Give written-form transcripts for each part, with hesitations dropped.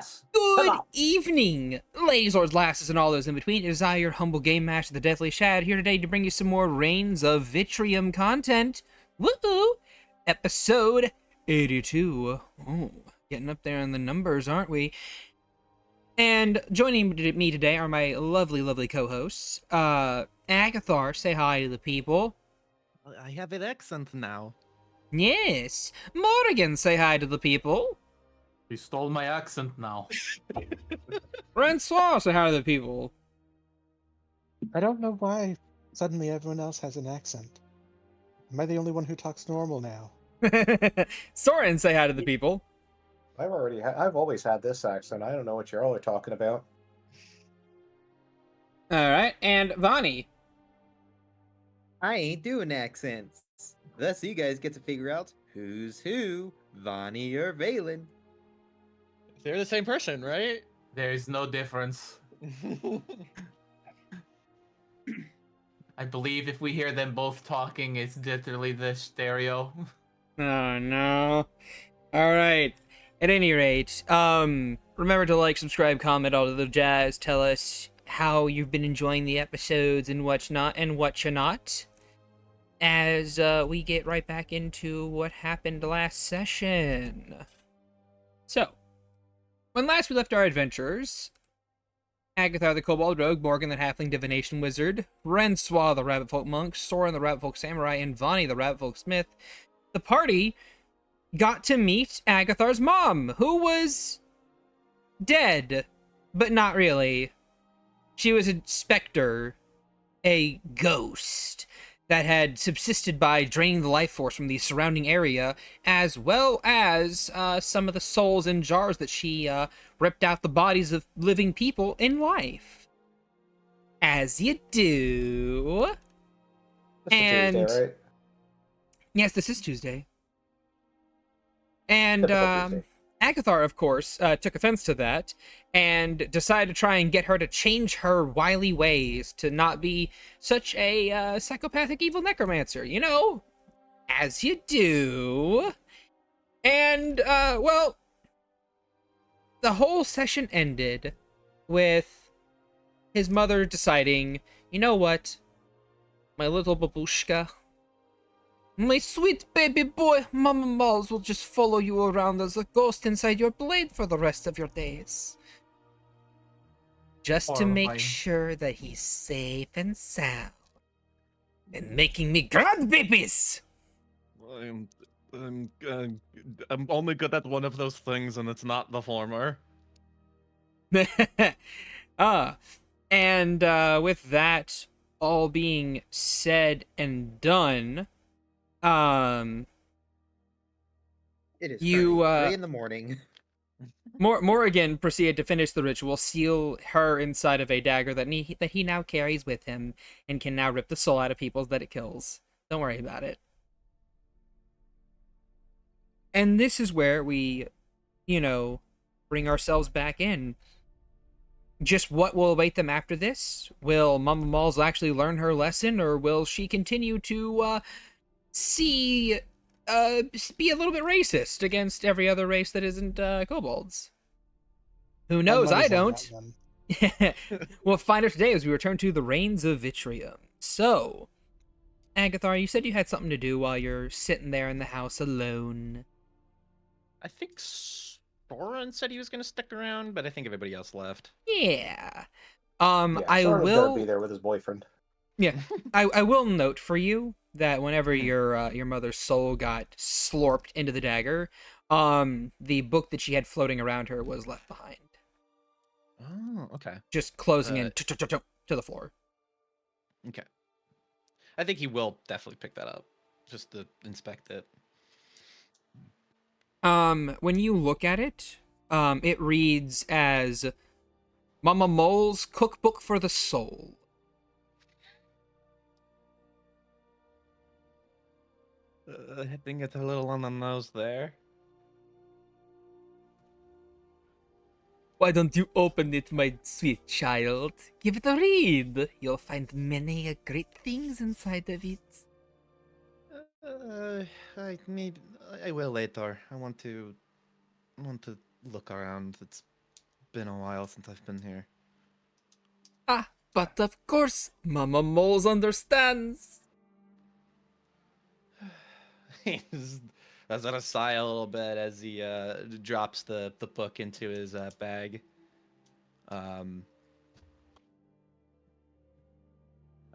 lass. Good Hello. evening, ladies, lords, lasses, and all those in between. It is I, your humble game master, the Deathly Shad, here today to bring you some more Rains of Vitrium content. Woo! Episode 82. Oh, getting up there in the numbers, aren't we? And joining me today are my lovely, lovely co-hosts. Agathar, say hi to the people. I have an accent now. Yes. Morrigan, say hi to the people. You stole my accent now. Francois, say hi to the people. I don't know why suddenly everyone else has an accent. Am I the only one who talks normal now? Soren, say hi to the people. I've always had this accent. I don't know what you're all talking about. Alright, and Vani. I ain't doing accents. Thus, you guys get to figure out who's who, Vonnie or Valen. They're the same person, right? There is no difference. I believe if we hear them both talking, it's literally the stereo. Oh no. Alright. At any rate, remember to like, subscribe, comment, all of the jazz. Tell us how you've been enjoying the episodes and what's not and what you're not. As we get right back into what happened last session. So, when last we left our adventurers, Agathar the Kobold Rogue, Morgan the Halfling Divination Wizard, Francois the Rabbit Folk Monk, Soren the Rabbit Folk Samurai, and Vani the Rabbit Folk Smith, the party got to meet Agathar's mom, who was dead, but not really. She was a specter, a ghost, that had subsisted by draining the life force from the surrounding area, as well as some of the souls in jars that she ripped out the bodies of living people in life. As you do. This is Tuesday, right? Yes, this is Tuesday. And Typical Tuesday. Agathar, of course, took offense to that and decided to try and get her to change her wily ways to not be such a psychopathic evil necromancer, you know, as you do. And, well, the whole session ended with his mother deciding, you know what, my little babushka, my sweet baby boy, Mama Malls will just follow you around as a ghost inside your blade for the rest of your days. Just to make Horrifying. sure that he's safe and sound. And making me grandbabies! I'm only good at one of those things, and it's not the former. And with that all being said and done, It is You, 3 in the morning. Morrigan proceeded to finish the ritual, seal her inside of a dagger that he now carries with him, and can now rip the soul out of people that it kills. Don't worry about it. And this is where we, you know, bring ourselves back in. Just what will await them after this? Will Mama Malls actually learn her lesson, or will she continue to, be a little bit racist against every other race that isn't kobolds? Who knows? I don't. We'll find out today as we return to the Rains of Vitrium. So, Agathar, you said you had something to do while you're sitting there in the house alone. I think Soren said he was going to stick around, but I think everybody else left. Yeah. Yeah, I Soren's will gonna be there with his boyfriend. Yeah, I will note for you that whenever your mother's soul got slurped into the dagger, the book that she had floating around her was left behind, Oh, okay. just closing in to the floor. Okay. I think he will definitely pick that up, just to inspect it. When you look at it, it reads as Mama Mole's Cookbook for the Soul. I think it's a little on the nose there. Why don't you open it, my sweet child? Give it a read. You'll find many great things inside of it. I will later. I want to look around. It's been a while since I've been here. Ah, but of course, Mama Moles understands. He's that's gonna sigh a little bit as he drops the book into his bag. Um,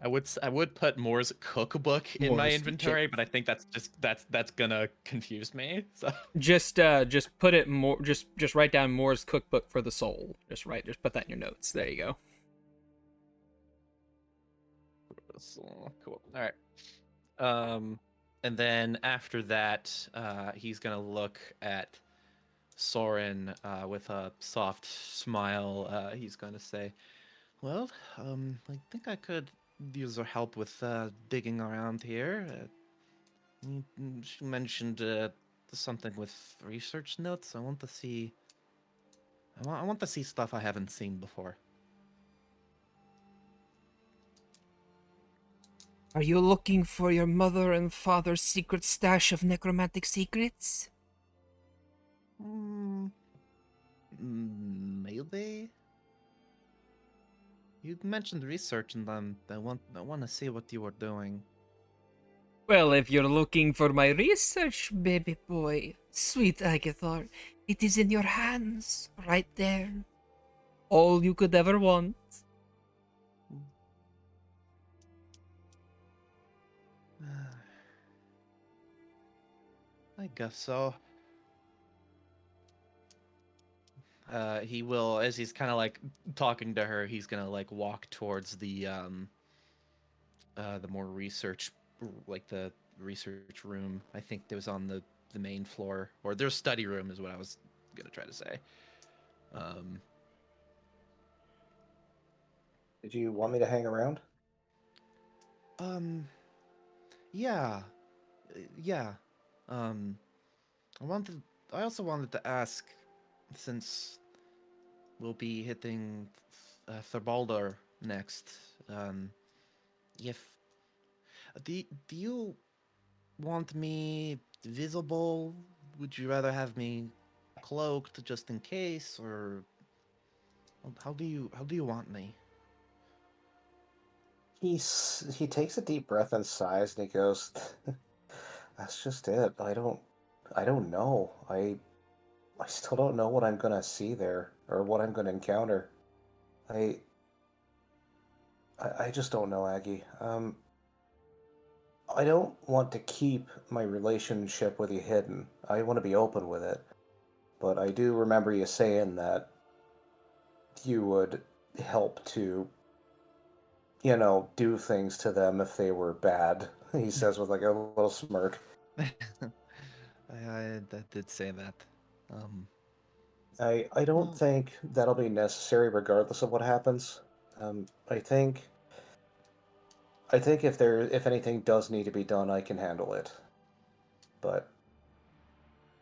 I would put Moore's cookbook in my Moore's inventory, but I think that's gonna confuse me. So Just put it more. Just write down Moore's cookbook for the soul. Just put that in your notes. There you go. cool. All right. And then after that, he's gonna look at Soren with a soft smile. He's gonna say, "Well, I think I could use your help with digging around here. She mentioned something with research notes. I want to see. I want to see stuff I haven't seen before." Are you looking for your mother and father's secret stash of necromantic secrets? Maybe. You mentioned research, and I want to see what you were doing. Well, if you're looking for my research, baby boy, sweet Agathar, it is in your hands, right there. All you could ever want. I guess so. He will, as he's kind of like talking to her, he's gonna like walk towards the more research, like the research room. I think it was on the main floor, or their study room is what I was gonna try to say. Um, Did you want me to hang around? um, yeah, yeah. Um, I wanted. I also wanted to ask, since we'll be hitting Therboulder next. If do you want me visible? Would you rather have me cloaked just in case, or how do you want me? He takes a deep breath and sighs, and he goes, "That's just it. I don't know. I still don't know what I'm gonna see there or what I'm gonna encounter. I I just don't know, Aggie. I don't want to keep my relationship with you hidden. I want to be open with it. But I do remember you saying that you would help to, do things to them if they were bad." He says with like a little smirk. I did say that. Um, I don't well, think that'll be necessary regardless of what happens. Um, I think I think if anything does need to be done, I can handle it. But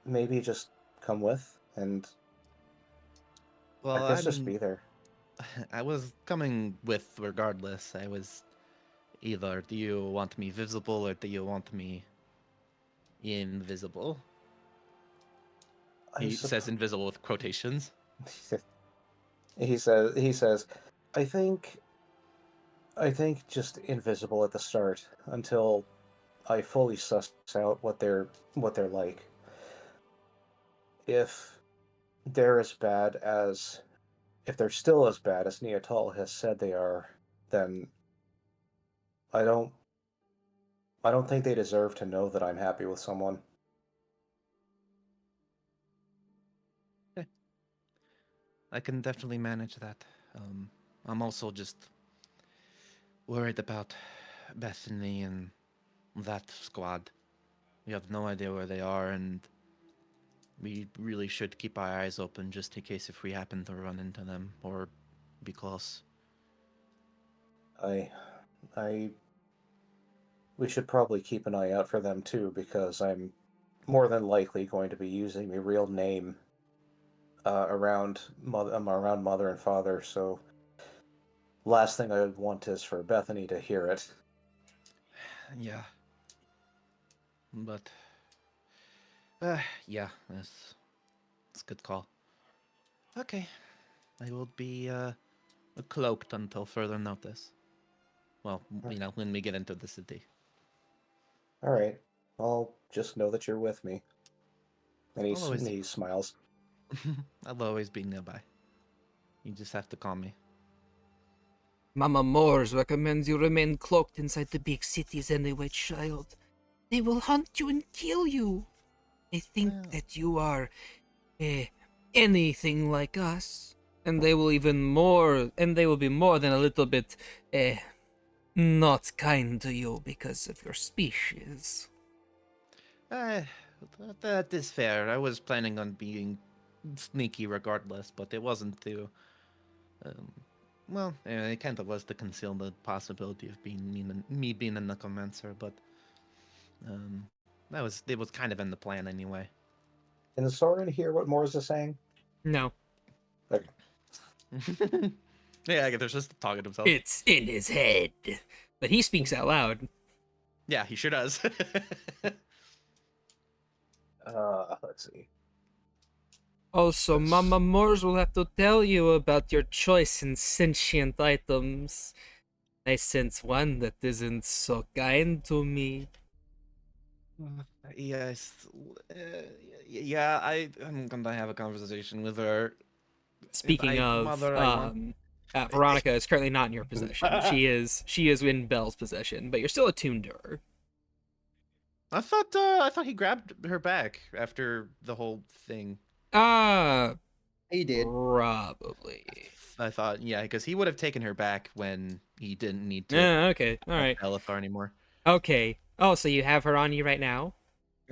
maybe just come with, and I well, I guess just mean, be there. I was coming with regardless. I was either, do you want me visible or do you want me invisible? I He says suppose. invisible with quotations. He says, I think just invisible at the start until I fully suss out what they're like. If they're as bad as if they're still as bad as Neatal has said they are, then I don't I don't think they deserve to know that I'm happy with someone. Okay, I can definitely manage that. I'm also just worried about Bethany and that squad. We have no idea where they are, and we really should keep our eyes open just in case if we happen to run into them or be close. I I we should probably keep an eye out for them too, because I'm more than likely going to be using my real name around mother and father. So last thing I would want is for Bethany to hear it. Yeah, but yeah, that's a good call. Okay, I will be cloaked until further notice. Well, when we get into the city. All right. I'll just know that you're with me. And I'll always- he smiles. I'll always be nearby. You just have to call me. Mama Moores recommends you remain cloaked inside the big cities anyway, child. They will hunt you and kill you. They think Well. that you are anything like us, and they will be more than a little bit not kind to you because of your species. That is fair. I was planning on being sneaky regardless, but it wasn't to. It kind of was to conceal the possibility of me being a necromancer, but it was kind of in the plan anyway. Can Soren hear what Morris is saying? No, Okay. Yeah, there's just talking to himself. it's in his head, but he speaks out loud. Yeah, he sure does. Let's see. Also, Mama Moores will have to tell you about your choice in sentient items. I sense one that isn't so kind to me. Yes. I'm gonna have a conversation with her. Speaking of, Mother, I want... Veronica is currently not in your possession. She is in Belle's possession, but you're still attuned to her. I thought he grabbed her back after the whole thing. He did. Probably. I thought, yeah, because he would have taken her back when he didn't need to. Yeah, okay, all right. Agathar anymore. Okay. Oh, so you have her on you right now?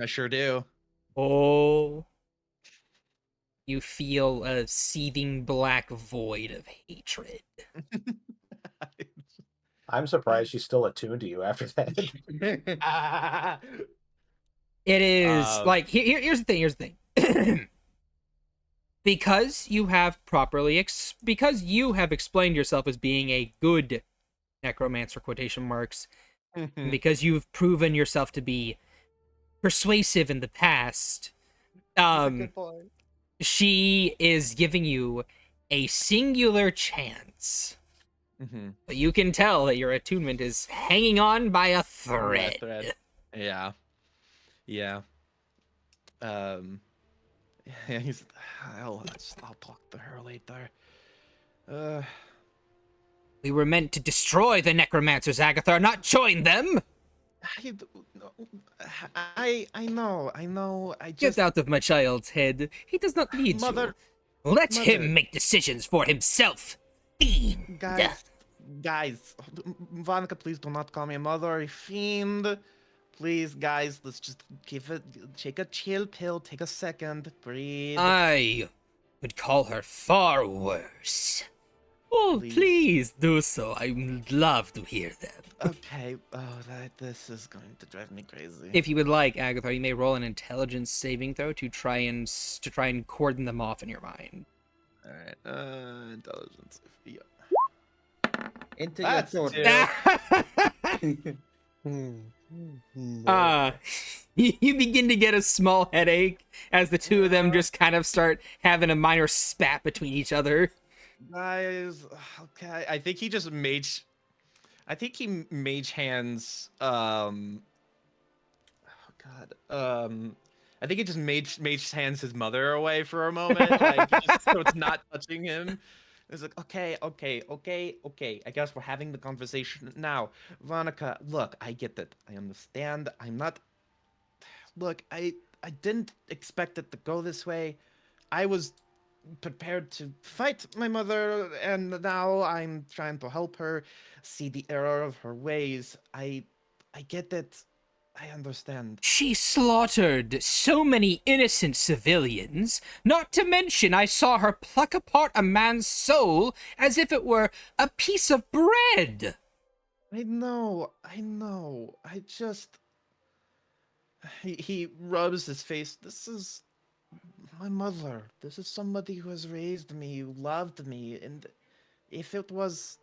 I sure do. Oh. You feel a seething black void of hatred. I'm surprised she's still attuned to you after that. It is like here's the thing. Because you have because you have explained yourself as being a good necromancer, quotation marks, and because you've proven yourself to be persuasive in the past, she is giving you a singular chance. But you can tell that your attunement is hanging on by a thread. Yeah. Yeah. I'll talk to her later. We were meant to destroy the necromancers, Agathar, not join them. I know. I just... Get out of my child's head. He does not need Mother, you. Let Mother. him make decisions for himself. Fiend. Guys, Veronica, please do not call me mother, fiend. Please, guys, let's just take a chill pill, take a second, breathe. I would call her far worse. Oh, please do so. I would love to hear them. Okay. This is going to drive me crazy. If you would like, Agathar, you may roll an intelligence saving throw to try and cordon them off in your mind. All right. Intelligence. Yeah. Into your sword. You begin to get a small headache as the two of them just kind of start having a minor spat between each other. Guys, okay. I think he mage hands. Oh God. I think he just mage hands his mother away for a moment, like just so it's not touching him. It's like, okay. I guess we're having the conversation now. Veronica, look, I get that. I understand. Look, I didn't expect it to go this way. I was prepared to fight my mother, and now I'm trying to help her see the error of her ways. I get it. I understand. She slaughtered so many innocent civilians. Not to mention, I saw her pluck apart a man's soul as if it were a piece of bread. I know. I just... He rubs his face. This is my mother. This is somebody who has raised me, who loved me, and if it was...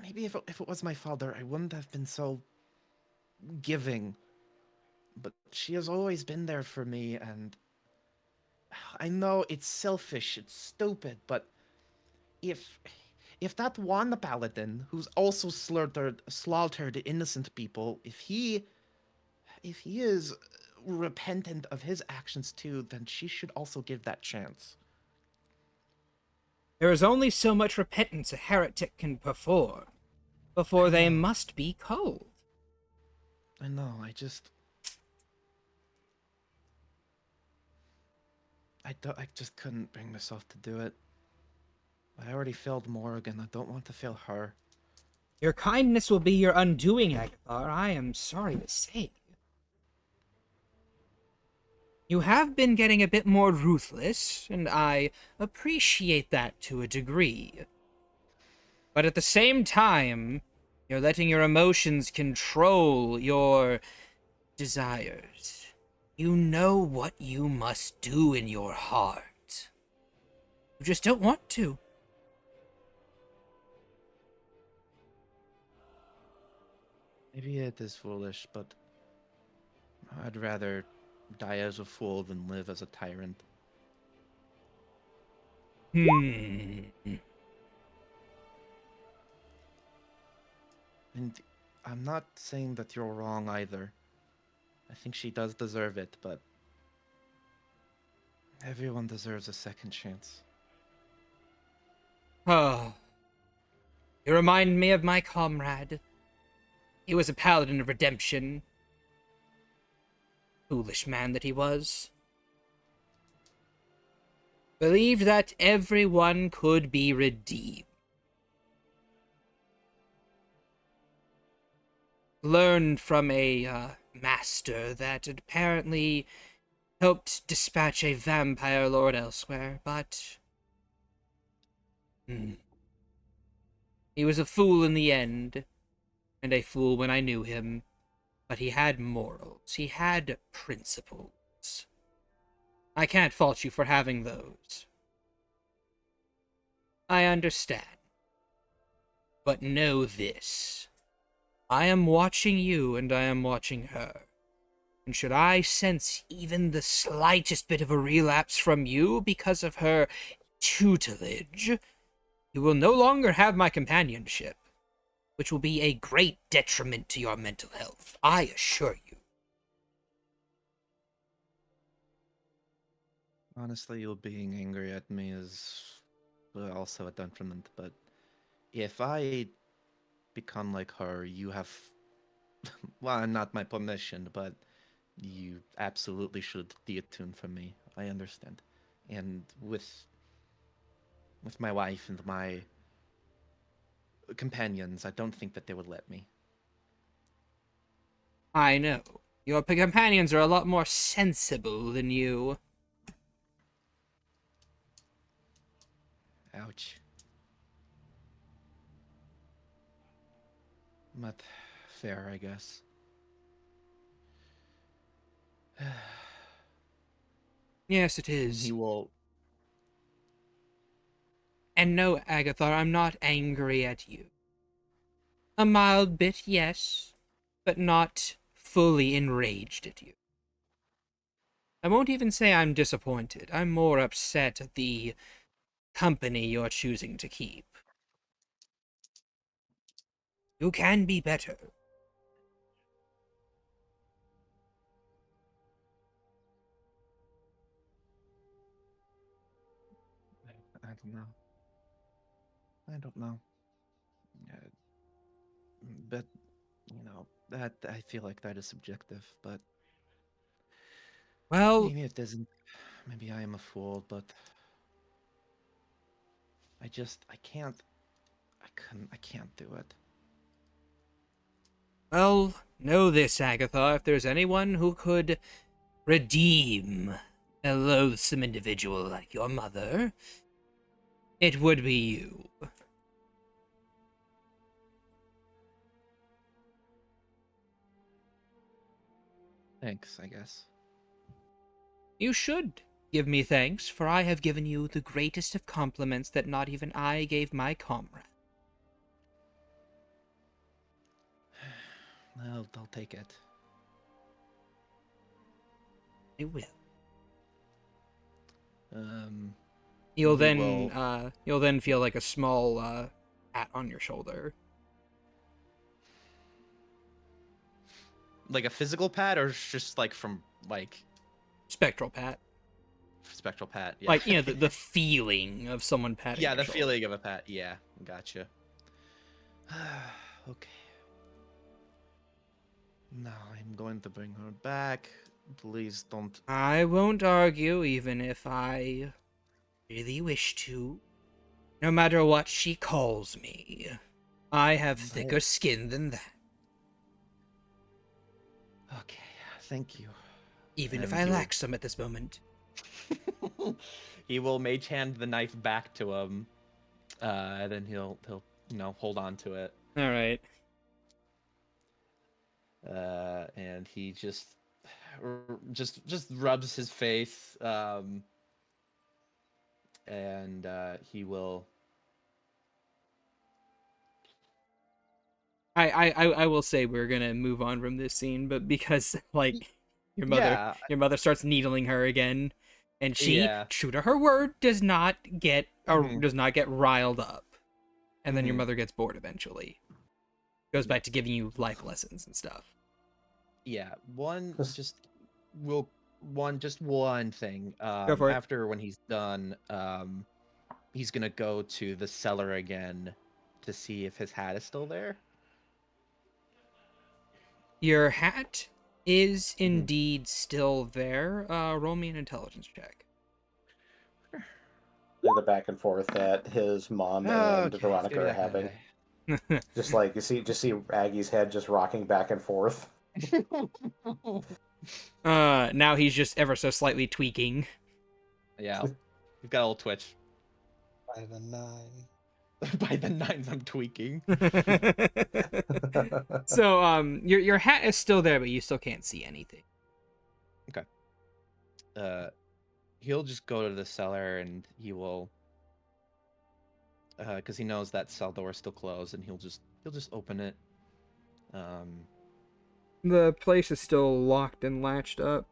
Maybe if it was my father, I wouldn't have been so giving. But she has always been there for me, and I know it's selfish, it's stupid, but if that one paladin who's also slaughtered innocent people, if he is repentant of his actions too, then she should also give that chance. There is only so much repentance a heretic can perform before they must be culled. I know, I just couldn't bring myself to do it. I already failed Morrigan, I don't want to fail her. Your kindness will be your undoing, Agathar, I am sorry to say. You have been getting a bit more ruthless, and I appreciate that to a degree. But at the same time, you're letting your emotions control your desires. You know what you must do in your heart. You just don't want to. Maybe it is foolish, but I'd rather die as a fool than live as a tyrant. Hmm. And I'm not saying that you're wrong either. I think she does deserve it, but everyone deserves a second chance. Oh. You remind me of my comrade. He was a paladin of redemption. Foolish man that he was. Believed that everyone could be redeemed. Learned from a master that had apparently helped dispatch a vampire lord elsewhere, but he was a fool in the end, and a fool when I knew him. But he had morals. He had principles. I can't fault you for having those. I understand. But know this. I am watching you, and I am watching her. And should I sense even the slightest bit of a relapse from you because of her tutelage, you will no longer have my companionship, which will be a great detriment to your mental health, I assure you. Honestly, you being angry at me is also a detriment, but if I become like her, you have, well, not my permission, but you absolutely should deattune from me. I understand. And with my wife and my companions, I don't think that they would let me. I know. Your companions are a lot more sensible than you. Ouch. But fair, I guess. Yes, it He is. will. And no, Agathar, I'm not angry at you. A mild bit, yes, but not fully enraged at you. I won't even say I'm disappointed. I'm more upset at the company you're choosing to keep. You can be better. I don't know. I don't know. Uh, but that I feel like that is subjective. But Well, maybe it isn't. Maybe I am a fool. But I can't. I can't do it. know this, Agathar. If there's anyone who could redeem a loathsome individual like your mother, it would be you. Thanks, I guess. You should give me thanks, for I have given you the greatest of compliments that not even I gave my comrade. I'll take it. I will. Um, You'll He then will- you'll then feel like a small pat on your shoulder. Like a physical pat, or just like from like Spectral pat. spectral pat? Yeah. Like, the feeling of someone patting yeah, your the shoulder. feeling of a pat. Yeah, gotcha. Okay. Now I'm going to bring her back. Please don't. I won't argue, even if I really wish to. No matter what she calls me, I have thicker skin than that, Okay, thank you. even if And I you- lack some at this moment. he will mage hand the knife back to him, and then he'll hold on to it, All right. and he just rubs his face, and he will. I will say we're gonna move on from this scene, but because like your Yeah. mother starts needling her again, and she, Yeah. true to her word, does not get Mhm. riled up, and then your Mhm. mother gets bored eventually. Goes back to giving you life lessons and stuff. Yeah, Just- just one thing. Go for it. After when he's done, he's gonna go to the cellar again to see if his hat is still there. Your hat is indeed still there. Roll me an intelligence check. The back and forth that his mom and Okay, Veronica give me are that having. guy. Just like you see Aggie's head just rocking back and forth. Now he's just ever so slightly tweaking. Yeah, you've got a little twitch. By the 9. By the nines, I'm tweaking. So, your hat is still there, but you still can't see anything. He'll just go to the cellar and he will, because he knows that cell door is still closed, and he'll just open it. The place is still locked and latched up.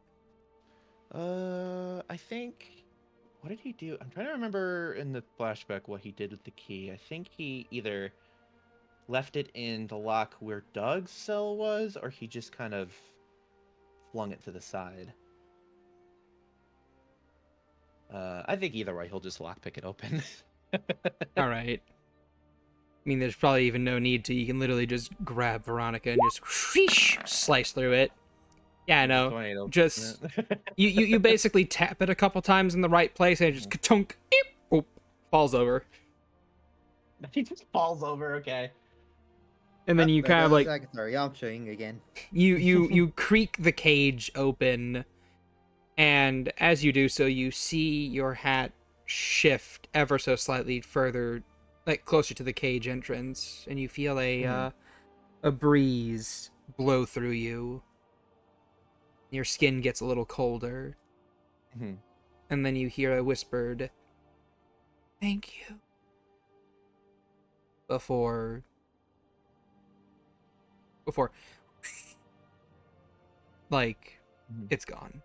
I think. What did he do? I'm trying to remember in the flashback what he did with the key. I think he either left it in the lock where Doug's cell was, or he just kind of flung it to the side. I think either way, he'll just lockpick it open. All right. I mean, there's probably even no need to. You can literally just grab Veronica and just whoosh, slice through it. Yeah, I know. Tornado. Just you basically tap it a couple times in the right place and it just ka-tunk, beep, oh, falls over. He just falls over. Okay. And then you kind of like Agathar yamping again. you creak the cage open, and as you do so, you see your hat shift ever so slightly further, like closer to the cage entrance, and you feel a breeze blow through you. Your skin gets a little colder, Mhm. and then you hear a whispered, "Thank you," before like Mhm. it's gone.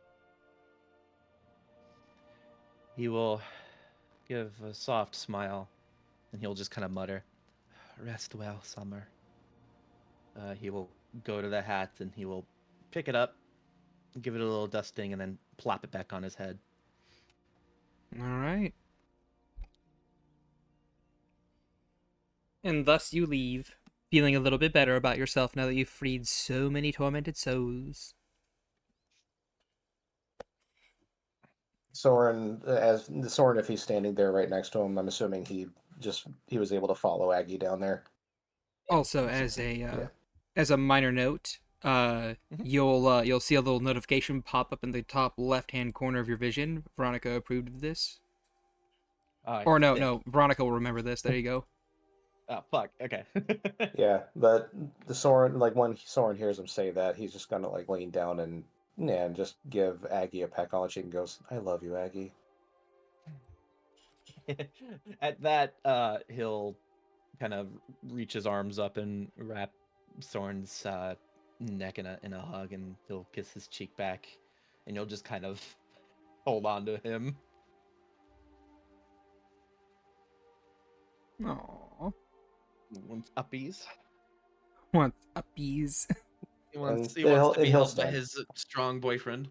He will give a soft smile, and he'll just kind of mutter, "Rest well, Summer." He will go to the hat and he will pick it up, give it a little dusting, and then plop it back on his head. All right. And thus you leave, feeling a little bit better about yourself now that you've freed so many tormented souls. Soren, if he's standing there right next to him, I'm assuming he was able to follow Aggie down there. Also, as a minor note, you'll see a little notification pop up in the top left-hand corner of your vision. Veronica approved of this. Or no, Veronica will remember this. There you go. Oh, fuck. Okay. Yeah, but the Soren, like when Soren hears him say that, he's just gonna like lean down and just give Aggie a peck on the cheek and goes, "I love you, Aggie." At that, he'll kind of reach his arms up and wrap Soren's neck in a hug, and he'll kiss his cheek back, and you'll just kind of hold on to him. Aww. Wants uppies. Wants uppies. He wants And to be he'll held by stand. his strong boyfriend.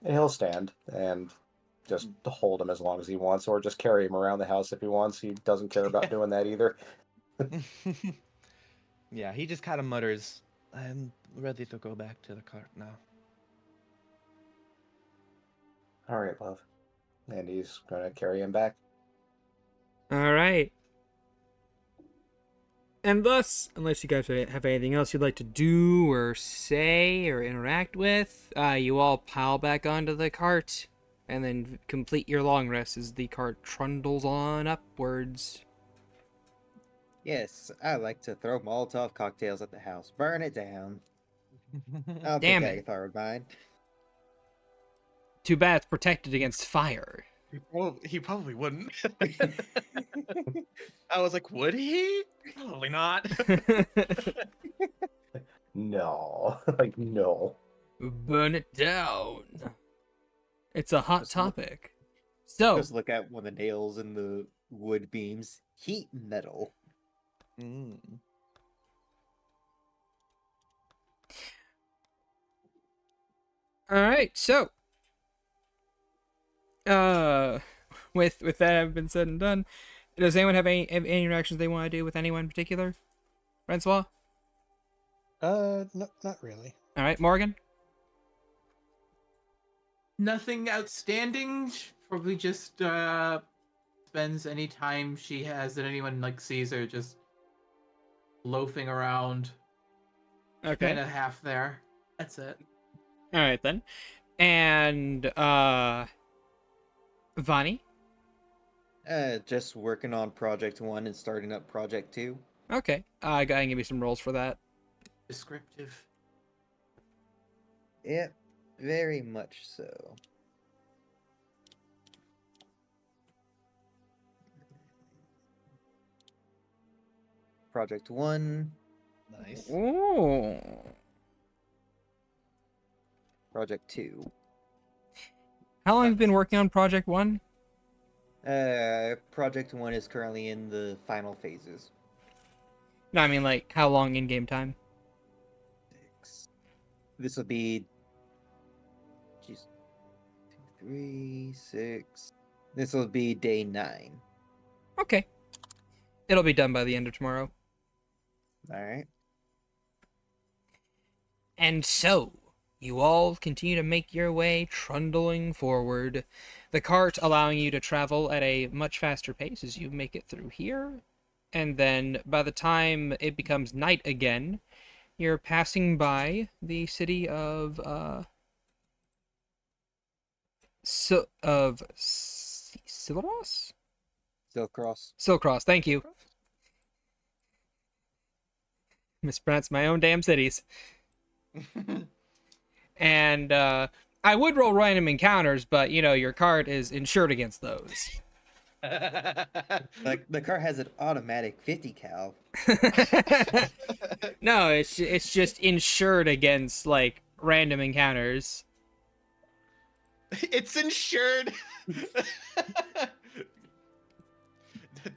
And he'll stand and just hold him as long as he wants, or just carry him around the house if he wants. He doesn't care about doing that either. Yeah, he just kind of mutters, "I'm ready to go back to the cart now." All right, love. And he's gonna carry him back. All right. And thus, unless you guys have anything else you'd like to do or say or interact with, you all pile back onto the cart and then complete your long rest as the cart trundles on upwards. Yes, I like to throw Molotov cocktails at the house. Burn it down. I don't Damn think it. Agathar would mind. Too bad it's protected against fire. He probably wouldn't. I was like, would he? Probably not. No, like no. Burn it down. It's a hot Just look- topic. So, Just look at one of the nails in the wood beams. Heat metal. Mm. all right. So, with that having been said and done, does anyone have any interactions they want to do with anyone in particular? Francois? No, not really. All right, Morgan? Nothing outstanding. She probably just spends any time she has that anyone like sees her just loafing around, Okay. kind of half there. That's it. All right then. And Vani? Just working on Project 1 and starting up Project 2. Okay. Go ahead and give me some rolls for that. Descriptive. Yep, very much so. Project 1, Nice. Ooh. Project 2. How long have you been working on Project 1? Project 1 is currently in the final phases. No, I mean like how long in game time? 6. This will be. Jeez. 2, 3, 6. This will be day 9. Okay. It'll be done by the end of tomorrow. Alright. And so, you all continue to make your way trundling forward, the cart allowing you to travel at a much faster pace as you make it through here. And then, by the time it becomes night again, you're passing by the city of, Silros? Silkross. Silcross, thank you. Mispronounced my own damn cities. And I would roll random encounters, but you know your card is insured against those. Like the car has an automatic 50 cal. No, it's just insured against like random encounters. It's insured.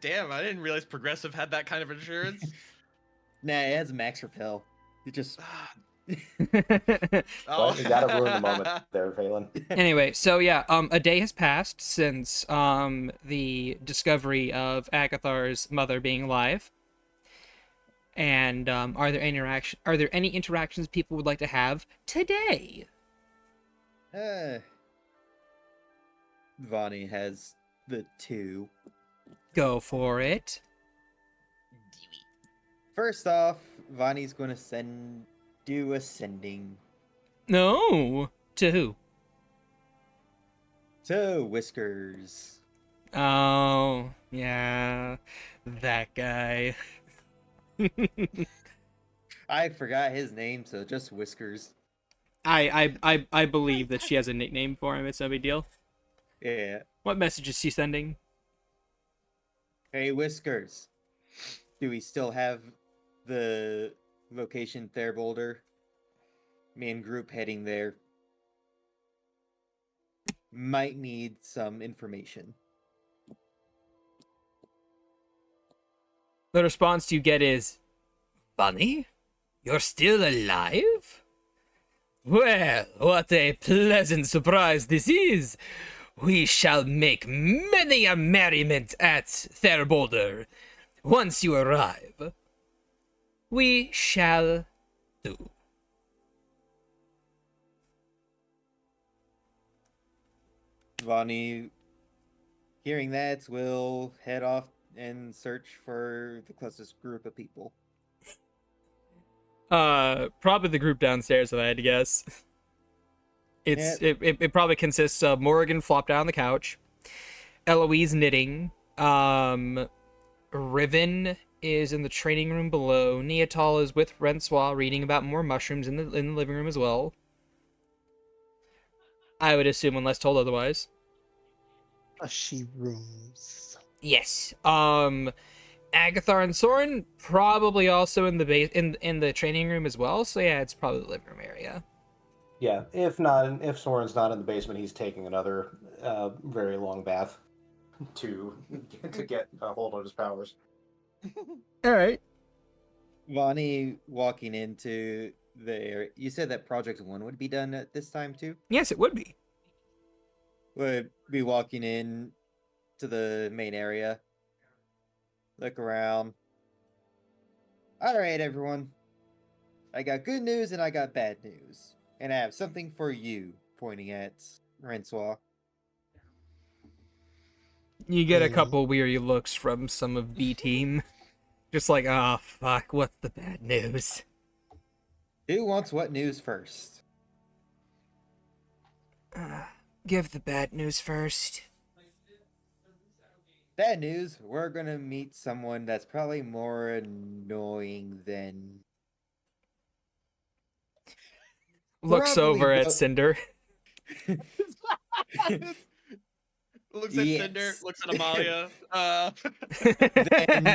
Damn, I didn't realize Progressive had that kind of insurance. Nah, it has max repel. It just Oh, You gotta ruin the moment there, Valen. Anyway, so yeah, a day has passed since the discovery of Agathar's mother being alive. And are there any interactions people would like to have today? Vonnie has the 2. Go for it. First off, Vonnie's going to do a sending No, to who? to Whiskers. Oh, yeah, that guy. I forgot his name, so just Whiskers. I believe that she has a nickname for him. It's no big deal. Yeah. What message is she sending? Hey, Whiskers. Do we still have the location Therboulder? Me and group heading there. Might need some information. The response you get is, "Bunny, you're still alive? Well, what a pleasant surprise this is. We shall make many a merriment at Therboulder once you arrive. We shall do." Vonnie, hearing that, will head off and search for the closest group of people. Probably the group downstairs, if I had to guess. It probably consists of Morrigan flopped down on the couch, Eloise knitting, Riven is in the training room below, Neatal is with Rensois reading about more mushrooms in the living room as well. I would assume, unless told otherwise. She rooms. Yes. Agathar and Soren probably also in the in the training room as well. So yeah, it's probably the living room area. Yeah, if Soren's not in the basement, he's taking another very long bath to get a hold of his powers. All right. Vonnie walking into there. You said that Project 1 would be done at this time too? Yes, it would be. Would be walking in to the main area. Look around. Alright, everyone. I got good news and I got bad news. And I have something for you, pointing at Rensois. You get a couple weary looks from some of B team. Just like, oh fuck, what's the bad news? Who wants what news first? Give the bad news first. Bad news, we're gonna meet someone that's probably more annoying than... Looks Probably over at what- Cinder. Looks at Yes. Cinder, looks at Amalia.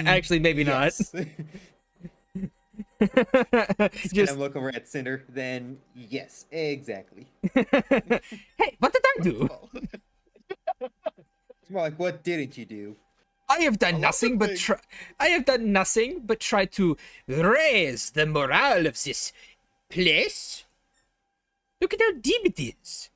Actually, maybe Yes. not. Just look over at Cinder, then yes, exactly. Hey, what did I do? It's more like, what didn't you do? I have done lot of nothing but things. try to raise the morale of this place. Look at how deep it is.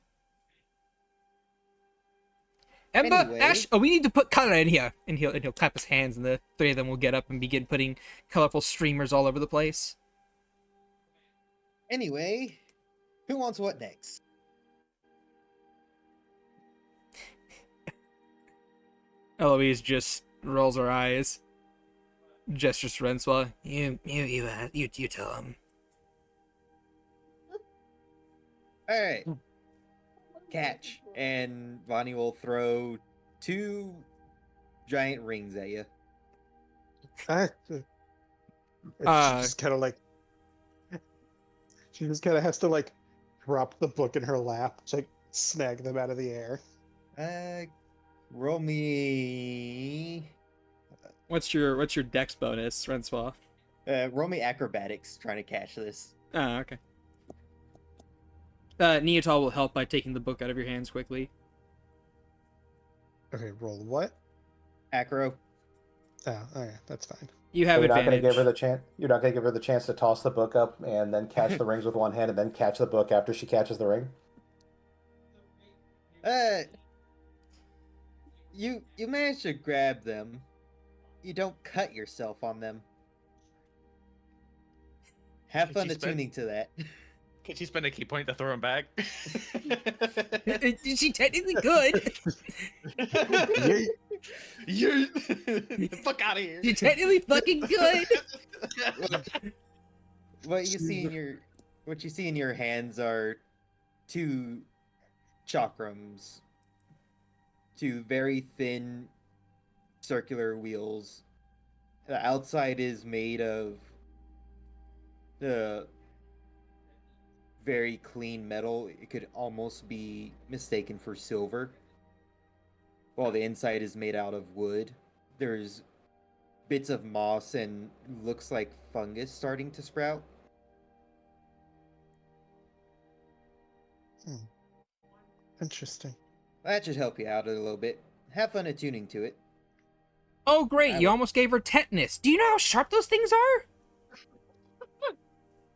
Ember, Anyway. Ash, we need to put color in here. And he'll clap his hands, and the three of them will get up and begin putting colorful streamers all over the place. Anyway, who wants what next? Eloise just rolls her eyes, gestures to Rensois. You tell him. Alright. Catch. And Vonnie will throw 2 giant rings at you. She just kind of like, she just kind of has to like drop the book in her lap, just, like snag them out of the air. Roll me... What's your dex bonus, Rensois? roll me acrobatics trying to catch this. Oh, okay. Neatal will help by taking the book out of your hands quickly. Okay, roll what? Acro. Oh, okay, that's fine. You have You're not going to advantage. give her the chance. You're not going to give her the chance to toss the book up and then catch the rings with one hand, and then catch the book after she catches the ring. You managed to grab them. You don't cut yourself on them. Have Did fun she spend- attuning to that. Can she spend a key point to throw him back? She technically could. You're fuck out of here. She technically fucking could. What you see in your hands are 2 chakrams, 2 very thin circular wheels. The outside is made of very clean metal. It could almost be mistaken for silver, while the inside is made out of wood. There's bits of moss and looks like fungus starting to sprout. Interesting. That should help you out a little bit. Have fun attuning to it. Oh, great! I You will- almost gave her tetanus. Do you know how sharp those things are?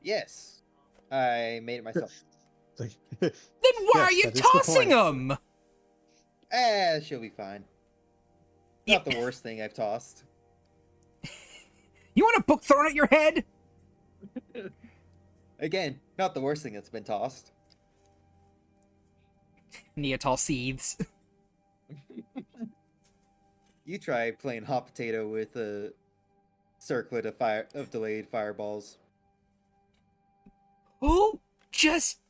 Yes, I made it myself. Then why are Yes, you that is the tossing point. them? She'll be fine. Not the worst thing I've tossed. You want a book thrown at your head? Again, not the worst thing that's been tossed. Neotol seethes. You try playing hot potato with a circlet of delayed fireballs. Who just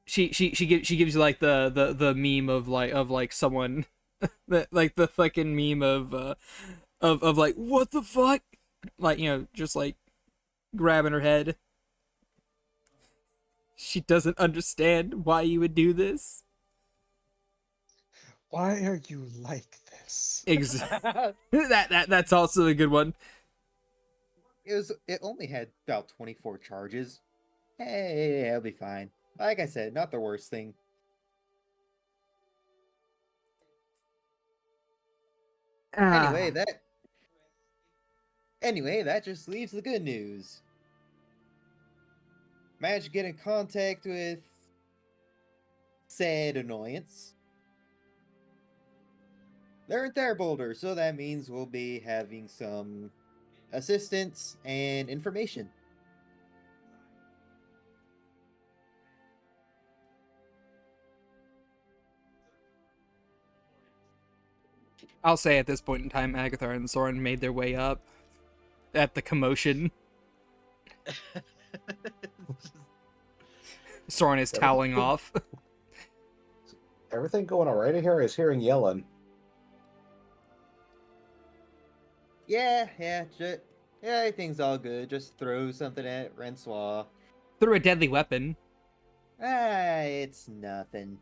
she gives you like the meme of like someone that like the fucking meme of like what the fuck, like, you know, just like grabbing her head. She doesn't understand why you would do this. Why are you like this? That's also a good one. It only had about 24 charges. Hey, it'll be fine. Like I said, not the worst thing. Anyway, that just leaves the good news. Managed to get in contact with said annoyance. They're in Therboulder, so that means we'll be having some assistance and information. I'll say at this point in time, Agathar and Soren made their way up at the commotion. Soren is toweling off. Everything going all right in here? I was hearing yelling. Yeah, everything's all good. Just throw something at Rensoir. Through a deadly weapon. It's nothing.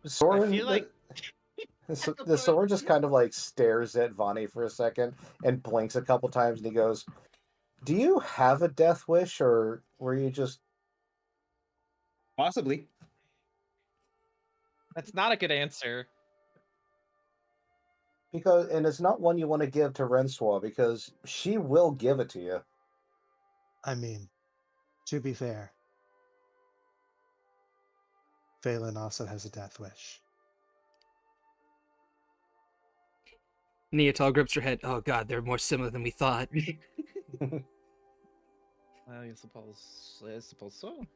Soren, feel like- the Soren just kind of like stares at Vani for a second and blinks a couple times, and he goes, "Do you have a death wish, or were you just?" Possibly. That's not a good answer. Because, and it's not one you want to give to Rensoir, because she will give it to you. I mean, to be fair, Phelan also has a death wish. Neotol grips her head. Oh god, they're more similar than we thought. I suppose so.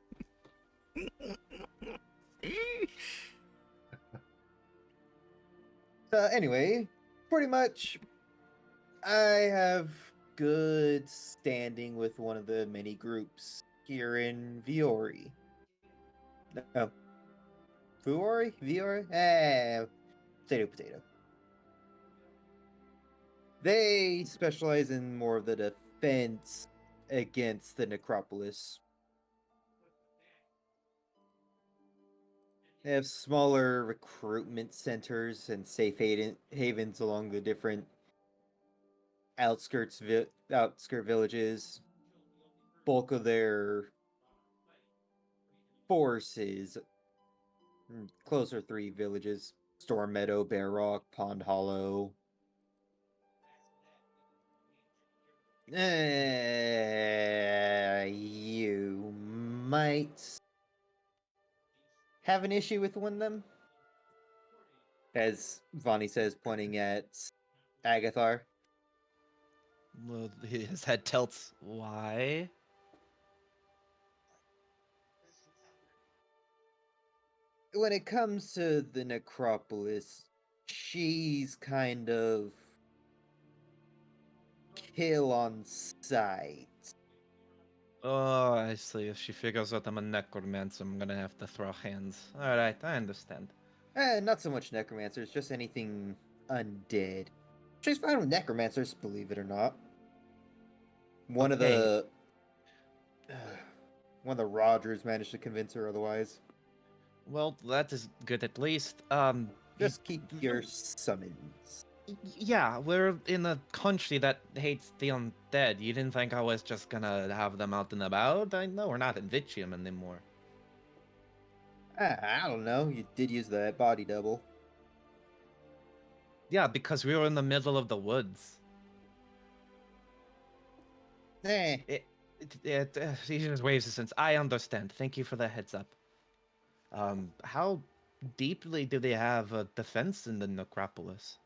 Anyway, pretty much, I have good standing with one of the many groups here in Vuori. No. Vuori? Vuori? Potato. They specialize in more of the defense against the necropolis. They have smaller recruitment centers and safe havens along the different outskirt villages. Bulk of their forces, closer 3 villages: Storm Meadow, Bear Rock, Pond Hollow. You might have an issue with one of them, as Vani says, pointing at Agathar. Well, his head tilts. Why? When it comes to the necropolis, she's kind of kill on sight. Oh, I see. If she figures out I'm a necromancer, I'm gonna have to throw hands. Alright, I understand. Not so much necromancers, just anything undead. She's fine with necromancers, believe it or not. One of the Rogers managed to convince her otherwise. Well, that is good at least. Just keep your summons. Yeah, we're in a country that hates the undead. You didn't think I was just gonna have them out and about? I know we're not in Vitrium anymore. I don't know. You did use that body double. Yeah, because we were in the middle of the woods. Eh, He just waves his hands. I understand. Thank you for the heads up. How deeply do they have a defense in the necropolis?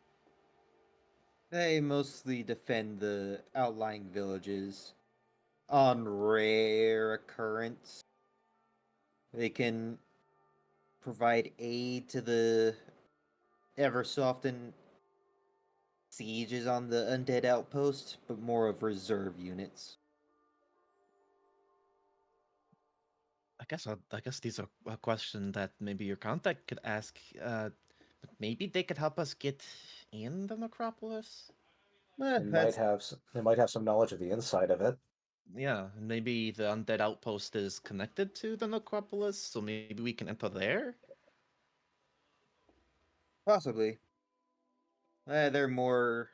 they mostly defend the outlying villages. On rare occurrence, they can provide aid to the ever so often sieges on the undead outpost, but more of reserve units. I guess these are a question that maybe your contact could ask. But maybe they could help us get in the necropolis. That's They might have some knowledge of the inside of it. Yeah, maybe the undead outpost is connected to the necropolis, so maybe we can enter there. possibly. They're more.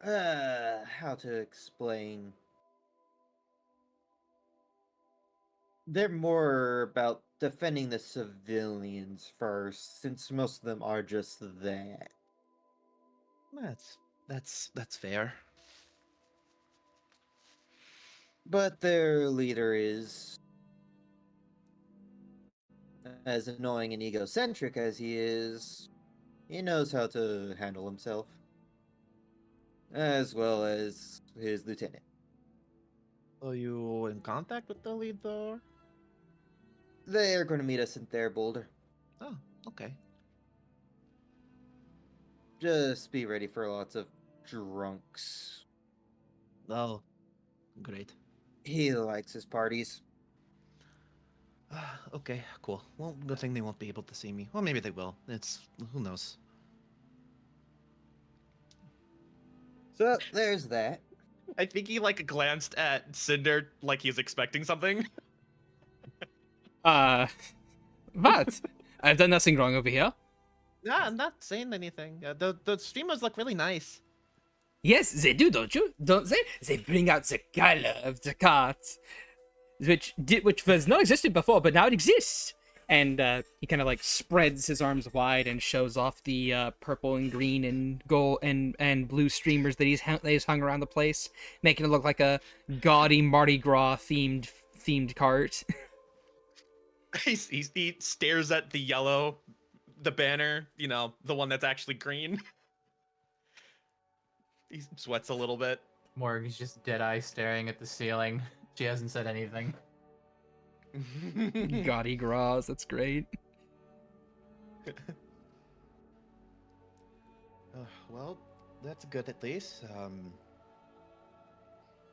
How to explain? They're more about defending the civilians first, since most of them are just that. That's fair. But their leader is, as annoying and egocentric as he knows how to handle himself, as well as his lieutenant. Are you in contact with the leader? They are going to meet us in Therboulder. Oh, okay. Just be ready for lots of drunks. Oh, great. He likes his parties. Okay, cool. Well, good thing they won't be able to see me. Well, maybe they will. It's who knows. So there's that. I think he like glanced at Cinder like he's expecting something. What? I've done nothing wrong over here. Yeah, I'm not saying anything. The streamers look really nice. Yes, they do, don't you? Don't they? They bring out the color of the cards, which was not existed before, but now it exists. And he kind of like spreads his arms wide and shows off the purple and green and gold and blue streamers that he's hung around the place, making it look like a gaudy Mardi Gras themed cart. He stares at the yellow, the banner, you know, the one that's actually green. He sweats a little bit. Morgan's just dead eye staring at the ceiling. She hasn't said anything. Gaudy Gras, that's great. Well, that's good at least.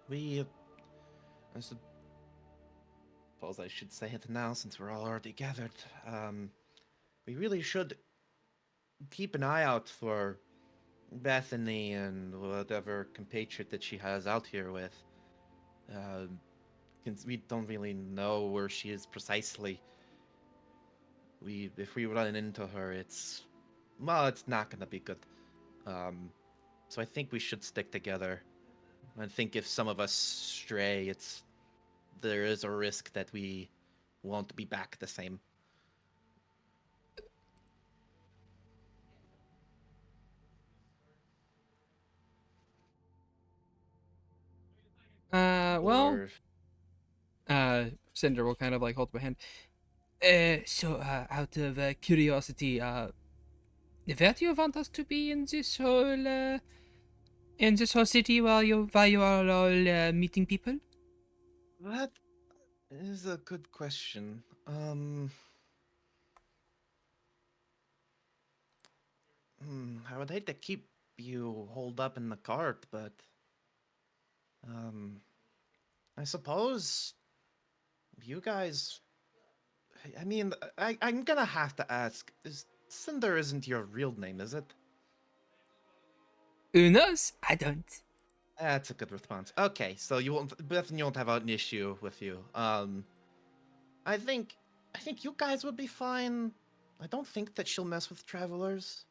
We, I suppose I should say it now since we're all already gathered. We really should keep an eye out for Bethany and whatever compatriot that she has out here with. Since we don't really know where she is precisely. If we run into her, it's not gonna be good. So I think we should stick together. I think if some of us stray, there is a risk that we won't be back the same. Well, Or- Cinder will kind of like hold up a hand. So, out of curiosity, where do you want us to be in this whole city while you are all meeting people? That is a good question. I would hate to keep you holed up in the cart, but I suppose you guys. I mean, I'm gonna have to ask. Cinder isn't your real name, is it? Who knows? I don't. That's a good response. Okay, so Bethany won't have an issue with you. I think you guys would be fine. I don't think that she'll mess with travelers.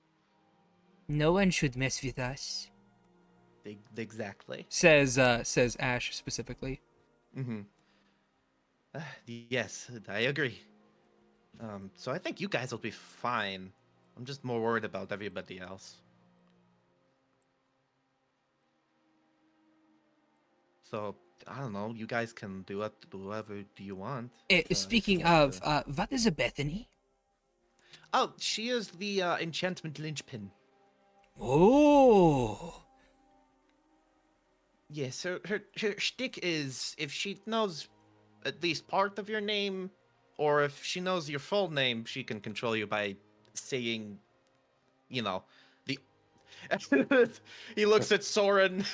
No one should mess with us. Exactly. Says Ash specifically. Mm-hmm. Yes, I agree. So I think you guys will be fine. I'm just more worried about everybody else. So I don't know. You guys can do whatever do you want. If you Speaking want of, to. what is a Bethany? Oh, she is the enchantment linchpin. Oh, Yes, her shtick is if she knows at least part of your name, or if she knows your full name, she can control you by saying, you know, the. He looks at Soren.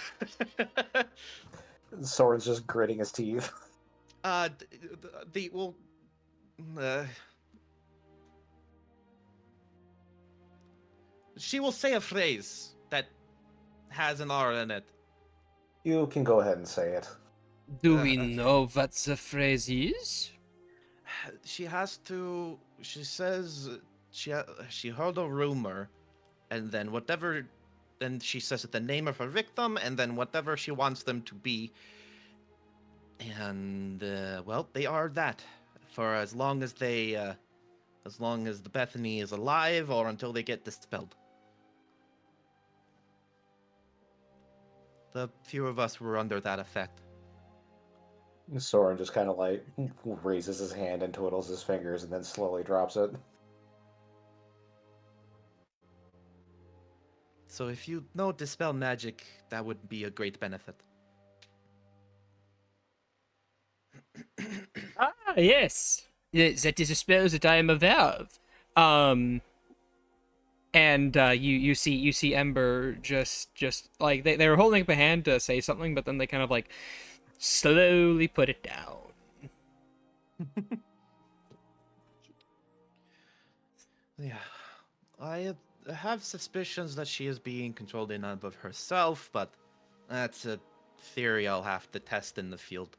Soren's just gritting his teeth. The well, uh, she will say a phrase that has an R in it. You can go ahead and say it. do we Okay. know what the phrase is? She has to. She says she heard a rumor, and then whatever. Then she says the name of her victim, and then whatever she wants them to be. And well, they are that for as long as as long as the Bethany is alive, or until they get dispelled. The few of us were under that effect. Soren just kind of like raises his hand and twiddles his fingers and then slowly drops it. So if you know dispel magic, that would be a great benefit. Ah, yes. That is a spell that I am aware of. And you see Ember just like they were holding up a hand to say something, but then they kind of like slowly put it down. Yeah, I have suspicions that she is being controlled in and of herself, but that's a theory I'll have to test in the field.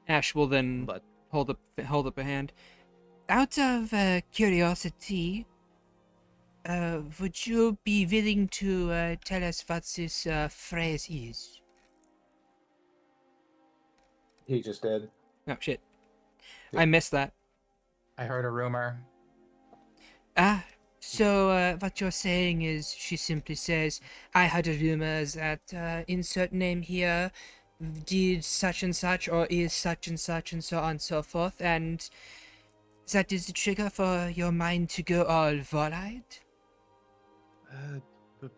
Ash will then But hold up a hand. Out of curiosity, would you be willing to tell us what this phrase is? He just did. Oh shit, I missed that. I heard a rumor. Ah, so what you're saying is she simply says, I had a rumor that insert name here did such and such or is such and such and so on and so forth, and that is the trigger for your mind to go all void?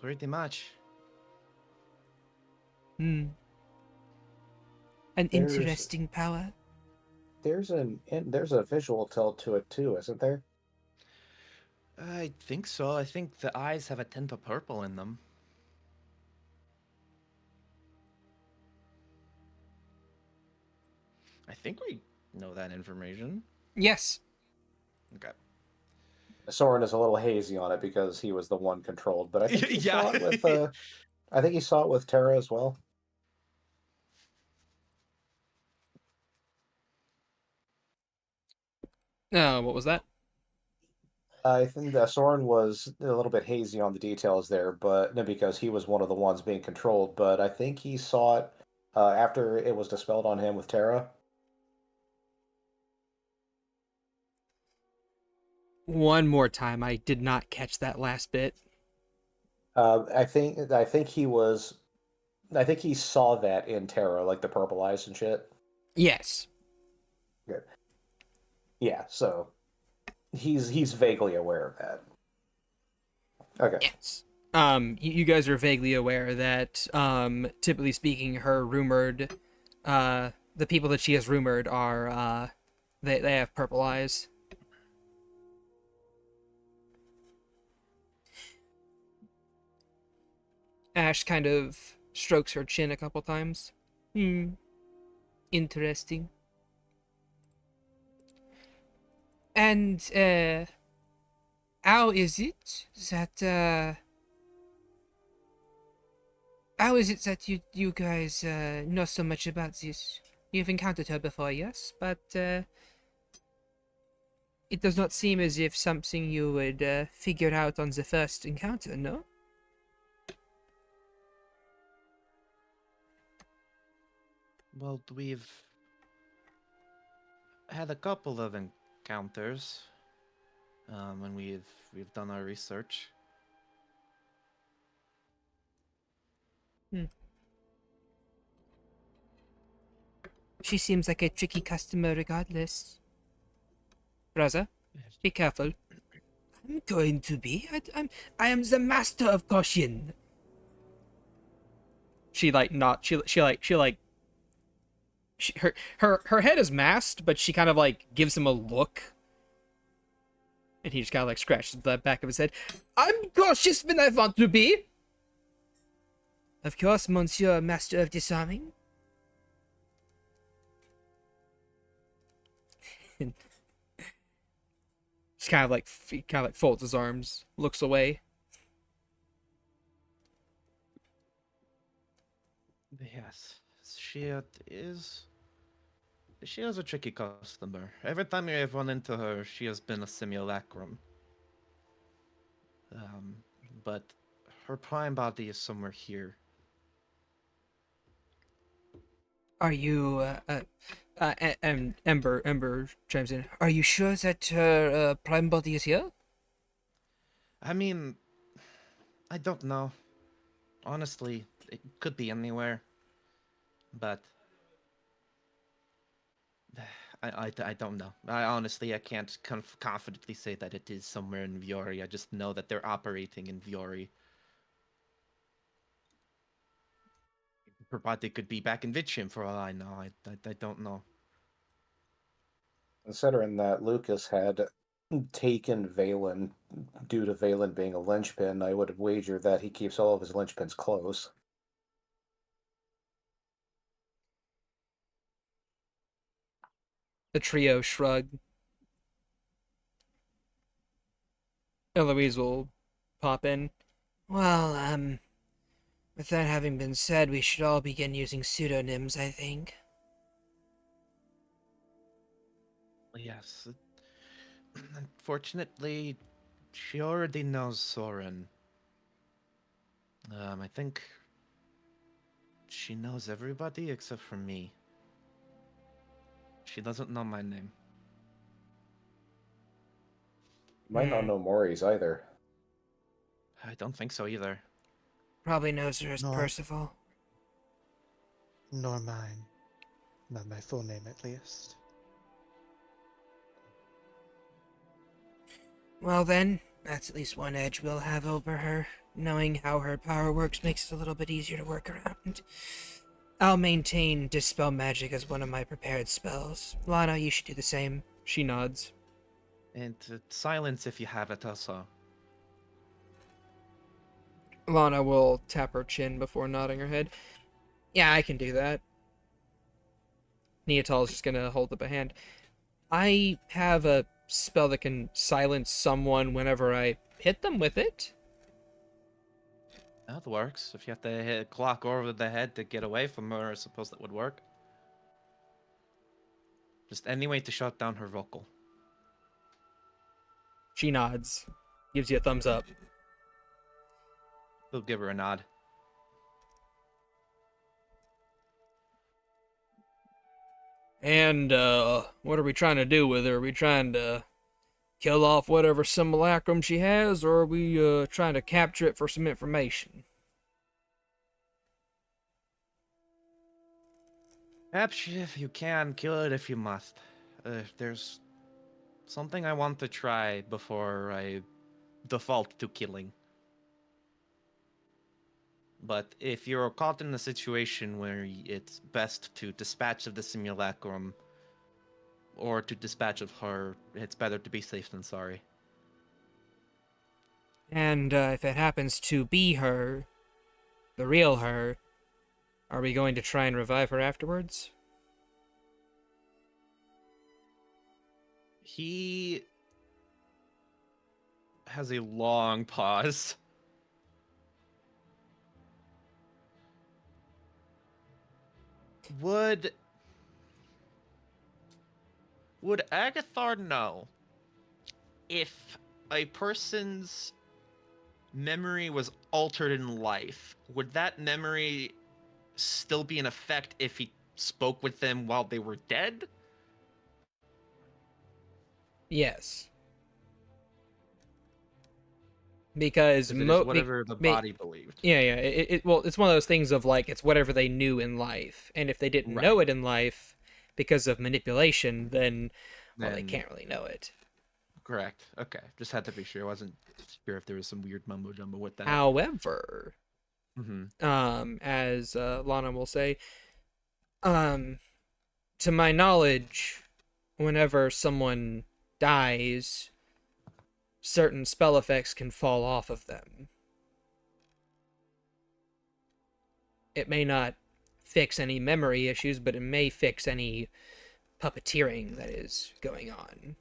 pretty much. Hmm. An There's interesting power. there's a visual tilt to it too, isn't there? I think so. I think the eyes have a tint of purple in them. I think we know that information. Yes. Okay. Soren is a little hazy on it because he was the one controlled, but I think he Yeah. saw it with I think he saw it with Terra as well. What was that? I think that Soren was a little bit hazy on the details there, but no, because he was one of the ones being controlled. But I think he saw it after it was dispelled on him with Terra. One more time, I did not catch that last bit. I think he was. I think he saw that in Terra, like the purple eyes and shit. Yes. Good. Yeah, so he's vaguely aware of that. Okay. Yes. You guys are vaguely aware that, typically speaking, her rumored, the people that she has rumored are, they have purple eyes. Ash kind of strokes her chin a couple times. Interesting. And, how is it that, how is it that you guys know so much about this? You've encountered her before, yes, but it does not seem as if something you would figure out on the first encounter, no? Well, we've had a couple of encounters. when we've done our research. She seems like a tricky customer regardless. Brother, be careful. I'm going to be. I am the master of caution. She like not. Her head is masked, but she kind of like gives him a look, and he just kind of like scratches the back of his head. I'm cautious when I want to be. Of course, Monsieur, master of disarming. Just he kind of like folds his arms, looks away. Yes, she is a tricky customer. Every time I've run into her, she has been a simulacrum. But her prime body is somewhere here. Are you, Ember chimes in. Are you sure that her prime body is here? I mean, I don't know. Honestly, it could be anywhere. But I don't know. I can't confidently say that it is somewhere in Vuori. I just know that they're operating in Vuori. Her body could be back in Vitrium for all I know. I don't know. Considering that Lucas had taken Valen due to Valen being a linchpin, I would wager that he keeps all of his linchpins close. The trio shrug. Eloise will pop in. Well, with that having been said, we should all begin using pseudonyms, I think. Yes. Unfortunately, she already knows Soren. I think she knows everybody except for me. She doesn't know my name. Might not know Maury's either. I don't think so either. Probably knows her as Nor- Percival. Nor mine. Not my full name, at least. Well then, that's at least one edge we'll have over her. Knowing how her power works makes it a little bit easier to work around. I'll maintain Dispel Magic as one of my prepared spells. Lana, you should do the same. She nods. And silence if you have it also. Lana will tap her chin before nodding her head. Yeah, I can do that. Neatal's just gonna hold up a hand. I have a spell that can silence someone whenever I hit them with it. That works. If you have to hit a clock over the head to get away from her, I suppose that would work. Just any way to shut down her vocal. She nods, gives you a thumbs up. We'll give her a nod. And, what are we trying to do with her? Are we trying to kill off whatever simulacrum she has, or are we, trying to capture it for some information? Perhaps if you can, kill it if you must. There's something I want to try before I default to killing. But if you're caught in a situation where it's best to dispatch of the simulacrum or to dispatch of her, it's better to be safe than sorry. And, if it happens to be her, the real her, are we going to try and revive her afterwards? He has a long pause. Would Agathar know if a person's memory was altered in life? Would that memory still be in effect if he spoke with them while they were dead? Yes. because Because it is whatever the ma- body believed. yeah, well, it's one of those things of like it's whatever they knew in life, and if they didn't know Right. it in life because of manipulation, then well, they Then can't really know it. correct. Okay. Just had to be sure. I wasn't sure if there was some weird mumbo jumbo with that. However, Mm-hmm. as Lana will say, to my knowledge, whenever someone dies, certain spell effects can fall off of them. It may not fix any memory issues, but it may fix any puppeteering that is going on.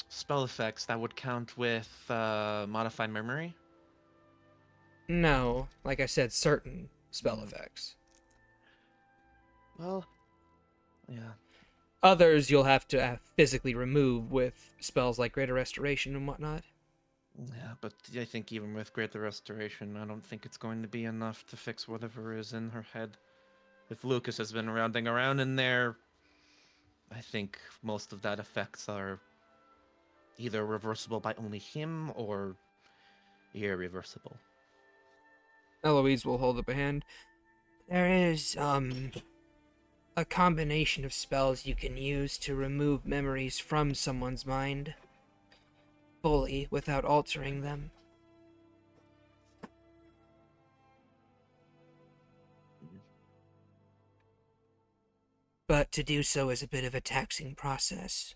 Spell effects that would count with modified memory. No, like I said, certain spell effects. Well, yeah. Others you'll have to physically remove with spells like Greater Restoration and whatnot. Yeah, but I think even with Greater Restoration, I don't think it's going to be enough to fix whatever is in her head. If Lucas has been rounding around in there, I think most of that effects are either reversible by only him or irreversible. Eloise will hold up a hand. There is, a combination of spells you can use to remove memories from someone's mind fully without altering them. But to do so is a bit of a taxing process.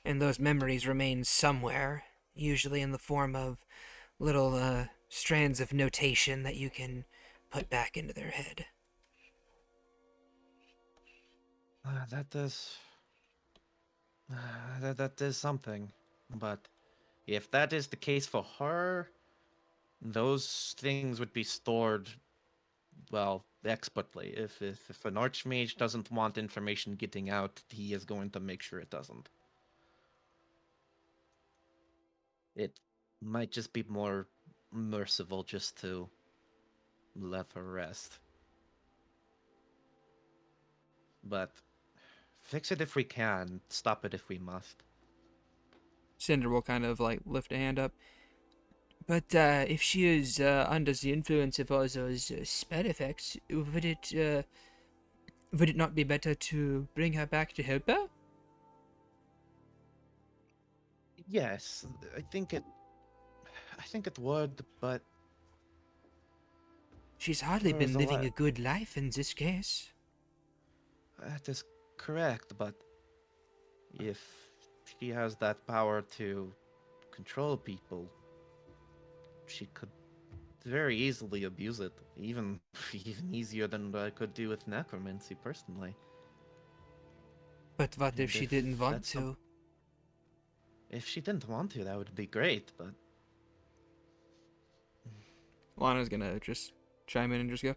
And those memories remain somewhere, usually in the form of little strands of notation that you can put back into their head. That does. That is something. But if that is the case for her, those things would be stored, well, expertly. If an archmage doesn't want information getting out, he is going to make sure it doesn't. It might just be more merciful just to let her rest. But fix it if we can, stop it if we must. Cinder will kind of like lift a hand up. But if she is under the influence of all those spell effects, would it not be better to bring her back to help her? Yes, I think it would, but She's hardly there's been a living lot. a good life in this case. That is correct, but if she has that power to control people, she could very easily abuse it, even even easier than what I could do with necromancy personally. But what if And she if didn't want that's some- to? if she didn't want to, that would be great, but Lana's gonna just chime in and just go,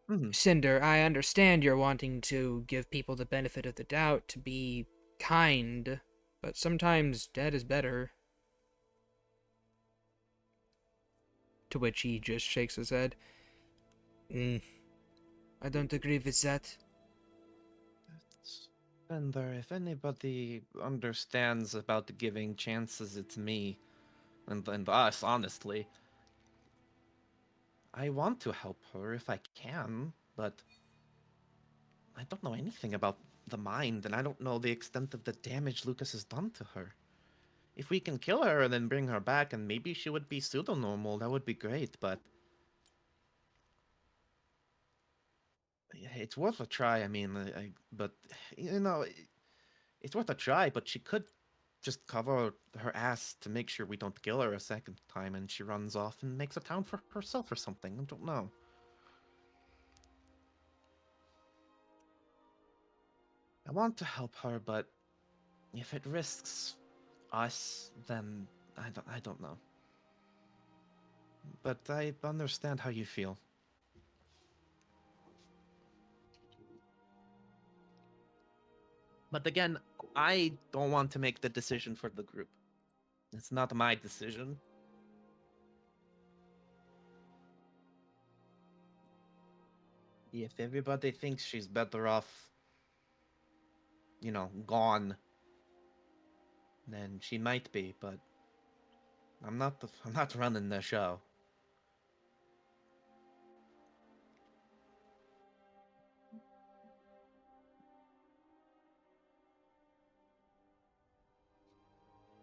Mhm. Cinder, I understand you're wanting to give people the benefit of the doubt, to be kind, but sometimes dead is better. To which he just shakes his head. I don't agree with that. Spender, if anybody understands about giving chances, it's me. And us, honestly. I want to help her if I can, but I don't know anything about the mind, and I don't know the extent of the damage Lucas has done to her. If we can kill her and then bring her back, and maybe she would be pseudo-normal, that would be great, but yeah, it's worth a try. I mean, but you know, it's worth a try. But she could just cover her ass to make sure we don't kill her a second time, and she runs off and makes a town for herself or something. I don't know. I want to help her, but if it risks us, then I don't know. But I understand how you feel. But again, I don't want to make the decision for the group. It's not my decision. If everybody thinks she's better off gone, then she might be, but I'm not running the show.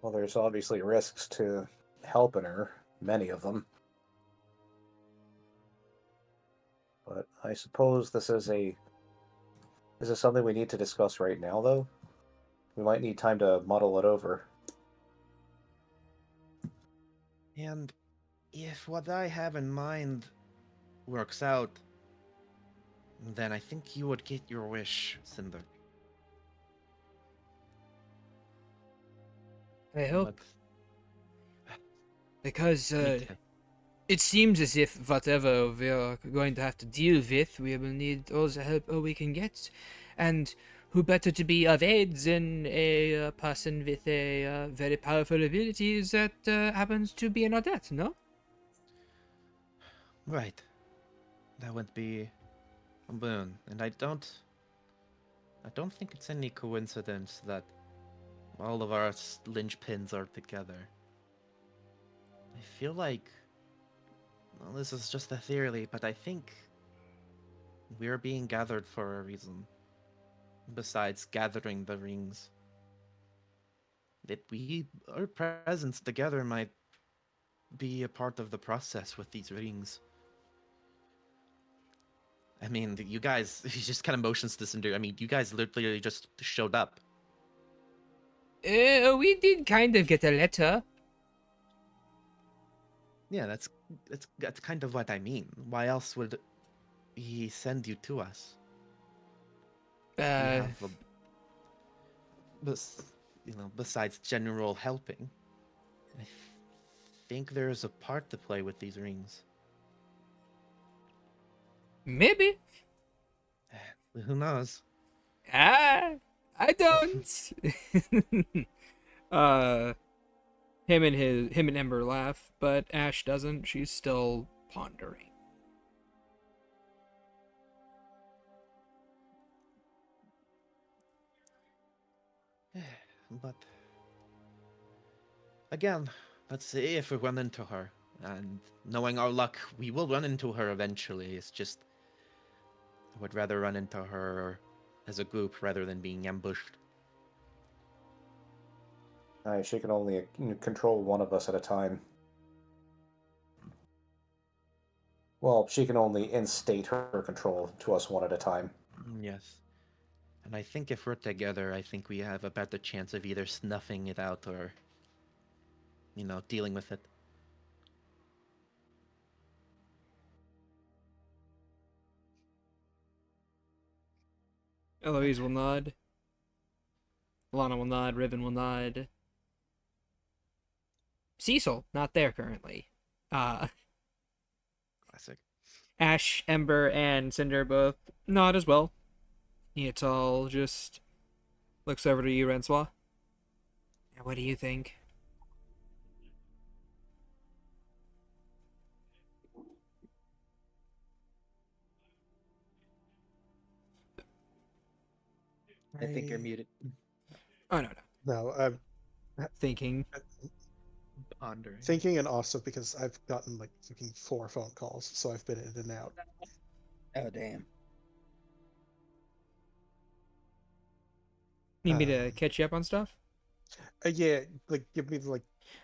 Well, there's obviously risks to helping her, many of them. But I suppose this is something we need to discuss right now, though. We might need time to muddle it over. And if what I have in mind works out, then I think you would get your wish, Cinder. I hope. But Because me too. it seems as if whatever we are going to have to deal with, we will need all the help we can get. And who better to be of aid than a person with a very powerful abilities that happens to be an adept, no? Right. That would be a boon. And I don't think it's any coincidence that all of our linchpins are together. I feel like, well, this is just a theory, but I think we're being gathered for a reason. Besides gathering the rings, that our presence together might be a part of the process with these rings. I mean, you guys, he just kind of motions to Cinder. I mean, you guys literally just showed up. We did kind of get a letter. Yeah, that's kind of what I mean. Why else would he send you to us? We have besides general helping, I think there's a part to play with these rings. Maybe. Who knows? I don't. Him and Ember laugh, but Ash doesn't. She's still pondering. But again, let's see if we run into her. And knowing our luck, we will run into her eventually. It's just I would rather run into her as a group rather than being ambushed. She can only control one of us at a time. Well, she can only instate her control to us one at a time. Yes. And I think if we're together, I think we have a better chance of either snuffing it out or, dealing with it. Eloise will nod. Lana will nod. Riven will nod. Cecil, not there currently. Classic. Ash, Ember, and Cinder both nod as well. Neatal just looks over to you, Rensois. What do you think? I think you're muted. Oh, no. No, I'm Thinking. Pondering. thinking, and also because I've gotten like fucking 4 phone calls, so I've been in and out. Oh, damn. Need me to catch you up on stuff? Yeah, like give me like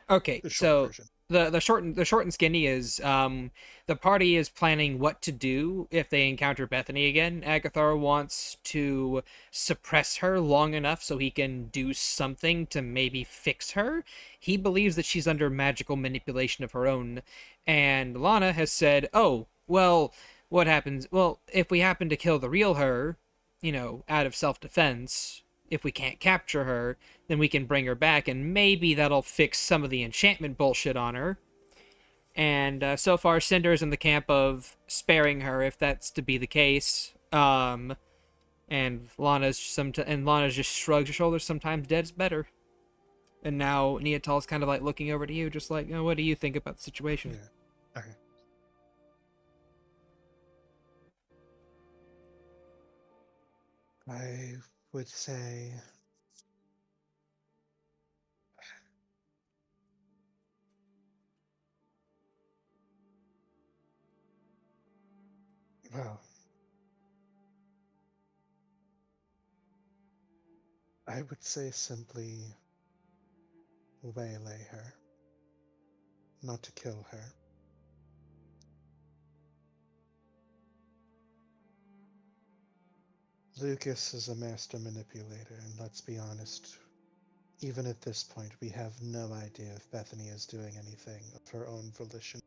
Okay, the short so version. the short and skinny is the party is planning what to do if they encounter Bethany again. Agathar wants to suppress her long enough so he can do something to maybe fix her. He believes that she's under magical manipulation of her own, and Lana has said, "Oh, well, what happens? Well, if we happen to kill the real her, out of self-defense, if we can't capture her, then we can bring her back, and maybe that'll fix some of the enchantment bullshit on her." And so far, Cinder's in the camp of sparing her if that's to be the case. And Lana's just shrugs her shoulders. Sometimes dead's better. And now Neatal's kind of like looking over to you, just like, what do you think about the situation? Yeah. Okay. I would say well, I would say simply waylay her, not to kill her. Lucas is a master manipulator, and let's be honest, even at this point, we have no idea if Bethany is doing anything of her own volition.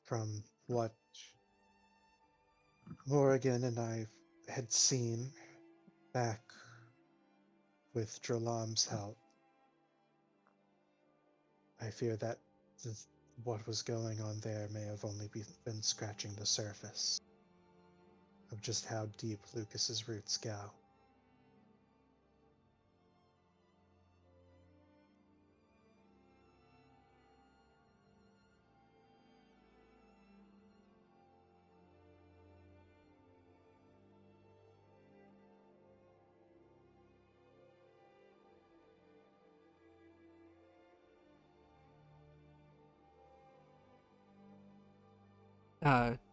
From what Morrigan and I had seen back with Drolam's help, I fear that what was going on there may have only been scratching the surface of just how deep Lucas's roots go.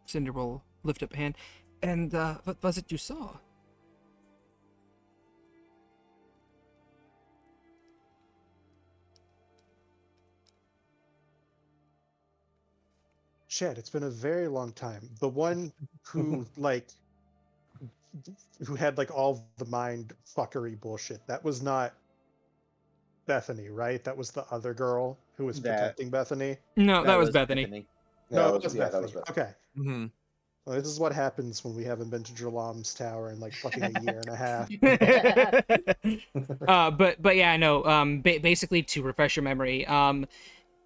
Cinder will lift up a hand. And what was it you saw? Shad, it's been a very long time. The one who who had like all the mind fuckery bullshit. That was not Bethany, right? That was the other girl who was That protecting Bethany. No, that was was Bethany. Bethany. No, that it was yeah, that Bethany. was Bethany. Okay. Mm-hmm. Well, this is what happens when we haven't been to Drolam's tower in like fucking a year and a half. But yeah, no. Basically to refresh your memory, No.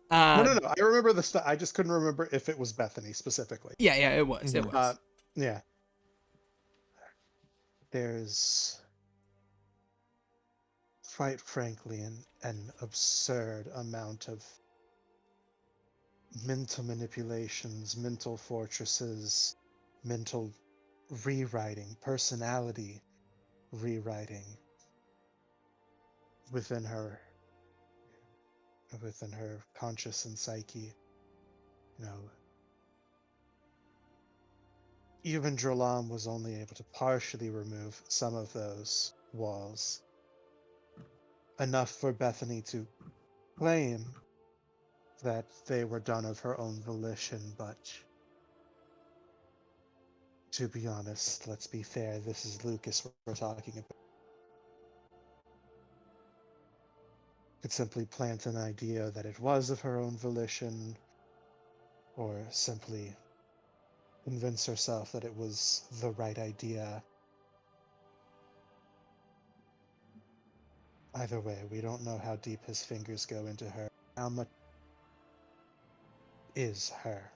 I remember the stuff. I just couldn't remember if it was Bethany specifically. yeah, it was, it Mhm. was. Yeah. There's, quite frankly, an absurd amount of mental manipulations, mental fortresses, mental rewriting, personality rewriting within her conscious and psyche. You know, even Drolam was only able to partially remove some of those walls, enough for Bethany to claim that they were done of her own volition, but to be honest, let's be fair, this is Lucas we're talking about. Could simply plant an idea that it was of her own volition, or simply convince herself that it was the right idea. Either way, we don't know how deep his fingers go into her, how much is her.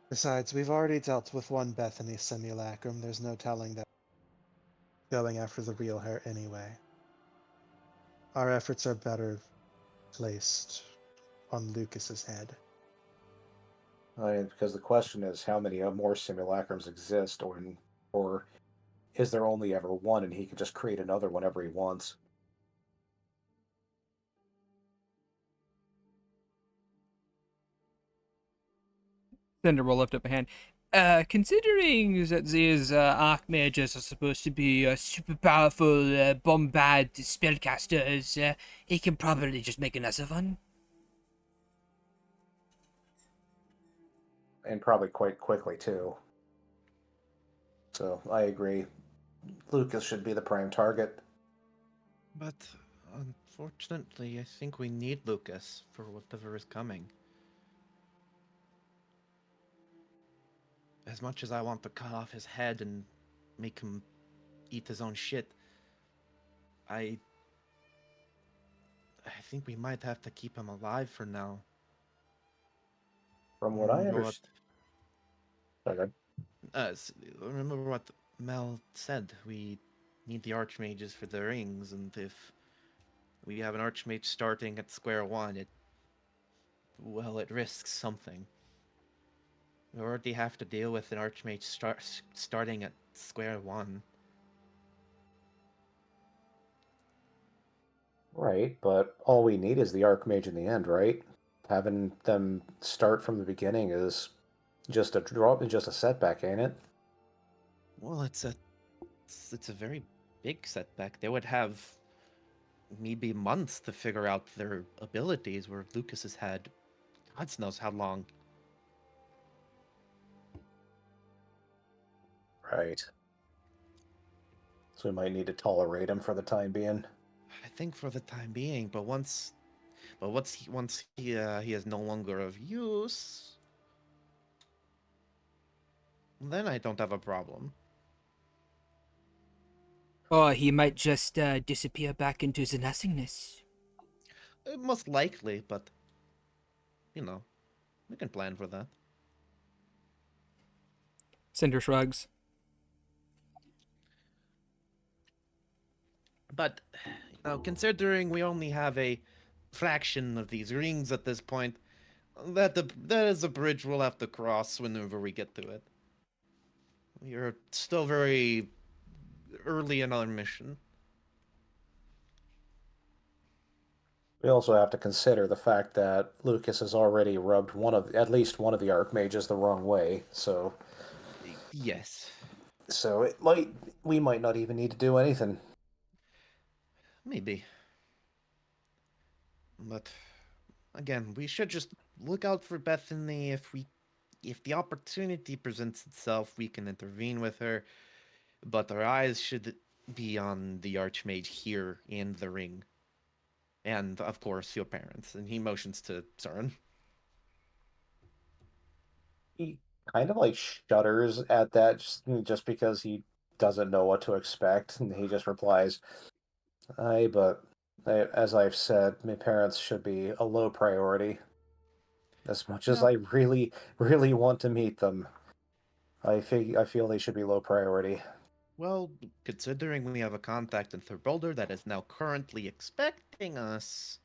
Besides, we've already dealt with one Bethany simulacrum. There's no telling that going after the real her anyway. Our efforts are better placed on Lucas's head. Because the question is, how many more simulacrums exist, or is there only ever one, and he can just create another whenever he wants? Cinder will lift up a hand. Considering that these archmages are supposed to be super powerful, bombard spellcasters, he can probably just make another one. And probably quite quickly too. So I agree. Lucas should be the prime target. But unfortunately, I think we need Lucas for whatever is coming. As much as I want to cut off his head and make him eat his own shit, I think we might have to keep him alive for now. From what I I don't know understand, Okay. Remember what Mel said. We need the archmages for the rings, and if we have an archmage starting at square one, it risks something. We already have to deal with an archmage starting at square one. Right, but all we need is the Archmage in the end, right? Having them start from the beginning is just a drop, just a setback, ain't it? Well, it's a very big setback. They would have maybe months to figure out their abilities, where Lucas has had God knows how long. Right. So we might need to tolerate him for the time being. I think for the time being, but once he is no longer of use, then I don't have a problem. Or he might just disappear back into the nothingness. Most likely, but you know, we can plan for that. Cinder shrugs. But considering we only have a fraction of these rings at this point, that is a bridge we'll have to cross whenever we get to it. We are still very early in our mission. We also have to consider the fact that Lucas has already rubbed at least one of the Archmages the wrong way, so Yes. we might not even need to do anything. Maybe. But again, we should just look out for Bethany. If the opportunity presents itself, we can intervene with her. But our eyes should be on the Archmage here in the ring. And of course your parents. And he motions to Soren. He kind of like shudders at that just because he doesn't know what to expect, and he just replies, "Aye, but as I've said, my parents should be a low priority. As much as Yeah. I really, really want to meet them, I feel they should be low priority." Well, considering we have a contact in Therboulder that is now currently expecting us,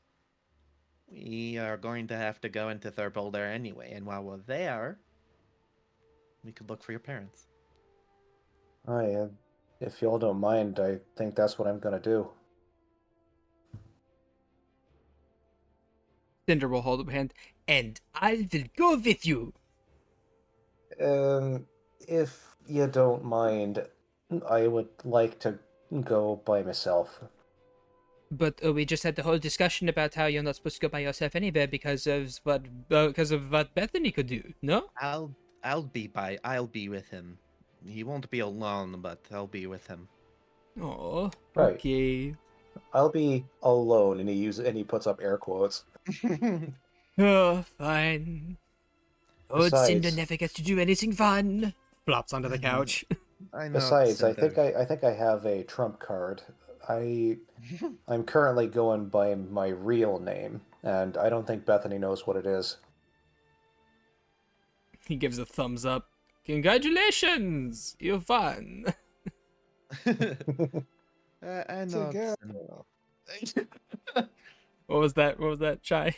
we are going to have to go into Therboulder anyway, and while we're there, we could look for your parents. Aye, if y'all don't mind, I think that's what I'm gonna do. Cinder will hold up a hand. And I will go with you. If you don't mind, I would like to go by myself. But we just had the whole discussion about how you're not supposed to go by yourself anywhere because of what Bethany could do. No? I'll be with him. He won't be alone, but I'll be with him. Oh, Right. okay. I'll be alone, and he puts up air quotes. Oh, fine. Old Cinder never gets to do anything fun. Flops onto the couch. I know. Besides, I Cinder. think I have a trump card. I'm currently going by my real name, and I don't think Bethany knows what it is. He gives a thumbs up. Congratulations! You're fun. I It's a know. girl. What was that? What was that, Chai?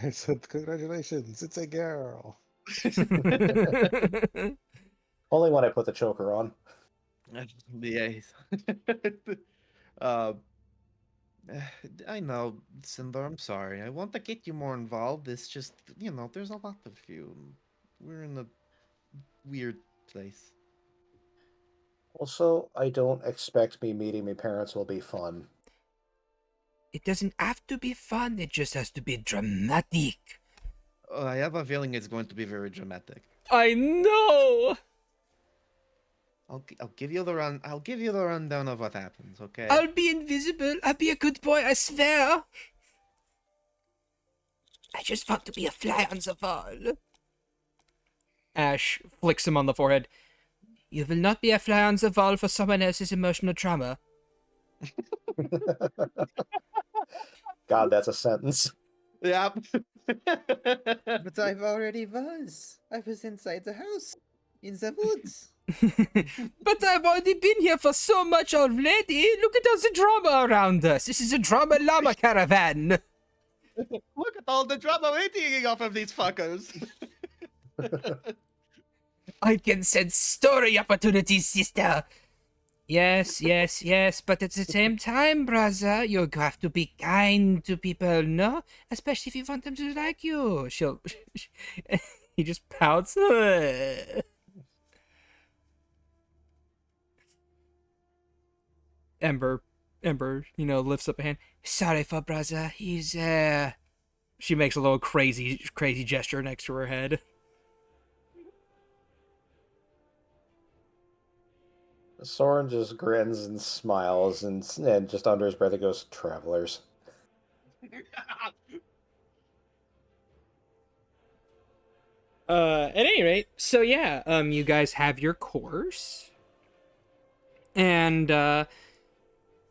I said, congratulations, it's a girl. Only when I put the choker on. Yes. uh, I know, Cinder, I'm sorry. I want to get you more involved. It's just, there's a lot of you. We're in a weird place. Also, I don't expect me meeting my parents will be fun. It doesn't have to be fun, it just has to be dramatic. I have a feeling it's going to be very dramatic. I know! I'll give you the rundown of what happens, okay? I'll be invisible. I'll be a good boy, I swear. I just want to be a fly on the wall. Ash flicks him on the forehead. You will not be a fly on the wall for someone else's emotional trauma. God, that's a sentence. Yep. But I've already was. I was inside the house. in the woods. But I've already been here for so much already. Look at all the drama around us. This is a drama llama caravan. Look at all the drama we're taking off of these fuckers. I can sense story opportunities, sister. Yes, yes, yes, but at the same time, brother, you have to be kind to people, no? Especially if you want them to like you. He just pouts. Ember, lifts up a hand. Sorry for brother, he's, She makes a little crazy gesture next to her head. Soren just grins and smiles, and just under his breath he goes, "Travelers." At any rate, so yeah, you guys have your course. And,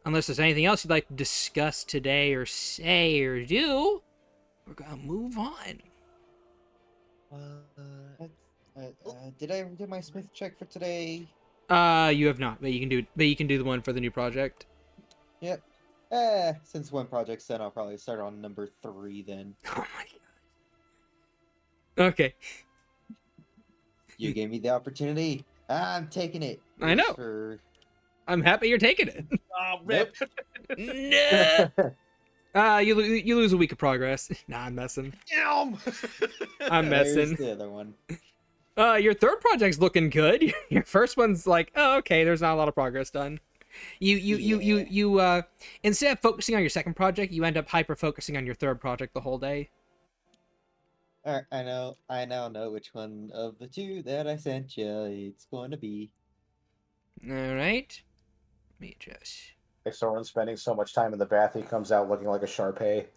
unless there's anything else you'd like to discuss today or say or do, we're gonna move on. Did I do my Smith check for today? You have not, but you can do the one for the new project. Yep. Since one project's done, I'll probably start on number 3 then. Oh my god. Okay. You gave me the opportunity. I'm taking it. I know. For... I'm happy you're taking it. Oh, rip. No. You lose a week of progress. Nah, I'm messing. I'm There's messing. the other one. Your third project's looking good. Your first one's like, oh, okay, there's not a lot of progress done. You instead of focusing on your second project, you end up hyper focusing on your third project the whole day. I now know which one of the 2 that I sent you it's going to be. All right. Let me just. Like Soren's spending so much time in the bath, he comes out looking like a Shar-Pei.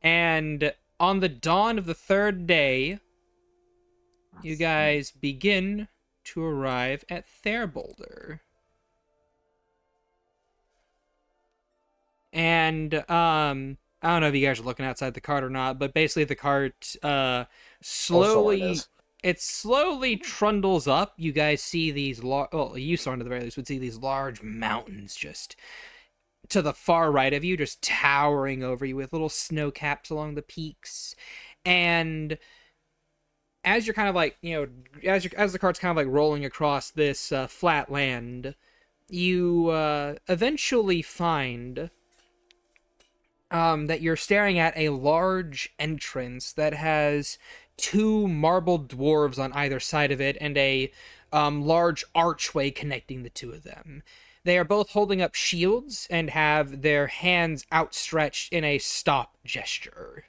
And on the dawn of the third day, you guys begin to arrive at Therboulder. And I don't know if you guys are looking outside the cart or not, but basically the cart slowly trundles up. You guys see these you Soren at the very least would see these large mountains just to the far right of you, just towering over you with little snow caps along the peaks. And as you're kind of like, as the cart's kind of like rolling across this flat land, you eventually find that you're staring at a large entrance that has 2 marble dwarves on either side of it and a large archway connecting the 2 of them. They are both holding up shields and have their hands outstretched in a stop gesture.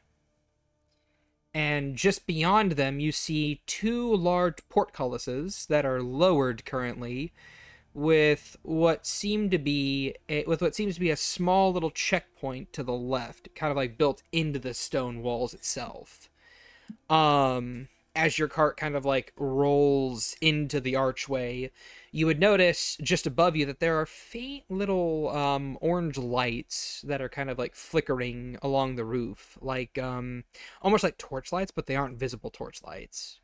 And just beyond them, you see 2 large portcullises that are lowered currently, with what seems to be a small little checkpoint to the left, kind of like built into the stone walls itself. As your cart kind of like rolls into the archway, you would notice just above you that there are faint little orange lights that are kind of like flickering along the roof, like almost like torch lights, but they aren't visible torch lights.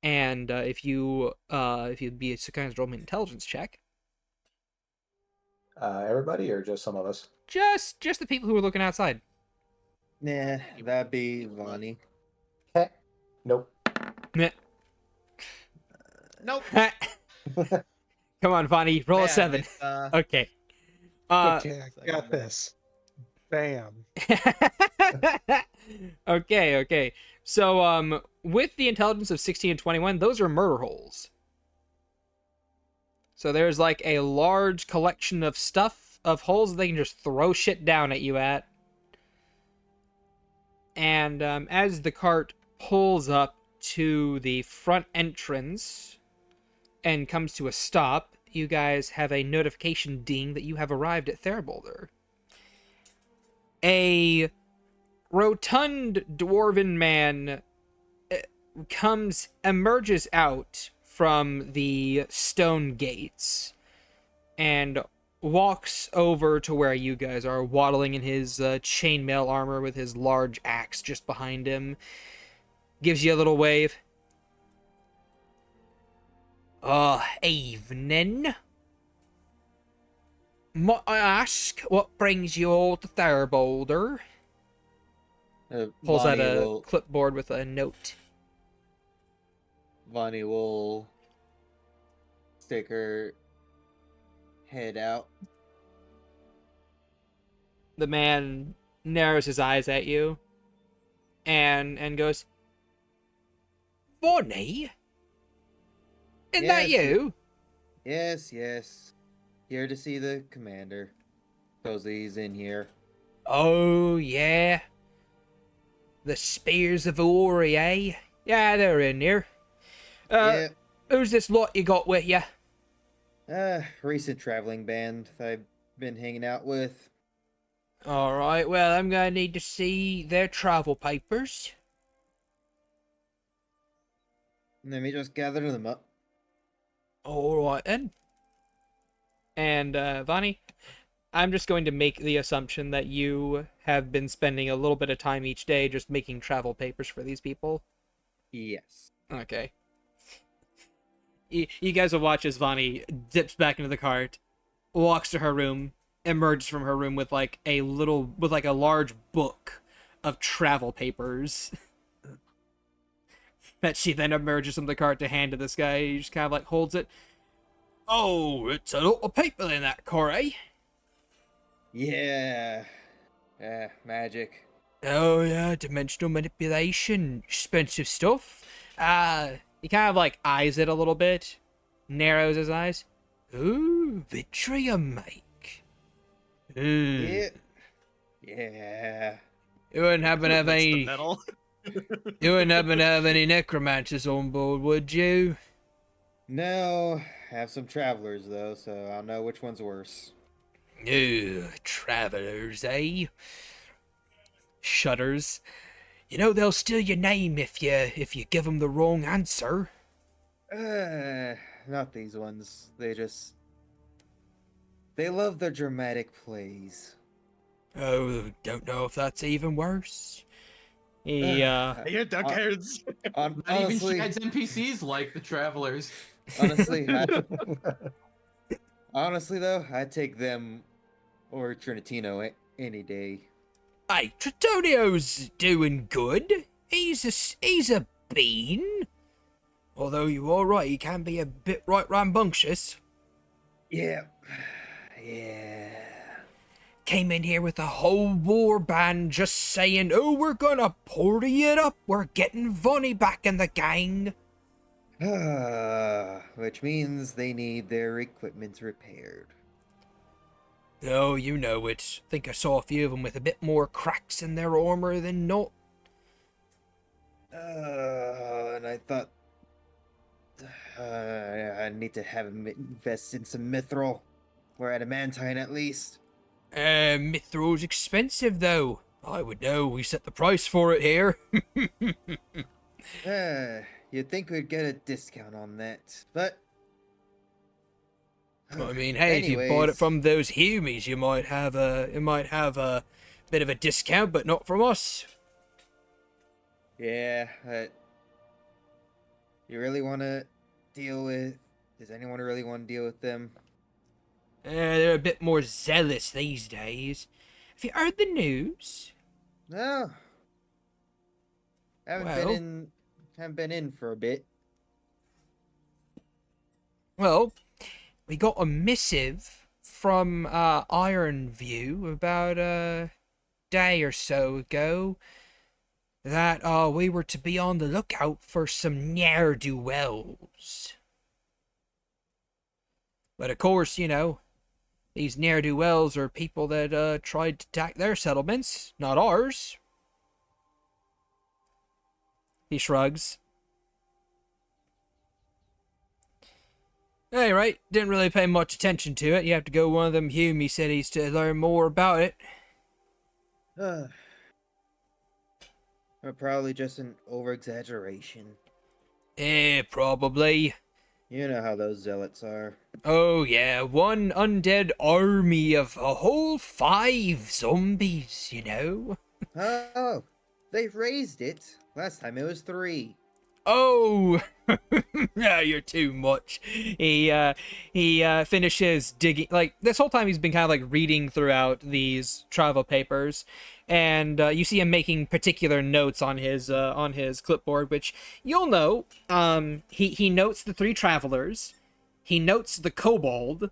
And if you'd be so kind of roll me an intelligence check. Everybody, or just some of us? Just the people who are looking outside. Nah, that'd be Lonnie. Heh. Nope. Meh. Nope. Come on, Vonnie, roll a 7. Okay. Okay, I got this. Bam. Okay. So, with the intelligence of 16 and 21, those are murder holes. So there's like a large collection of stuff, of holes that they can just throw shit down at you at. And as the cart pulls up to the front entrance and comes to a stop, you guys have a notification ding that you have arrived at Therboulder. A rotund dwarven man emerges out from the stone gates and walks over to where you guys are, waddling in his chainmail armor with his large axe just behind him. Gives you a little wave. Evening. Might I ask what brings you all to Therboulder? Pulls out Vonnie a will clipboard with a note. Vonnie will stick her head out. The man narrows his eyes at you and goes, Bonnie? Isn't that Yes. you? Yes, yes. Here to see the commander. Suppose he's in here. Oh, yeah. The Spears of Vuori, eh? Yeah, they're in here. Yeah. Who's this lot you got with you? Recent traveling band I've been hanging out with. Alright, well, I'm gonna need to see their travel papers. Let me just gather them up. Alright then. And, Vonnie, I'm just going to make the assumption that you have been spending a little bit of time each day just making travel papers for these people. Yes. Okay. You guys will watch as Vonnie dips back into the cart, walks to her room, emerges from her room with like a large book of travel papers that she then emerges from the cart to hand to this guy. He just kind of like holds it. Oh, it's a lot of paper in that car, eh? Yeah. Magic. Oh yeah, dimensional manipulation, expensive stuff. He kind of like eyes it a little bit, narrows his eyes. Ooh, Vitrium, mate. Ooh. Yeah. You wouldn't happen to have That's the any. metal. You wouldn't happen to have any necromancers on board, would you? No, have some travelers though, so I'll know which one's worse. Ooh, travelers, eh? Shudders. You know they'll steal your name if you give them the wrong answer. Not these ones. They love their dramatic plays. Oh, don't know if that's even worse. He Hey, duckheads. Not Honestly, even Shad's NPCs like the travelers. honestly though, I'd take them or Trinitino any day. Hey, Tritonio's doing good. He's a bean. Although you are right, he can be a bit right rambunctious. Yeah. Yeah. Came in here with a whole war band just saying, oh, we're gonna party it up. We're getting Vonnie back in the gang. Which means they need their equipment repaired. Oh, you know it. Think I saw a few of them with a bit more cracks in their armor than not. And I thought I need to have him invest in some mithril. We're adamantine at least. Mithril's expensive though. I would know, we set the price for it here. You'd think we'd get a discount on that, but I mean, hey, if you bought it anyways, from those Humies, you might have a bit of a discount, but not from us. yeah, but you really want to deal with? Does anyone really want to deal with them? They're a bit more zealous these days. Have you heard the news? No, Well. Haven't been in for a bit. Well, we got a missive from Iron View about a day or so ago that we were to be on the lookout for some ne'er-do-wells. But of course, you know, these ne'er-do-wells are people that tried to attack their settlements, not ours. He shrugs. Hey, right, didn't really pay much attention to it. You have to go one of them Humie cities to learn more about it. Or probably just an over-exaggeration. Probably. You know how those zealots are. Oh yeah, one undead army of a whole 5 zombies, you know? Oh, they've raised it. Last time it was 3. Oh, yeah, you're too much. He finishes digging. Like this whole time, he's been kind of like reading throughout these travel papers, and you see him making particular notes on his clipboard, which you'll know. He notes the 3 travelers. He notes the kobold.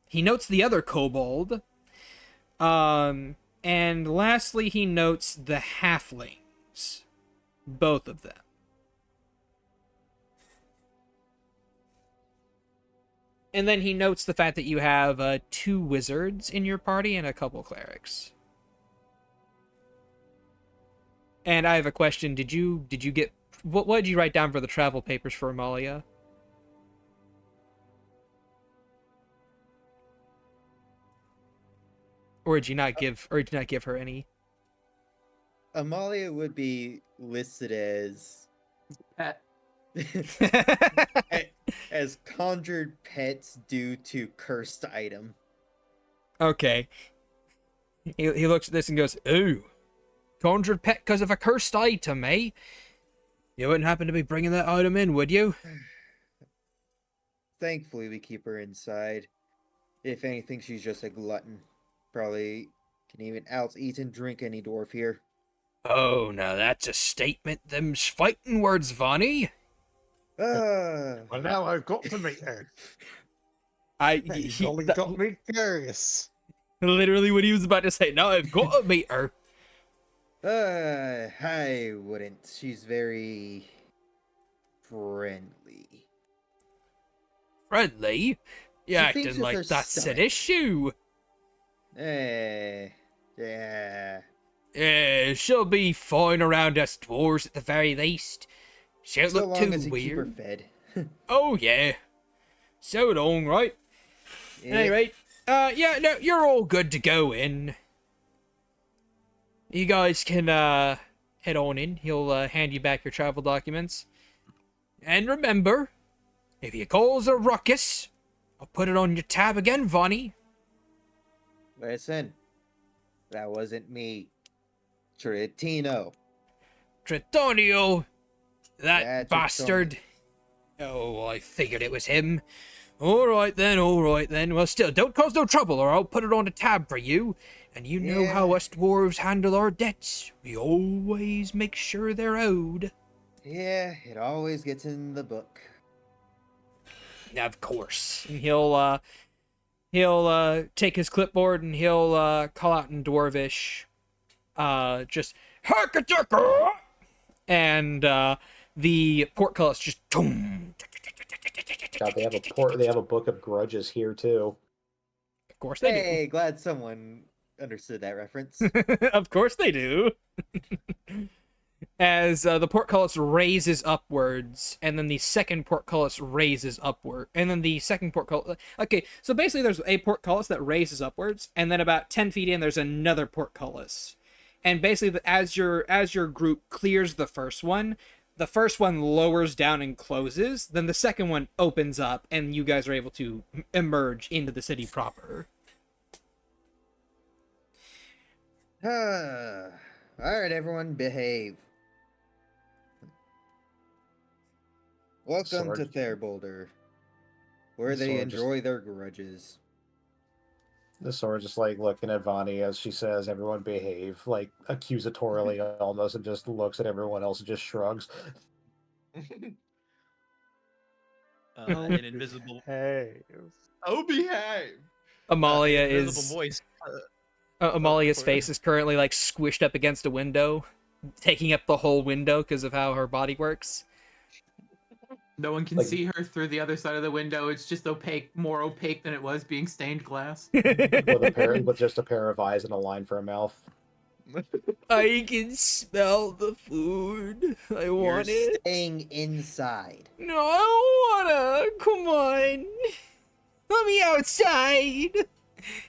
He notes the other kobold. And lastly, he notes the halflings, both of them. And then he notes the fact that you have 2 wizards in your party and a couple clerics. And I have a question. Did you get what did you write down for the travel papers for Amalia? Or did you not give her any? Amalia would be listed as Pet. as conjured pets due to cursed item. Okay. He looks at this and goes, "Ooh, conjured pet because of a cursed item, eh? You wouldn't happen to be bringing that item in, would you?" Thankfully, we keep her inside. If anything, she's just a glutton. Probably can even out-eat and drink any dwarf here. Oh, now that's a statement. Them's fighting words, Vonnie. Ah, Well, now I've got to meet her. He's He, only got me curious. literally what he was about to say. Now I've got to meet her. I wouldn't. She's very friendly. Friendly? You She acting thinks with like her that's an stomach. issue. Yeah. Yeah, she'll be fine around us dwarves at the very least. She don't So look long too as you keep her weird. fed. Oh yeah. So long, right? Yeah. Anyway, yeah, no, you're all good to go in. You guys can head on in. He'll hand you back your travel documents. And remember, if you cause a ruckus, I'll put it on your tab again, Vonnie. Listen, that wasn't me. Tritino. Tritonio, that Yeah, bastard. Oh, I figured it was him. All right then. Well, still, don't cause no trouble, or I'll put it on a tab for you. And you know how Yeah. us dwarves handle our debts. We always make sure they're owed. Yeah, it always gets in the book. Of course. And he'll take his clipboard and he'll call out in Dwarvish, just Hakataka! And the portcullis just boom. God, they have a book of grudges here too. Of course they Hey, glad someone understood that reference. do. Of course they do. As the portcullis raises upwards, and then the second portcullis raises upward, and then the second portcullis. Okay, so basically, there's a portcullis that raises upwards, and then about 10 feet in, there's another portcullis. And basically, as your group clears the first one lowers down and closes. Then the second one opens up, and you guys are able to emerge into the city proper. Alright, everyone, behave. Welcome to Sword. Therboulder, where they Sword just- enjoy their grudges. The sword just like looking at Vonnie as she says, "Everyone behave," like accusatorily almost, and just looks at everyone else and just shrugs. An invisible. Hey. Oh, behave. Amalia An invisible is voice. Amalia's Sorry. face is currently like squished up against a window, taking up the whole window because of how her body works. No one can Like- see her through the other side of the window. It's just opaque, more opaque than it was being stained glass. with just a pair of eyes and a line for a mouth. I can smell the food. I You're want it. staying inside. No, I don't wanna. Come on. Let me outside.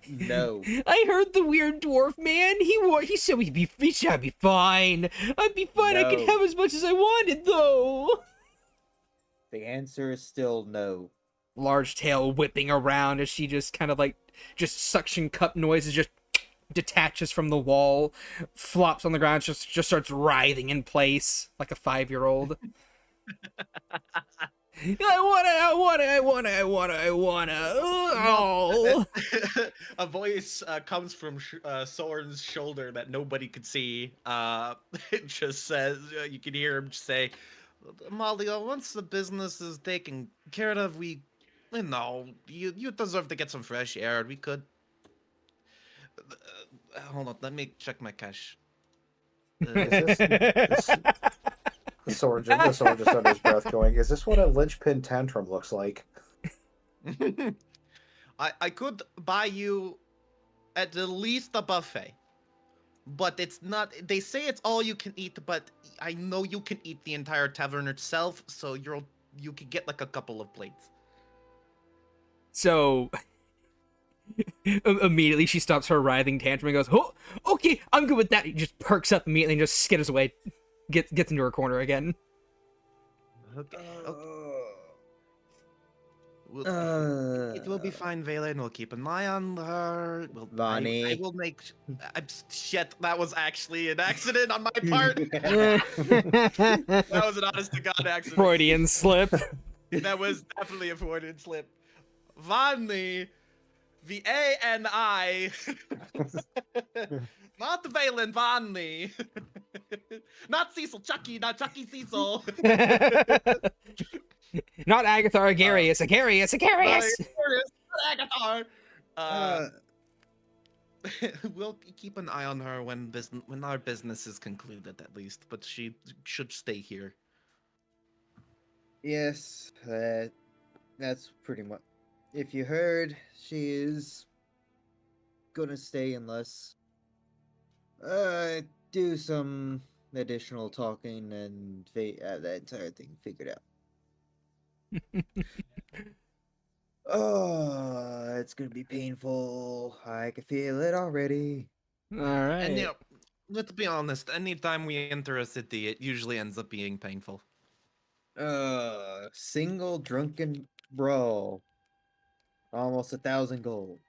No. I heard the weird dwarf man. He said he said I'd be fine. I'd be fine. I could No. have as much as I wanted though. The answer is still no. Large tail whipping around as she just kind of like just suction cup noises, just detaches from the wall, flops on the ground, just starts writhing in place like a 5-year-old. I wanna. Oh. A voice comes from Soren's shoulder that nobody could see. It just says, you can hear him say, Malia, once the business is taken care of, you deserve to get some fresh air. We could. Hold on, let me check my cash. Is this the sword just under his breath going, is this what a linchpin tantrum looks like? I could buy you at least a buffet. But it's not. They say it's all you can eat, but I know you can eat the entire tavern itself, so you could get like a couple of plates. So immediately she stops her writhing tantrum and goes, "Oh, okay, I'm good with that." He just perks up immediately and just skitters away, gets into her corner again. Okay. It will be fine, Vela, and we'll keep an eye on her. Vonnie. I will make. Shit, that was actually an accident on my part. That was an honest to God accident. Freudian slip. That was definitely a Freudian slip. Vonnie, V-A-N-I. Not Valen, Vonnie. Not Cecil, Chucky, not Chucky Cecil. Not Agathar, Agarius, Agarius. Agathar. We'll keep an eye on her when our business is concluded, at least. But she should stay here. Yes, that's pretty much. If you heard, she is gonna stay unless do some additional talking and that entire thing figured out. Oh, it's gonna be painful. I can feel it already. All right. And let's be honest. Anytime we enter a city, it usually ends up being painful. Single drunken brawl. Almost 1,000 gold.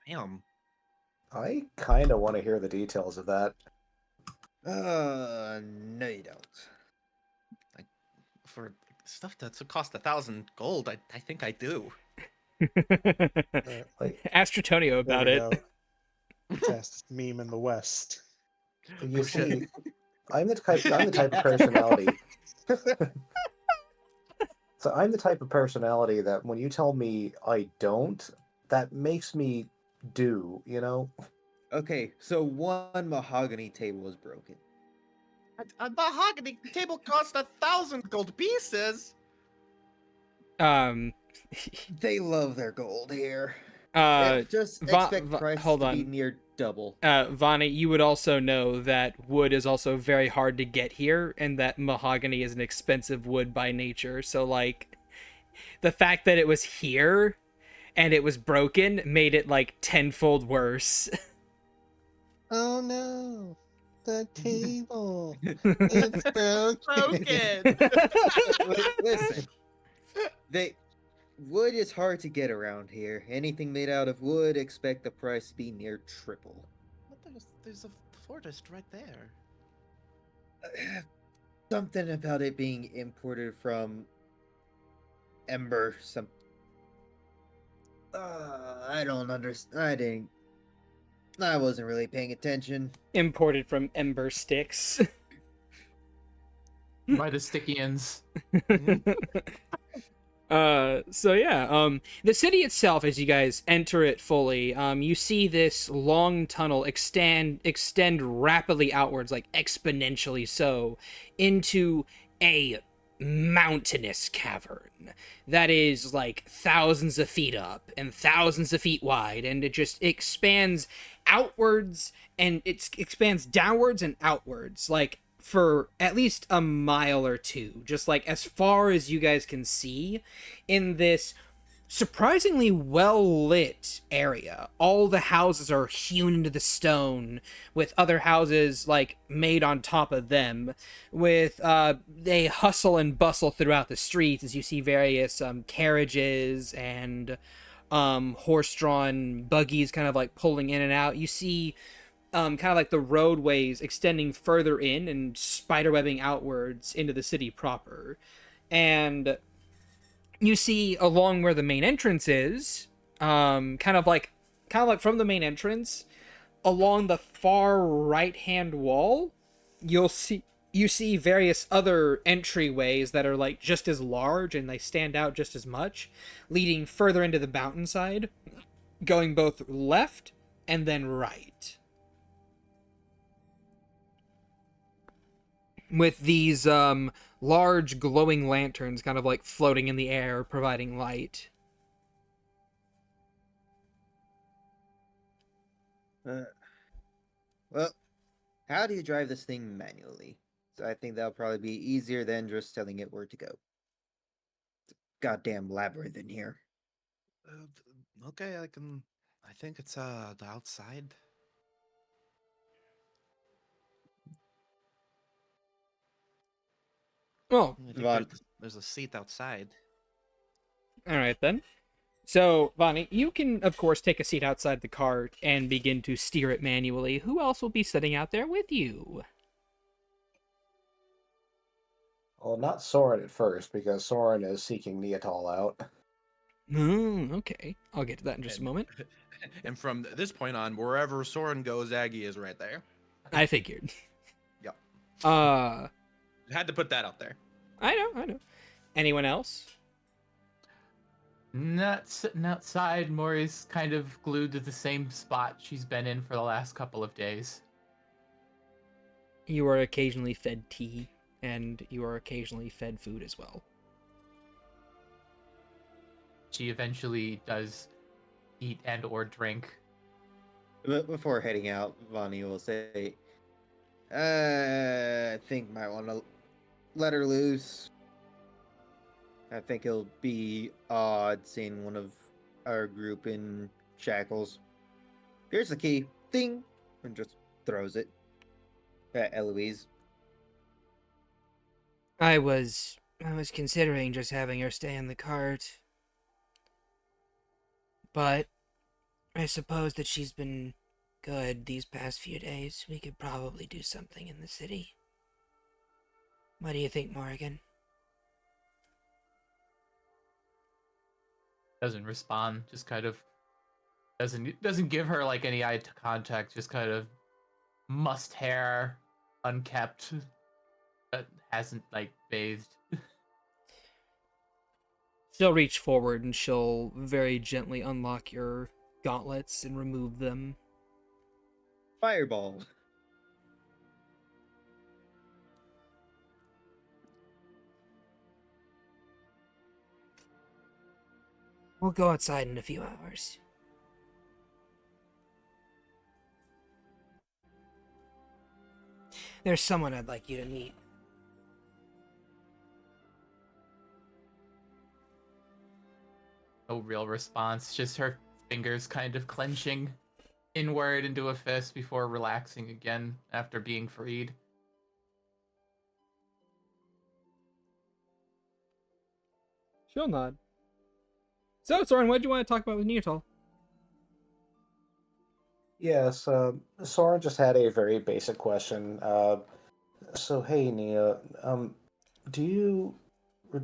Damn. I kind of want to hear the details of that. No, you don't. For stuff that's cost 1,000 gold, I think I do. Ask Tritonio about There it. we go. Fastest meme in the West. You see, I'm the type of personality. So I'm the type of personality that when you tell me I don't, that makes me do, you know? Okay, so one mahogany table is broken. A mahogany table cost 1,000 gold pieces. They love their gold here. Just Va- expect Va- price hold to on. be near double. Vonnie, you would also know that wood is also very hard to get here, and that mahogany is an expensive wood by nature. So, like, the fact that it was here and it was broken made it, like, tenfold worse. Oh no, the table. It's broken. Listen, wood is hard to get around here. Anything made out of wood, expect the price to be near triple. There's a forest right there. Something about it being imported from Ember. I don't understand. I wasn't really paying attention. Imported from Ember Sticks. By the Stickians. So yeah, the city itself, as you guys enter it fully, you see this long tunnel extend rapidly outwards, like exponentially so, into a mountainous cavern that is like thousands of feet up and thousands of feet wide, and it just expands outwards, and it expands downwards and outwards, like for at least a mile or two, just like as far as you guys can see in this surprisingly well lit area. All the houses are hewn into the stone, with other houses like made on top of them, with they hustle and bustle throughout the streets as you see various carriages and horse-drawn buggies kind of like pulling in and out. You see kind of like the roadways extending further in and spiderwebbing outwards into the city proper. And you see along where the main entrance is, kind of like from the main entrance, along the far right hand wall, you see various other entryways that are like just as large and they stand out just as much, leading further into the mountainside, going both left and then right. With these large glowing lanterns kind of like floating in the air, providing light. Well, how do you drive this thing manually? So I think that'll probably be easier than just telling it where to go. It's a goddamn labyrinth in here. Okay, I think it's the outside. Oh, I think Von, there's a seat outside. all right then. So, Bonnie, you can, of course, take a seat outside the cart and begin to steer it manually. Who else will be sitting out there with you? Well, not Soren at first, because Soren is seeking Neatal out. Okay. I'll get to that in just a moment. And from this point on, wherever Soren goes, Aggie is right there. I figured. Yep. Uh, Had to put that out there. I know. Anyone else? Not sitting outside. Mori's kind of glued to the same spot she's been in for the last couple of days. You are occasionally fed tea, and you are occasionally fed food as well. She eventually does eat and or drink. but before heading out, Vonnie will say, I think might want to let her loose. I think it'll be odd seeing one of our group in shackles. Here's the key. Ding! And just throws it at Eloise. I was considering just having her stay in the cart. But I suppose that she's been good these past few days. We could probably do something in the city. What do you think, Morrigan? Doesn't respond. Just kind of doesn't give her like any eye contact. Just kind of mussed hair, unkept, but hasn't like bathed. She'll reach forward and she'll very gently unlock your gauntlets and remove them. Fireball. We'll go outside in a few hours. There's someone I'd like you to meet. No real response. Just her fingers kind of clenching inward into a fist before relaxing again after being freed. She'll nod. So, Soren, what do you want to talk about with Neotol? Yes, Soren just had a very basic question. So hey, Nia, do you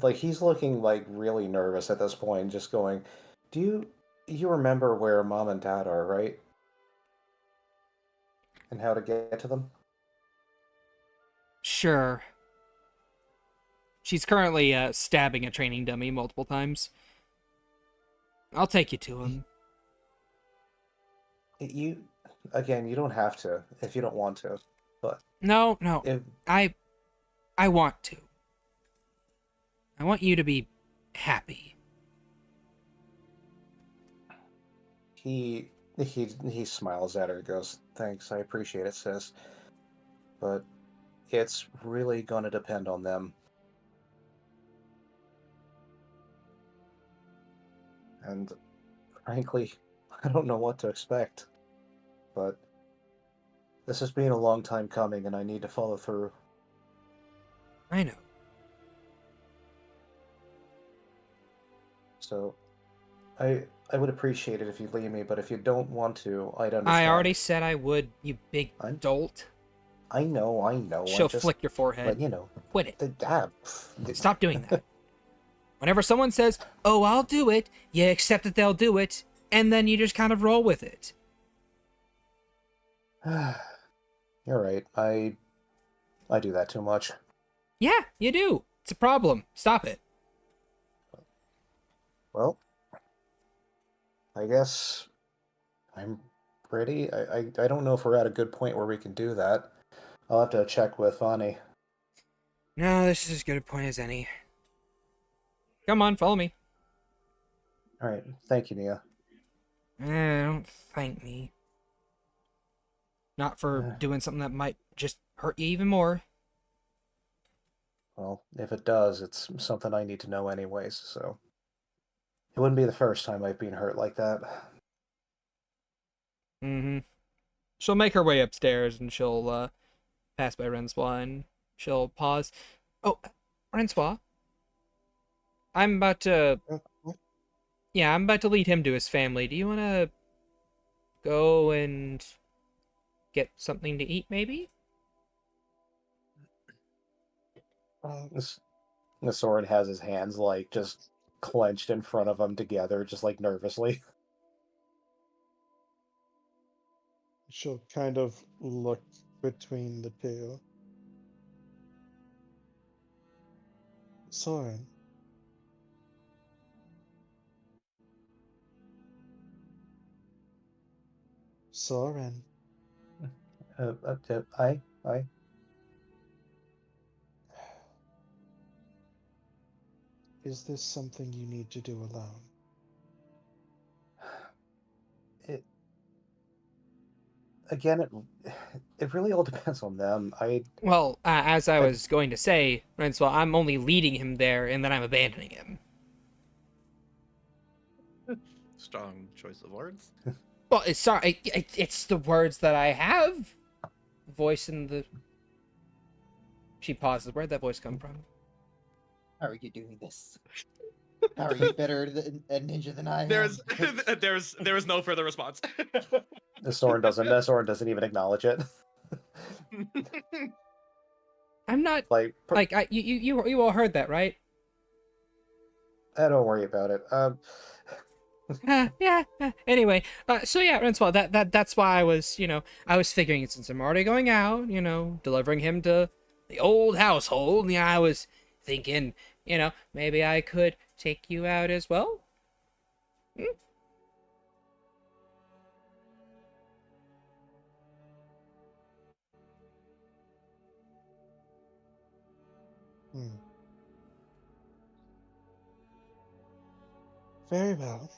like he's looking like really nervous at this point, just going, do you remember where Mom and Dad are, right? And how to get to them? Sure. She's currently stabbing a training dummy multiple times. I'll take you to him. You don't have to if you don't want to, but No. if I want to. I want you to be happy. he smiles at her and goes, "Thanks, I appreciate it, sis. But it's really gonna depend on them." And frankly, I don't know what to expect. But this has been a long time coming, and I need to follow through. I know. So, I I would appreciate it if you leave me, but if you don't want to, I'd understand. I already said I would, you big I'm- dolt. I know. She'll I just, flick your forehead. but you know, Quit it. the dab. Stop doing that. Whenever someone says, "Oh, I'll do it," you accept that they'll do it, and then you just kind of roll with it. You're right. I do that too much. Yeah, you do. It's a problem. Stop it. Well, I guess I'm ready. I don't know if we're at a good point where we can do that. I'll have to check with Vani. No, this is as good a point as any. Come on, follow me. All right. Thank you, Nia. Don't thank me. Not for doing something that might just hurt you even more. Well, if it does, it's something I need to know anyways, so. It wouldn't be the first time I've been hurt like that. Mm-hmm. She'll make her way upstairs, and she'll pass by Rensois, and she'll pause. Oh, Rensois. I'm about to... Yeah, I'm about to lead him to his family. Do you want to go and get something to eat, maybe? The Soren has his hands, like, just clenched in front of him together, just, like, nervously. She'll kind of look between the two. Soren. Soren. I. Is this something you need to do alone? It really all depends on them. Well, as I was going to say, Rensois, I'm only leading him there, and then I'm abandoning him. Strong choice of words. Well, it's the words that I have. Voice in the... She pauses. Where'd that voice come from? How are you doing this? How are you better a ninja than I am? There was no further response. The Soren doesn't even acknowledge it. I'm not... You all heard that, right? Don't worry about it. Yeah. Anyway, so yeah, Rensois, that's why I was figuring, since I'm already going out, delivering him to the old household, I was thinking, maybe I could take you out as well. Very well.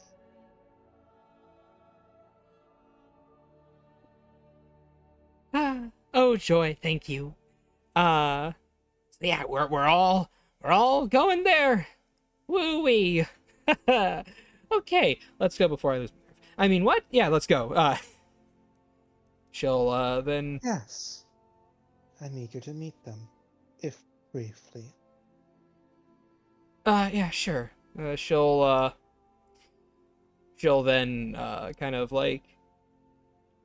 Oh joy, thank you. Yeah, we're all going there. Woo-wee. Okay, let's go before I lose my nerve. I mean, what? Yeah, let's go. She'll then... Yes. I'm eager to meet them, if briefly. Yeah, sure. She'll then kind of like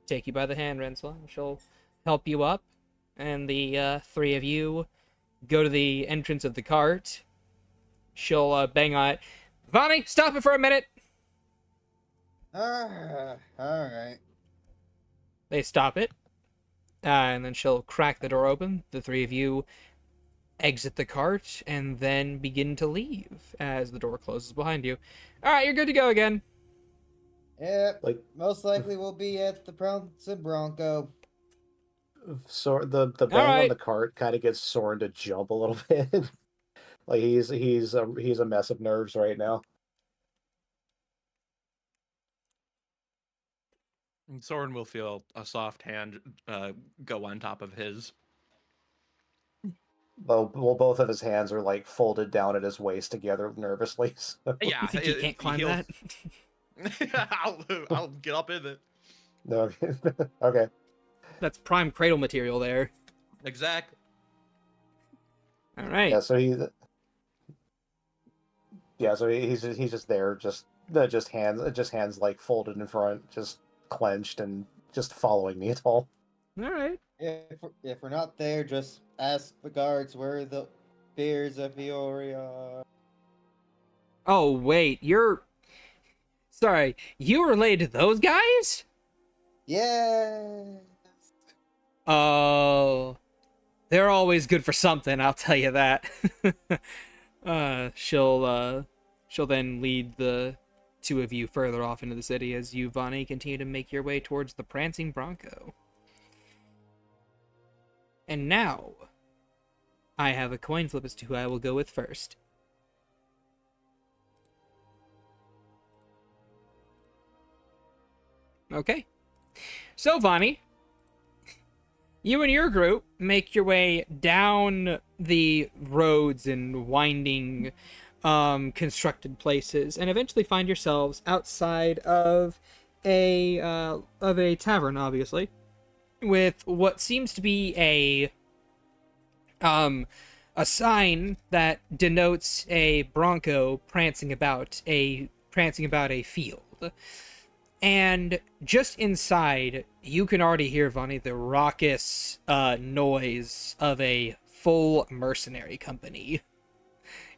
take you by the hand, Rensois. She'll help you up, and the three of you go to the entrance of the cart. She'll bang on it. Vani, stop it for a minute. All right. They stop it, and then she'll crack the door open. The three of you exit the cart, and then begin to leave as the door closes behind you. All right, you're good to go again. Yep. Most likely we'll be at the Prince of Bronco. So the bang on the cart kind of gets Soren to jump a little bit. Like he's a mess of nerves right now. Soren will feel a soft hand go on top of his. Well, both of his hands are like folded down at his waist together nervously. So. Yeah, You think he can't climb that? I'll get up in it. No, okay. That's prime cradle material there. Exactly. All right. Yeah, so Yeah, so he's just there, just hands like folded in front, just clenched and just following me at all. All right. If we're not there, just ask the guards where the Bears of Viori are. Oh wait, you're sorry. You related to those guys? Yeah. Oh, they're always good for something. I'll tell you that. She'll then lead the two of you further off into the city as you, Vonnie, continue to make your way towards the prancing bronco. And now, I have a coin flip as to who I will go with first. Okay. So, Vonnie, you and your group make your way down the roads and winding, constructed places, and eventually find yourselves outside of a tavern, obviously, with what seems to be a sign that denotes a bronco prancing about a field. And just inside, you can already hear, Vonnie, the raucous noise of a full mercenary company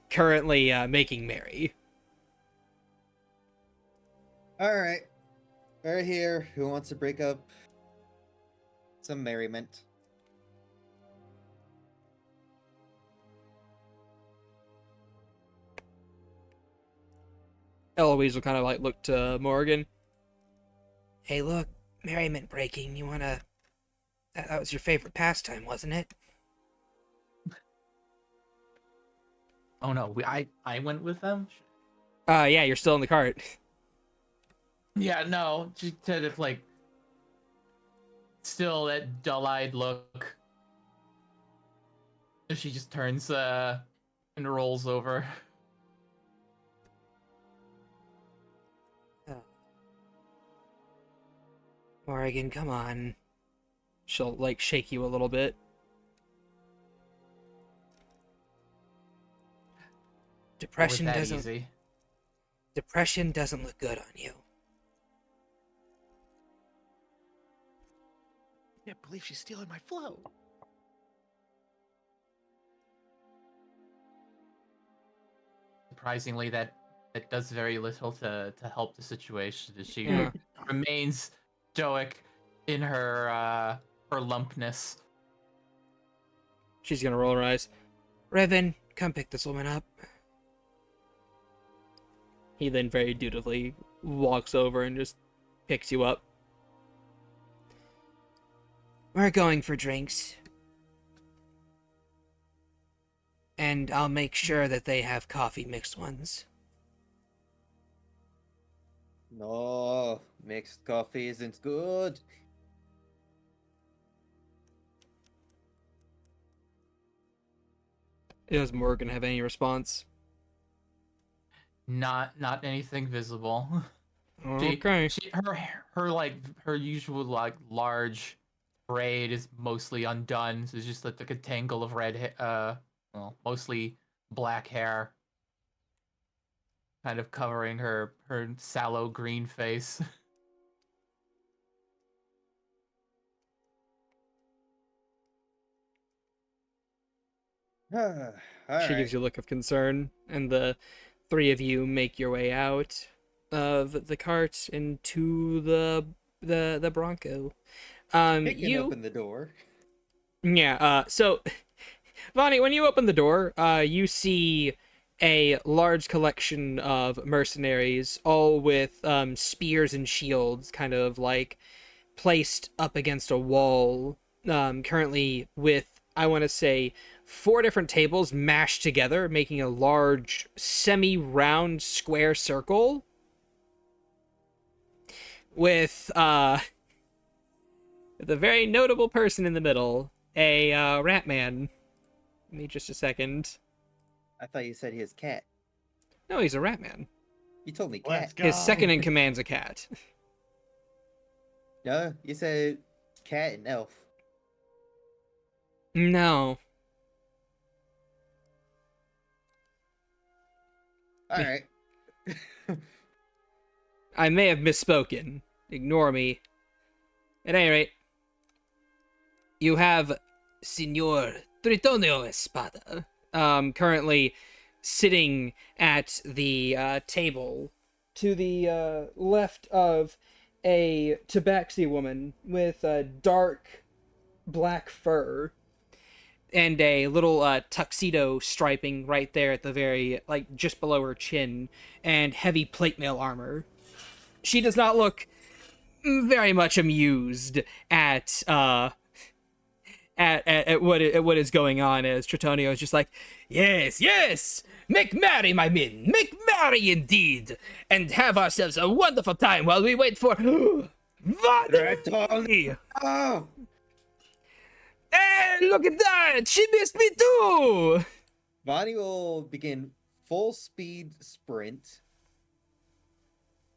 currently making merry. Alright. Right here. Who wants to break up some merriment? Eloise will kind of like look to Morgan. Hey, look, merriment breaking. You wanna? That was your favorite pastime, wasn't it? Oh no, I went with them. Yeah, you're still in the cart. Yeah, no, she said it's like still that dull-eyed look. She just turns and rolls over. Morgan, come on. She'll like shake you a little bit. Depression that doesn't. easy. Depression doesn't look good on you. Can't believe she's stealing my flow. Surprisingly, that does very little to help the situation. As she Yeah. remains stoic in her lumpness. She's gonna roll her eyes. Revan, come pick this woman up. He then very dutifully walks over and just picks you up. We're going for drinks. And I'll make sure that they have coffee mixed ones. No, mixed coffee isn't good. Does Morgan have any response? Not anything visible. Okay. Her usual like large braid is mostly undone. So it's just like a tangle of red mostly black hair, kind of covering her sallow green face. She gives you a look of concern, and the three of you make your way out of the cart into the Bronco. Picking You open the door. Yeah, so Vonnie, when you open the door, you see a large collection of mercenaries, all with spears and shields, kind of like placed up against a wall, currently with, I want to say, 4 different tables mashed together, making a large semi-round square circle with the very notable person in the middle, a rat man. Give me just a second. I thought you said his cat. No, he's a rat man. You told me Let's cat. go. His second in command's a cat. No, you said cat and elf. No. All right. I may have misspoken. Ignore me. At any rate, you have Signor Tritonio Espada, currently sitting at the table to the left of a tabaxi woman with dark black fur and a little tuxedo striping right there at the very, like, just below her chin, and heavy plate mail armor. She does not look very much amused at what is going on, as Tritonio is just like, yes, make merry, my men, make merry indeed, and have ourselves a wonderful time while we wait for Vani. Oh, Hey, look at that! She missed me too! Vonnie will begin full speed sprint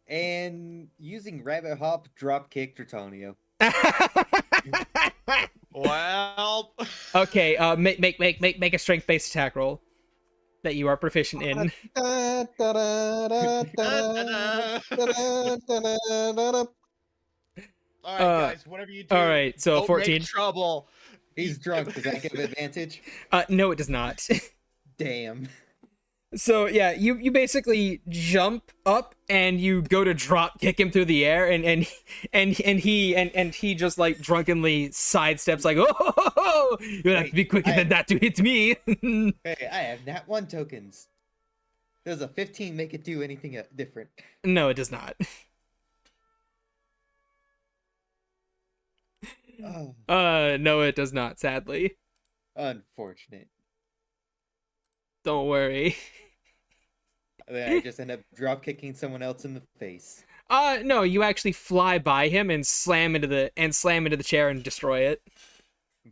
and using rabbit hop drop kick Tritonio. Well, Okay, make a strength based attack roll that you are proficient in. all right, guys, whatever you do. All right, so don't 14. Make trouble. He's drunk. Does that give advantage? No, it does not. Damn. So yeah, you basically jump up and you go to drop kick him through the air, and he just like drunkenly sidesteps like, oh, you'll have to be quicker than that to hit me. Hey, I have nat 1 tokens. Does a 15 make it do anything different? No, it does not. Oh, No, it does not, sadly. unfortunate. Don't worry. Then I just end up drop kicking someone else in the face. No, you actually fly by him and slam into the chair and destroy it.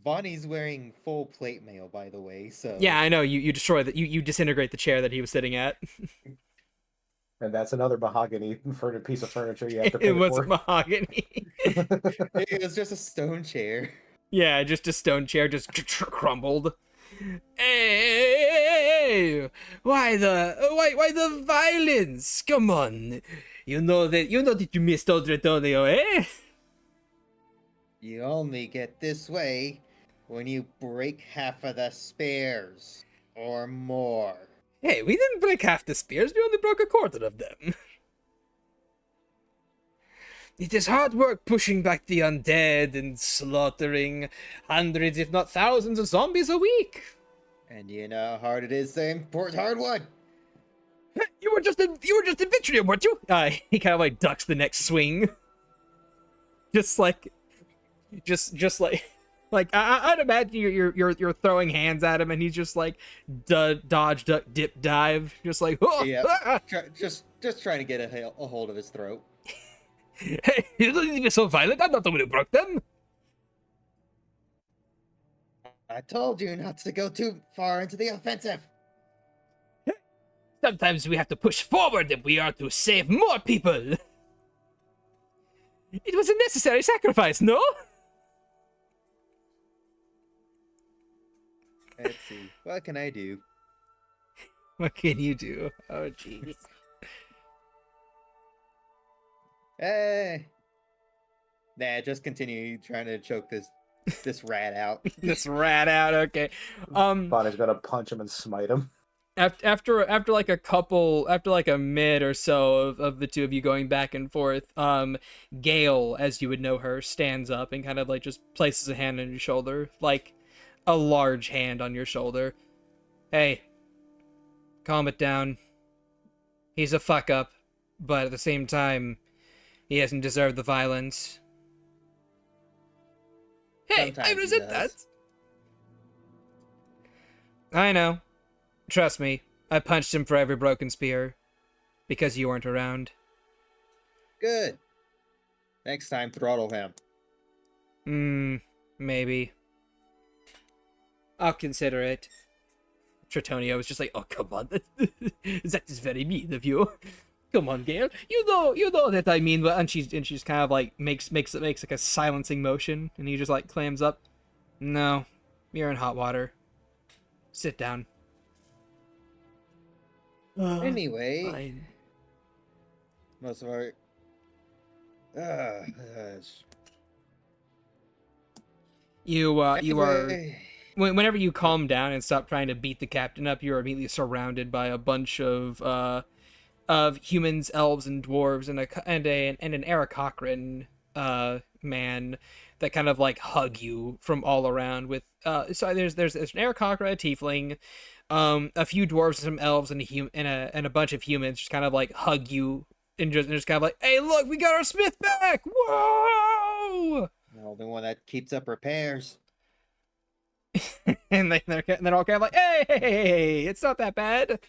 Vonnie's wearing full plate mail, by the way, so... Yeah, I know, you destroy that, you disintegrate the chair that he was sitting at. And that's another mahogany piece of furniture you have to pay It wasn't for. mahogany. It was just a stone chair. Yeah, just a stone chair just crumbled. Hey, why the violence? Come on, you know that you missed old Retonio, eh? You only get this way when you break half of the spears, or more. Hey, we didn't break half the spears, we only broke a quarter of them. It is hard work pushing back the undead and slaughtering hundreds, if not thousands, of zombies a week. And you know how hard it is to import hardwood. You were just in Vitrium, weren't you? He kind of like ducks the next swing. Just like I'd imagine you're throwing hands at him, and he's just like dodge, duck, dip, dive, just like Yeah, just trying to get a hold of his throat. Hey, you don't need to be so violent. I'm not the one who broke them. I told you not to go too far into the offensive. Sometimes we have to push forward if we are to save more people. It was a necessary sacrifice, no? Let's see. What can I do? What can you do? Oh, jeez. Hey. Nah, just continue trying to choke this rat out. This rat out, okay. Bonnie's gonna punch him and smite him. After like a minute or so of the two of you going back and forth, Gale, as you would know her, stands up and kind of like just places a hand on your shoulder, like a large hand on your shoulder. Hey, calm it down. He's a fuck up, but at the same time, he hasn't deserved the violence. Hey, Sometimes I he resent that. does. I know. Trust me, I punched him for every broken spear. Because you weren't around. Good. Next time, throttle him. Maybe. I'll consider it. Tritonio was just like, oh, come on. That is very mean of you. Come on, Gale. You know that I mean, and she's kind of like makes like a silencing motion, and he just like clams up. No, you're in hot water. Sit down. Anyway, Fine. most of our. Uh, You are anyway, whenever you calm down and stop trying to beat the captain up, you are immediately surrounded by a bunch of humans, elves, and dwarves, and an Eric Cochran man that kind of like hug you from all around. With so there's an Eric Cochran, a tiefling, a few dwarves, some elves, and a bunch of humans just kind of like hug you and just kind of like, hey, look, we got our Smith back! Whoa! the only one that keeps up repairs. And they're all kind of like, hey, it's not that bad.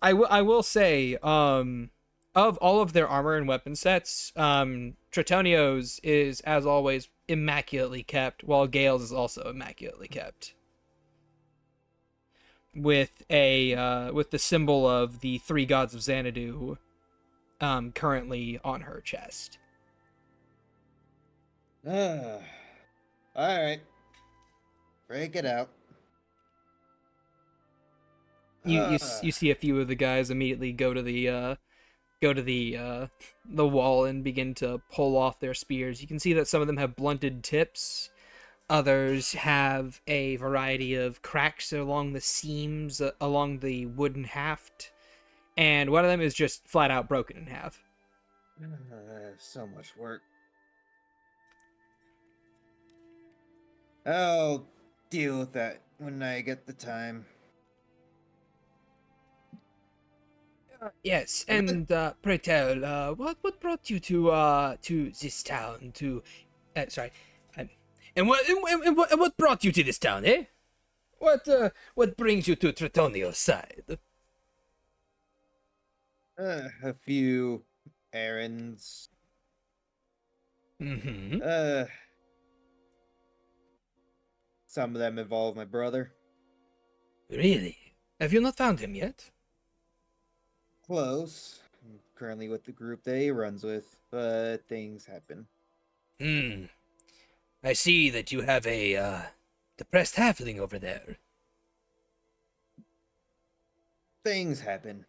I will say, of all of their armor and weapon sets, Tritonio's is, as always, immaculately kept, while Gale's is also immaculately kept. With the symbol of the three gods of Xanadu, currently on her chest. All right. Break it out. You see a few of the guys immediately go to the wall and begin to pull off their spears. You can see that some of them have blunted tips. Others have a variety of cracks along the seams, along the wooden haft. And one of them is just flat out broken in half. So much work. I'll deal with that when I get the time. Yes, and pray tell, what brought you to this town? And what brought you to this town, eh? What brings you to Tritonio's side? A few errands. Mm-hmm. Some of them involve my brother. Really? Have you not found him yet? Close. I'm currently with the group that he runs with, but things happen. I see that you have a depressed halfling over there. Things happen.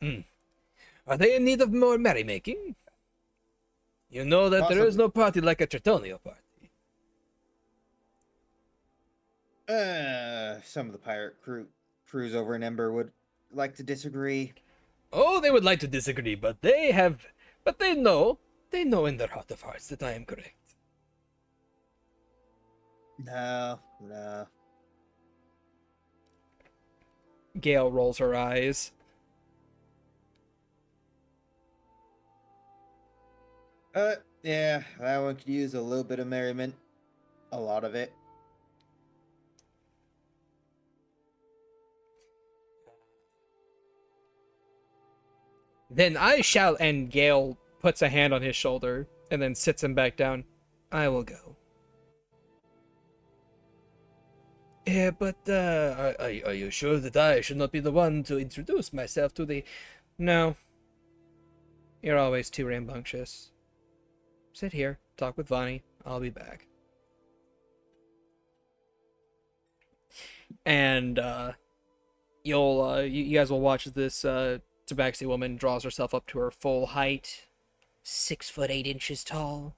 Are they in need of more merrymaking? You know that there is no party like a Tritonio party. Some of the pirate crews over in Ember would like to disagree. Oh, they would like to disagree, but they know in their heart of hearts that I am correct. No. Gale rolls her eyes. Yeah, that one could use a little bit of merriment. A lot of it. Then I shall, and Gale puts a hand on his shoulder and then sits him back down. I will go. Yeah, but are you sure that I should not be the one to introduce myself to the... No. You're always too rambunctious. Sit here, talk with Vonnie. I'll be back. And you guys will watch as this Tabaxi woman draws herself up to her full height, 6'8" tall,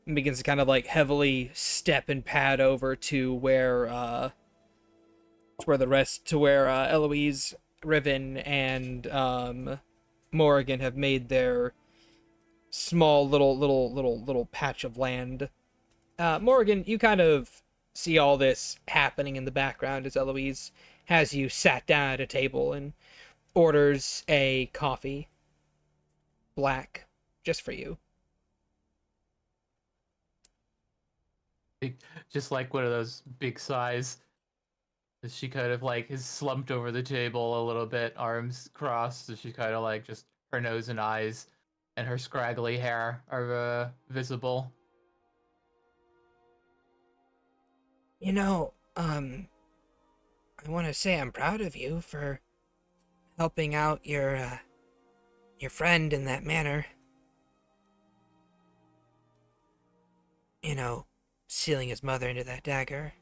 and begins to kind of like heavily step and pad over to where Eloise, Riven, and Morrigan have made their small little patch of land. Morrigan, you kind of see all this happening in the background as Eloise has you sat down at a table and orders a coffee, black, just for you. Just like one of those big sighs. She kind of like is slumped over the table a little bit, arms crossed. So she kind of like just her nose and eyes and her scraggly hair are visible. You know, I want to say I'm proud of you for helping out your friend in that manner. You know, sealing his mother into that dagger.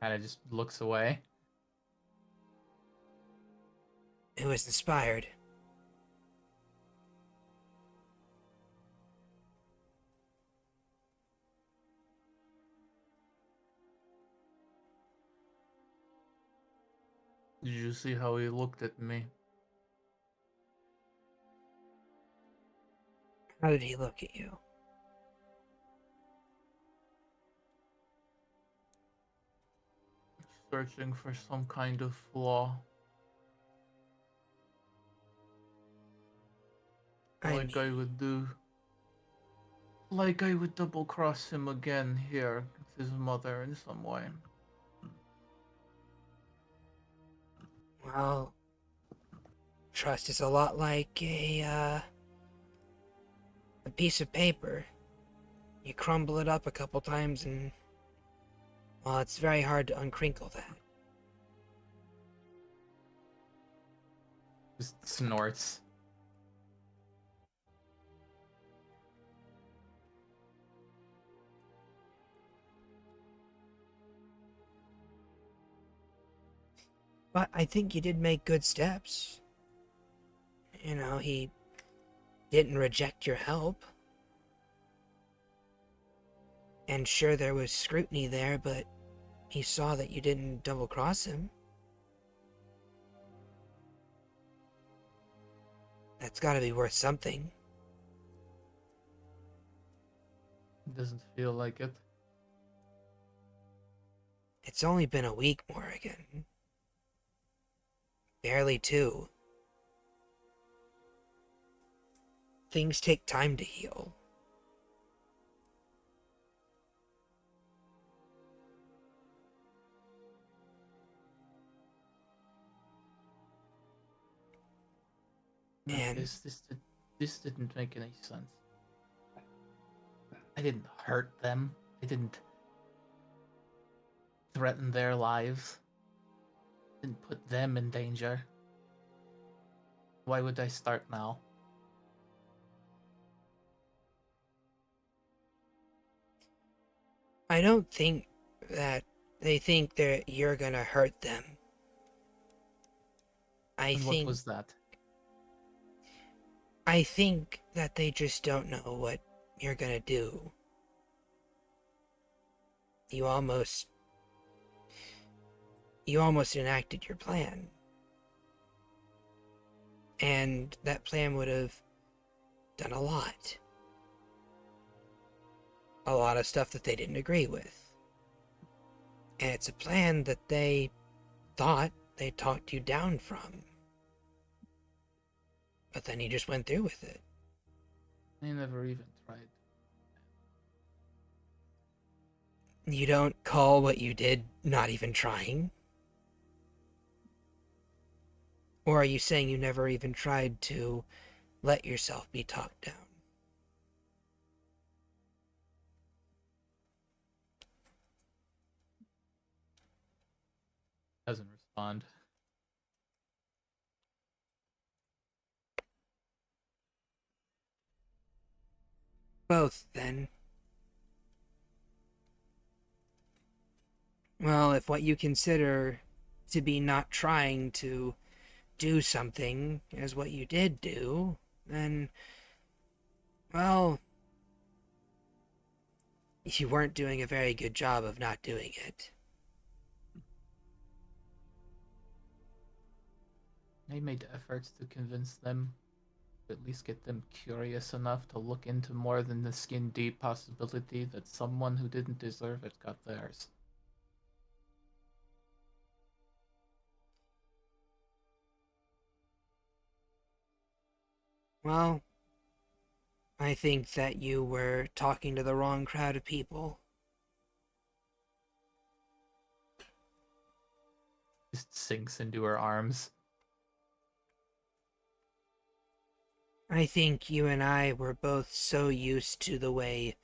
Kind of just looks away. It was inspired. Did you see how he looked at me? How did he look at you? Searching for some kind of flaw. Like I would do. Like I would double cross him again here with his mother in some way. Well, trust is a lot like a piece of paper. You crumble it up a couple times and, well, it's very hard to uncrinkle that. Just snorts. But I think you did make good steps. You know, he didn't reject your help. And sure, there was scrutiny there, but he saw that you didn't double-cross him. That's gotta be worth something. Doesn't feel like it. It's only been a week, Morrigan. Barely 2. Things take time to heal. No, And this didn't make any sense. I didn't hurt them. I didn't threaten their lives. Didn't put them in danger. Why would I start now? I don't think that they think that you're gonna hurt them. And what was that? I think that they just don't know what you're gonna do. You almost enacted your plan. And that plan would have done a lot. A lot of stuff that they didn't agree with. And it's a plan that they thought they talked you down from. But then you just went through with it. I never even tried. You don't call what you did not even trying? Or are you saying you never even tried to let yourself be talked down? Doesn't respond. Both, then. Well, if what you consider to be not trying to do something is what you did do, then, well, you weren't doing a very good job of not doing it. I made efforts to convince them, to at least get them curious enough to look into more than the skin deep possibility that someone who didn't deserve it got theirs. Well, I think that you were talking to the wrong crowd of people. Just sinks into her arms. I think you and I were both so used to the way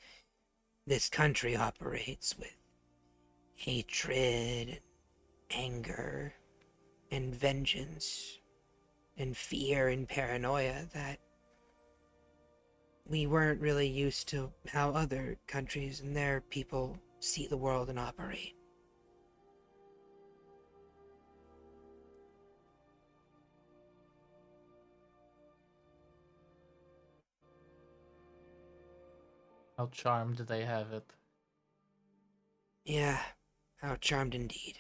this country operates, with hatred, and anger, and vengeance, and fear and paranoia, that we weren't really used to how other countries and their people see the world and operate. How charmed they have it. Yeah, how charmed indeed.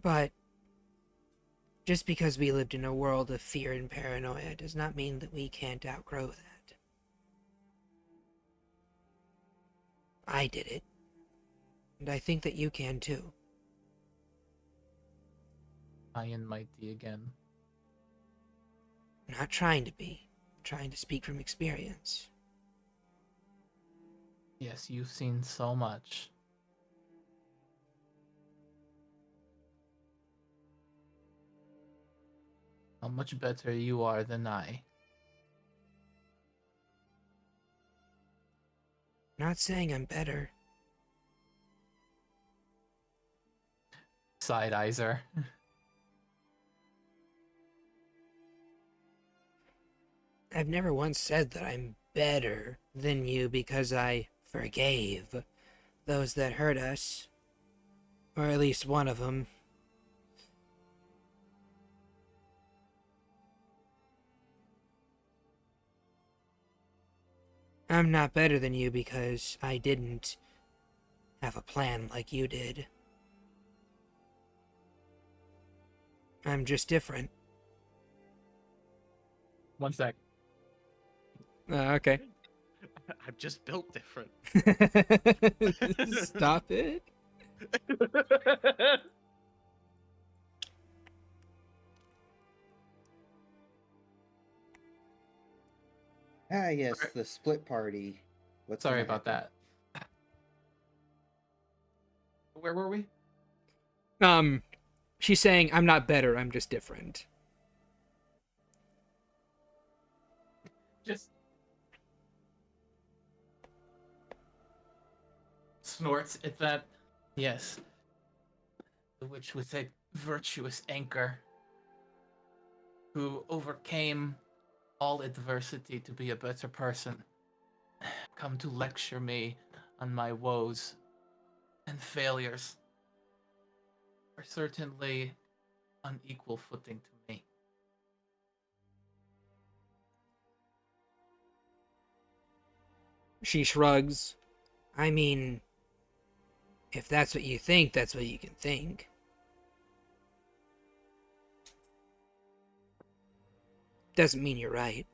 But just because we lived in a world of fear and paranoia does not mean that we can't outgrow that. I did it, and I think that you can too. High and mighty again. I'm not trying to be. I'm trying to speak from experience. Yes, you've seen so much. How much better you are than I. Not saying I'm better. Side eyes her. I've never once said that I'm better than you because I forgave those that hurt us. Or at least one of them. I'm not better than you because I didn't have a plan like you did. I'm just different. One sec. Okay. I'm just built different. Stop it. Ah, yes, Alright. the split party. What's Sorry gonna about happen? that. Where were we? She's saying I'm not better, I'm just different. Just snorts at that. Yes. The witch with a virtuous anchor who overcame all adversity to be a better person. Come to lecture me on my woes and failures are certainly on equal footing to me. She shrugs. I mean, if that's what you think, that's what you can think. Doesn't mean you're right.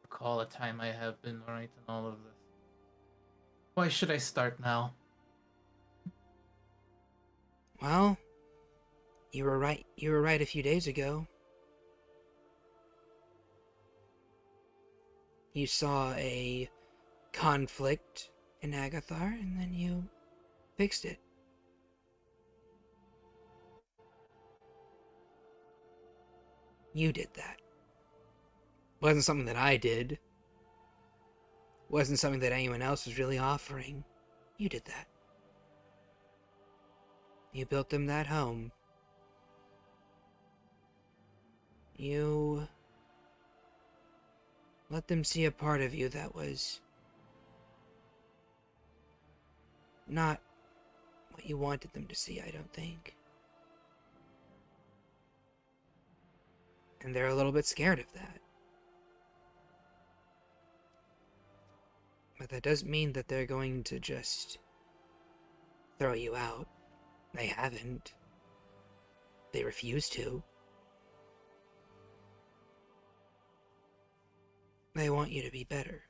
Recall a time I have been right in all of this. Why should I start now? Well, you were right. You were right a few days ago. You saw a conflict in Agathar, and then you fixed it. You did that. Wasn't something that I did. Wasn't something that anyone else was really offering. You did that. You built them that home. You let them see a part of you that was not what you wanted them to see, I don't think. And they're a little bit scared of that. But that doesn't mean that they're going to just throw you out. They haven't. They refuse to. They want you to be better.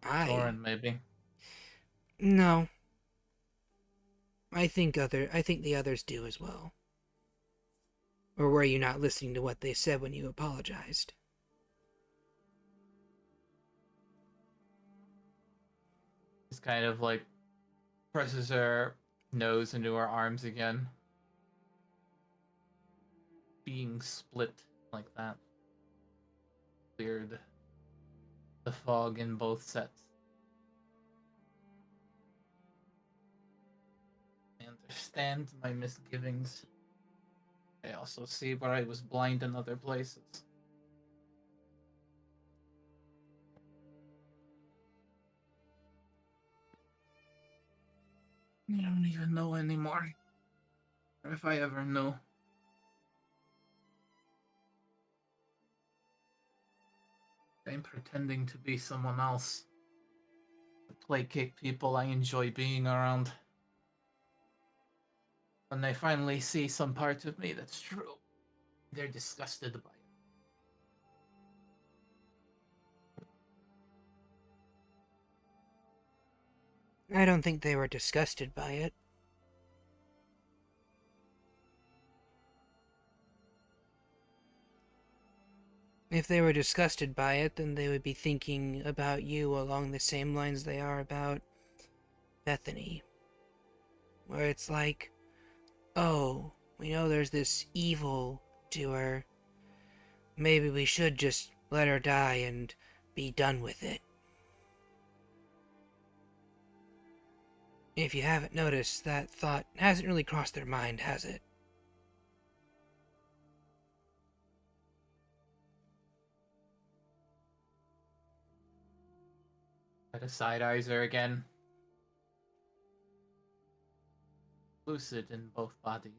Soren, maybe. No. I think the others do as well. Or were you not listening to what they said when you apologized? Just kind of like presses her nose into her arms again. Being split like that cleared the fog in both sets. I understand my misgivings. I also see where I was blind in other places. I don't even know anymore. Or if I ever knew. I'm pretending to be someone else. To placate people I enjoy being around. When they finally see some part of me that's true, they're disgusted by it. I don't think they were disgusted by it. If they were disgusted by it, then they would be thinking about you along the same lines they are about Bethany. Where it's like, oh, we know there's this evil to her. Maybe we should just let her die and be done with it. If you haven't noticed, that thought hasn't really crossed their mind, has it? Try to side eyes her again. Lucid in both bodies.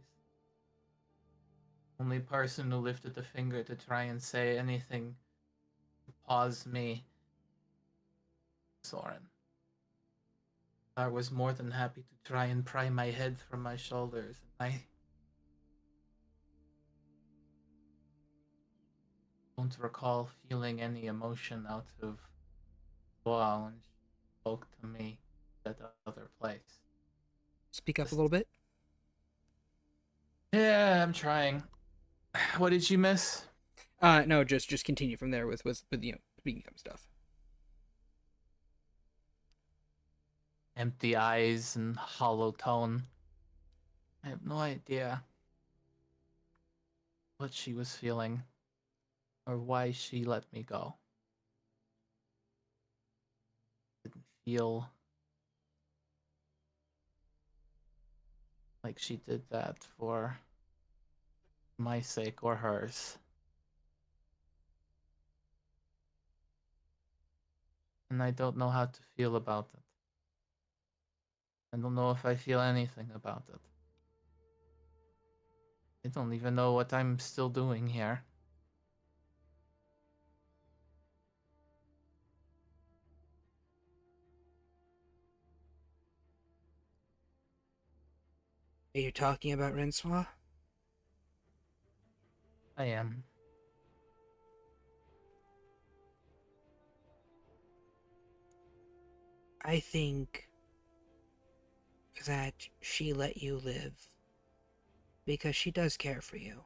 Only person who lifted a finger to try and say anything to pause me. Soren. I was more than happy to try and pry my head from my shoulders. I don't recall feeling any emotion out of Joao when she spoke to me at the other place. Speak up a little bit. Yeah, I'm trying. What did you miss? No, just continue from there with speaking up stuff. Empty eyes and hollow tone. I have no idea what she was feeling or why she let me go. Didn't feel like she did that for my sake or hers. And I don't know how to feel about it. I don't know if I feel anything about it. I don't even know what I'm still doing here. Are you talking about Rinsois? I am. I think that she let you live because she does care for you.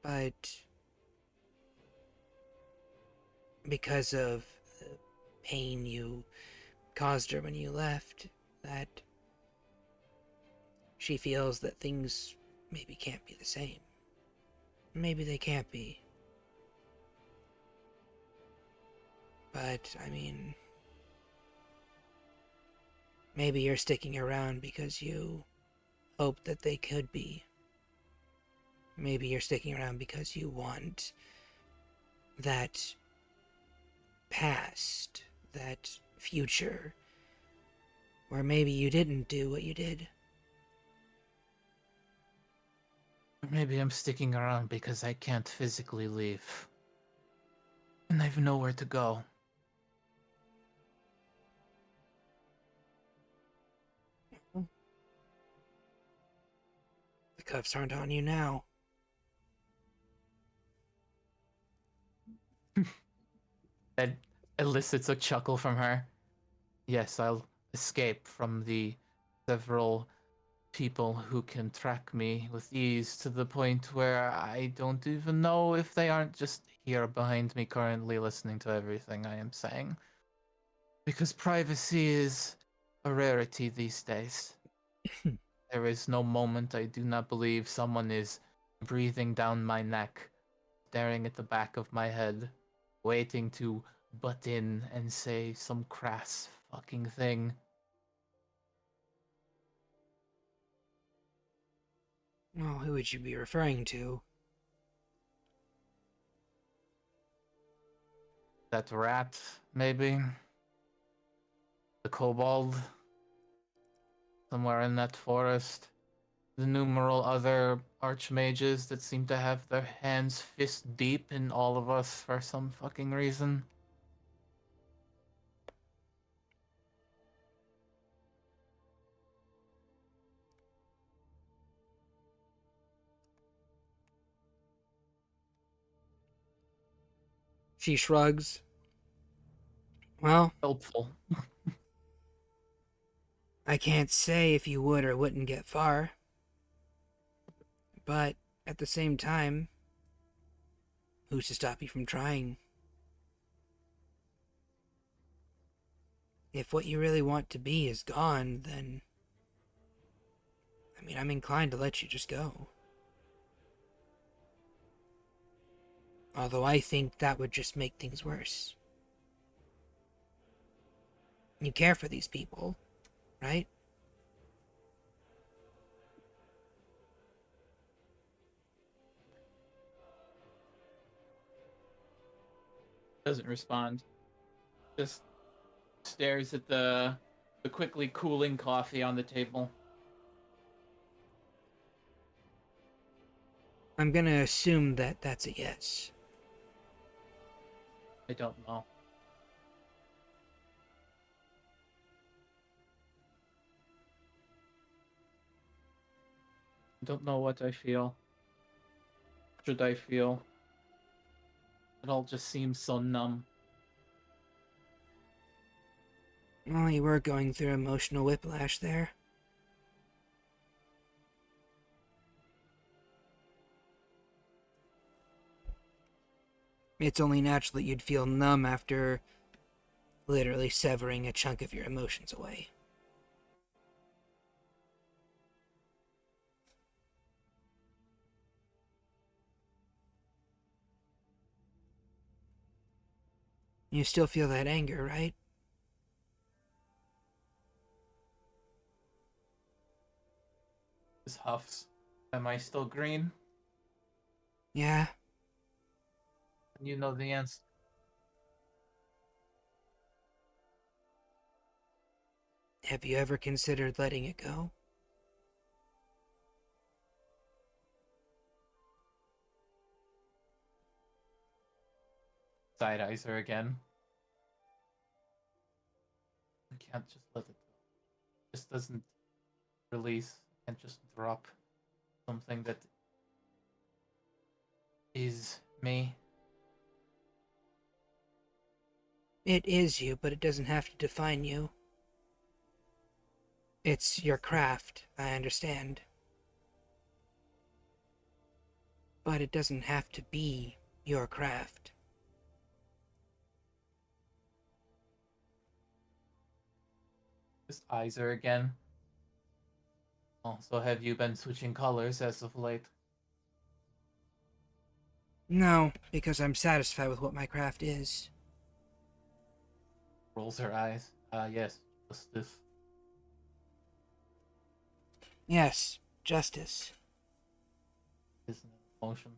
But because of the pain you caused her when you left, that she feels that things maybe can't be the same. Maybe they can't be. But, I mean, maybe you're sticking around because you hope that they could be. Maybe you're sticking around because you want that past, that future, where maybe you didn't do what you did. Maybe I'm sticking around because I can't physically leave. And I've nowhere to go. The cuffs aren't on you now. That elicits a chuckle from her. Yes, I'll escape from the several people who can track me with ease to the point where I don't even know if they aren't just here behind me currently listening to everything I am saying. Because privacy is a rarity these days. There is no moment I do not believe someone is breathing down my neck, staring at the back of my head, waiting to butt in and say some crass fucking thing. Well, who would you be referring to? That rat, maybe? The kobold? Somewhere in that forest? the numerous other archmages that seem to have their hands fist deep in all of us for some fucking reason. She shrugs. Well, Helpful. I can't say if you would or wouldn't get far. But at the same time, who's to stop you from trying? If what you really want to be is gone, then... I mean, I'm inclined to let you just go. Although I think that would just make things worse. You care for these people, right? Doesn't respond. Just stares at the quickly cooling coffee on the table. I'm gonna assume that that's a yes. I don't know. I don't know what I feel. Should I feel? It all just seems so numb. Well, you were going through emotional whiplash there. It's only natural that you'd feel numb after literally severing a chunk of your emotions away. You still feel that anger, right? Just huffs. Am I still green? Yeah. You know the answer. Have you ever considered letting it go? Side eyes her again. I can't just let it go. It just doesn't release. I can't just drop something that is me. It is you, but it doesn't have to define you. It's your craft, I understand. But it doesn't have to be your craft. Just eyes her again. Oh, so have you been switching colors as of late? No, because I'm satisfied with what my craft is. Rolls her eyes. Yes, just this. Yes, justice. Isn't an emotion.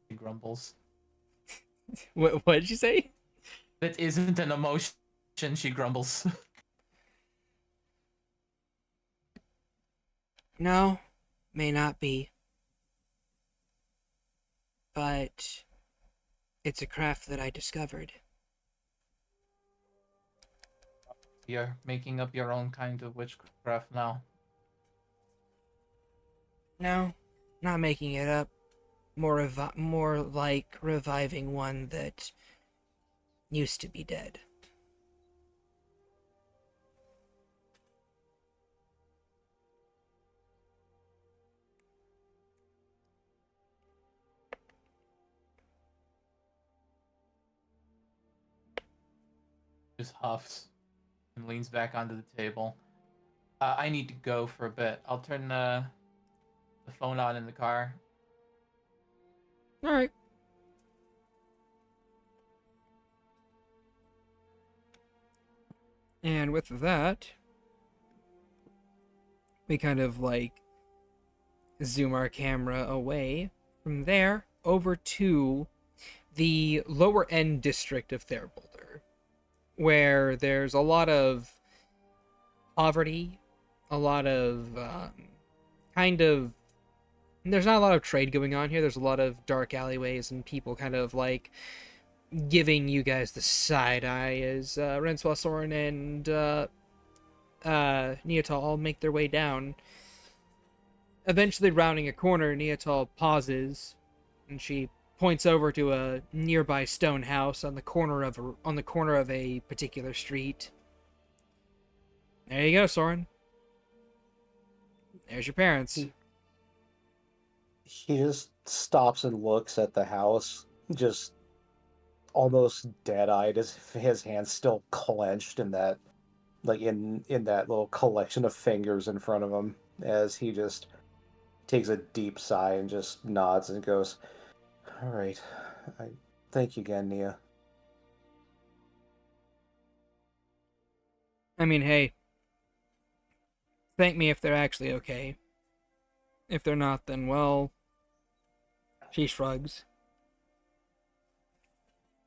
She grumbles. What did you say? That isn't an emotion, she grumbles. No, may not be. But it's a craft that I discovered. You're making up your own kind of witchcraft now. No, not making it up. More like reviving one that used to be dead. Just huffs and leans back onto the table. I need to go for a bit. I'll turn the phone on in the car. All right. And with that, we kind of like zoom our camera away from there over to the lower end district of Therboulder, where there's a lot of poverty, a lot of kind of, there's not a lot of trade going on here. There's a lot of dark alleyways and people kind of like giving you guys the side eye as Renswa, Soren, and Neotal all make their way down. Eventually rounding a corner, Neotal pauses and she points over to a nearby stone house on the corner of a particular street. There you go, Soren. There's your parents. He just stops and looks at the house, just almost dead-eyed, as if his hand's still clenched in that, like in that little collection of fingers in front of him, as he just takes a deep sigh and just nods and goes, "All right, thank you again, Nia." I mean, hey, thank me if they're actually okay. If they're not, then, well, she shrugs.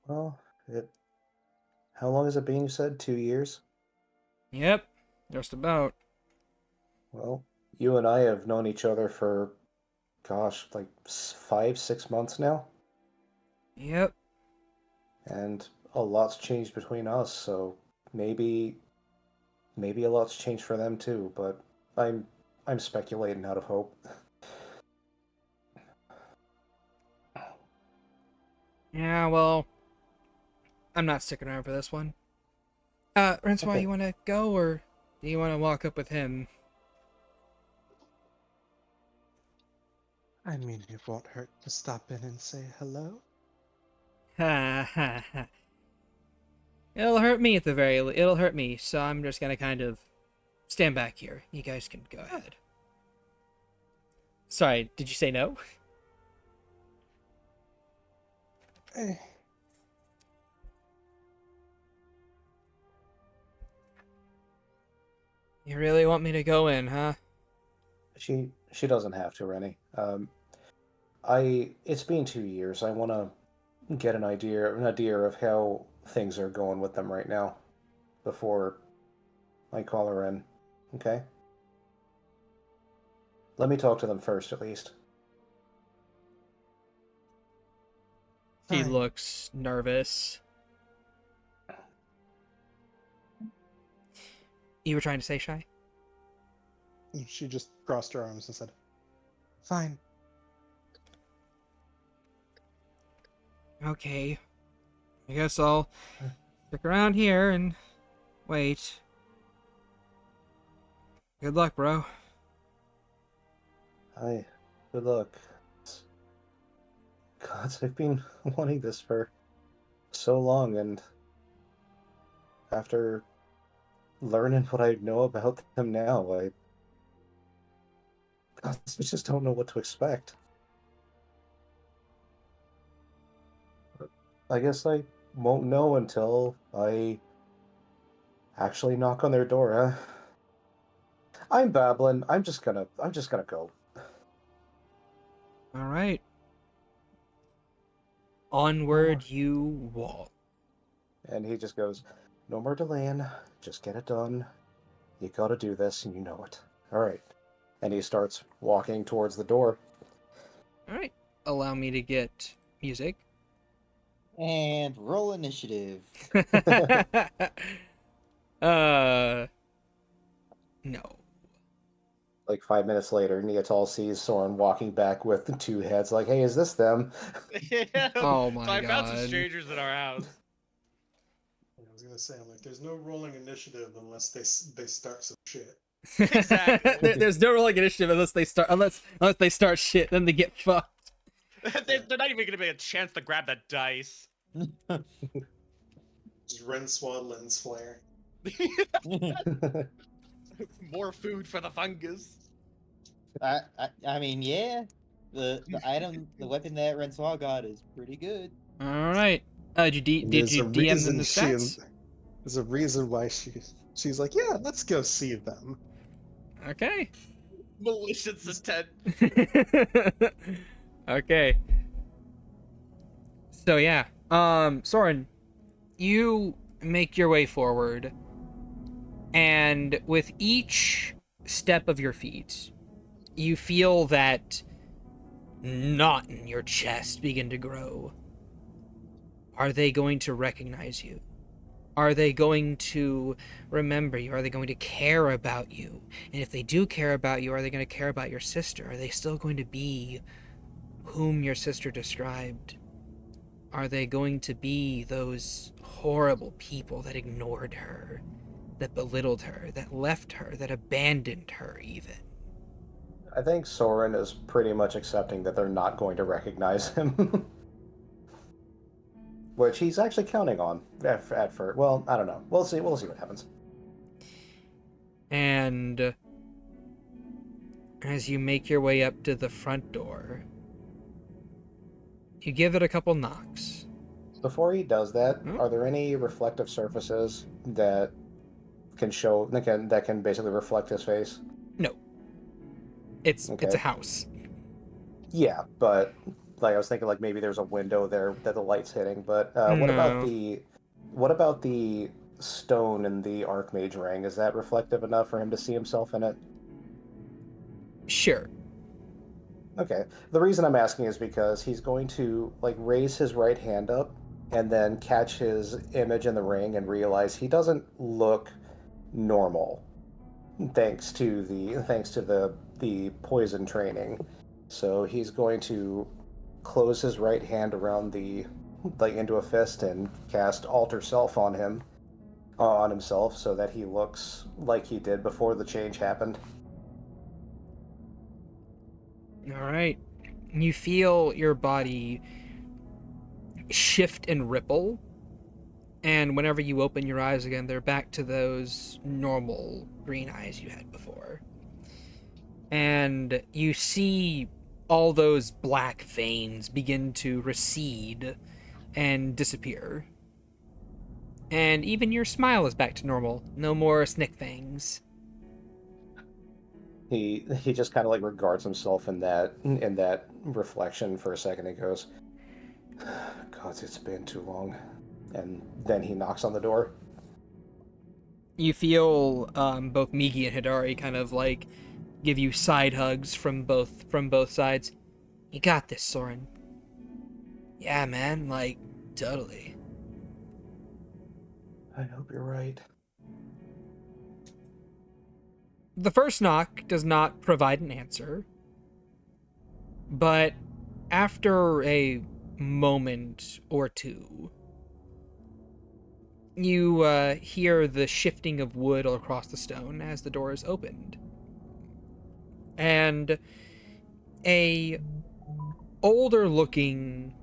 Well, how long has it been, you said? 2 years? Yep, just about. Well, you and I have known each other for, gosh, like 5, 6 months now, Yep. and a lot's changed between us, so maybe a lot's changed for them too, but I'm speculating out of hope. Yeah, well, I'm not sticking around for this one. Renswa, Okay. you want to go, or do you want to walk up with him? I mean, it won't hurt to stop in and say hello. Ha ha ha. It'll hurt me it'll hurt me, so I'm just gonna kind of stand back here. You guys can go ahead. Sorry, did you say no? Eh, You really want me to go in, huh? She doesn't have to, Rennie. It's been 2 years. I want to get an idea of how things are going with them right now before I call her in. Okay? Let me talk to them first, at least. He Fine. looks nervous. You were trying to say shy? She just crossed her arms and said, "Fine." Okay. I guess I'll stick around here and wait. Good luck, bro. Hi. Good luck. God, I've been wanting this for so long, and after learning what I know about them now, I just don't know what to expect. I guess I won't know until I actually knock on their door, huh? I'm babbling. I'm just gonna go. All right. Onward you walk. And he just goes, "No more delaying. Just get it done. You gotta do this, and you know it. All right." And he starts walking towards the door. All right. Allow me to get music. And roll initiative. No. Like 5 minutes later, Neatal sees Soren walking back with the 2 heads. Like, "Hey, is this them?" Yeah. Oh my So I found some God. strangers in our house. I was gonna say, I'm like, there's no rolling initiative unless they start some shit. Exactly. There's no rolling initiative unless they start shit, then they get fucked. They're not even gonna be a chance to grab that dice. Just Renswa lens flare. More food for the fungus. I mean, yeah. The weapon that Renswa got is pretty good. All right. Did you DM them the stats? There's a reason why she's like, yeah, let's go see them. Okay. Malicious intent. Okay. So yeah, Soren, you make your way forward, and with each step of your feet, you feel that knot in your chest begin to grow. Are they going to recognize you? Are they going to remember you? Are they going to care about you? And if they do care about you, are they going to care about your sister? Are they still going to be whom your sister described? Are they going to be those horrible people that ignored her, that belittled her, that left her, that abandoned her even? I think Soren is pretty much accepting that they're not going to recognize him. Which he's actually counting on at first. Well, I don't know. We'll see what happens. And as you make your way up to the front door, you give it a couple knocks. Before he does that, Hmm? are there any reflective surfaces that can basically reflect his face? No. It's Okay. a house. Yeah, but like I was thinking, like maybe there's a window there that the light's hitting. But what about No. the stone in the Archmage ring? Is that reflective enough for him to see himself in it? Sure. Okay. The reason I'm asking is because he's going to like raise his right hand up and then catch his image in the ring and realize he doesn't look normal, thanks to the poison training. So he's going to close his right hand around into a fist and cast Alter Self on himself, so that he looks like he did before the change happened. All right. You feel your body shift and ripple, and whenever you open your eyes again, they're back to those normal green eyes you had before. And you see all those black veins begin to recede and disappear. And even your smile is back to normal. No more snick fangs. He just kind of like regards himself in that reflection for a second and goes, "God, it's been too long." And then he knocks on the door. You feel both Migi and Hidari kind of like give you side hugs from both sides. You got this, Soren. Yeah, man, like totally. I hope you're right. The first knock does not provide an answer, but after a moment or two, you hear the shifting of wood across the stone as the door is opened. And a older-looking,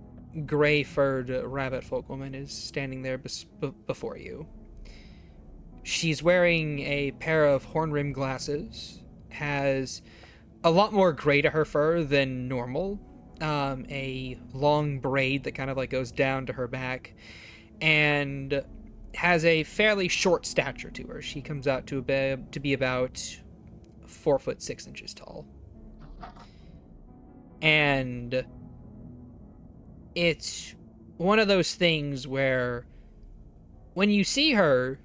gray-furred rabbit folk woman is standing there before you. She's wearing a pair of horn-rimmed glasses, has a lot more gray to her fur than normal, a long braid that kind of like goes down to her back, and has a fairly short stature to her. She comes out to be about 4'6" tall. And it's one of those things where when you see her,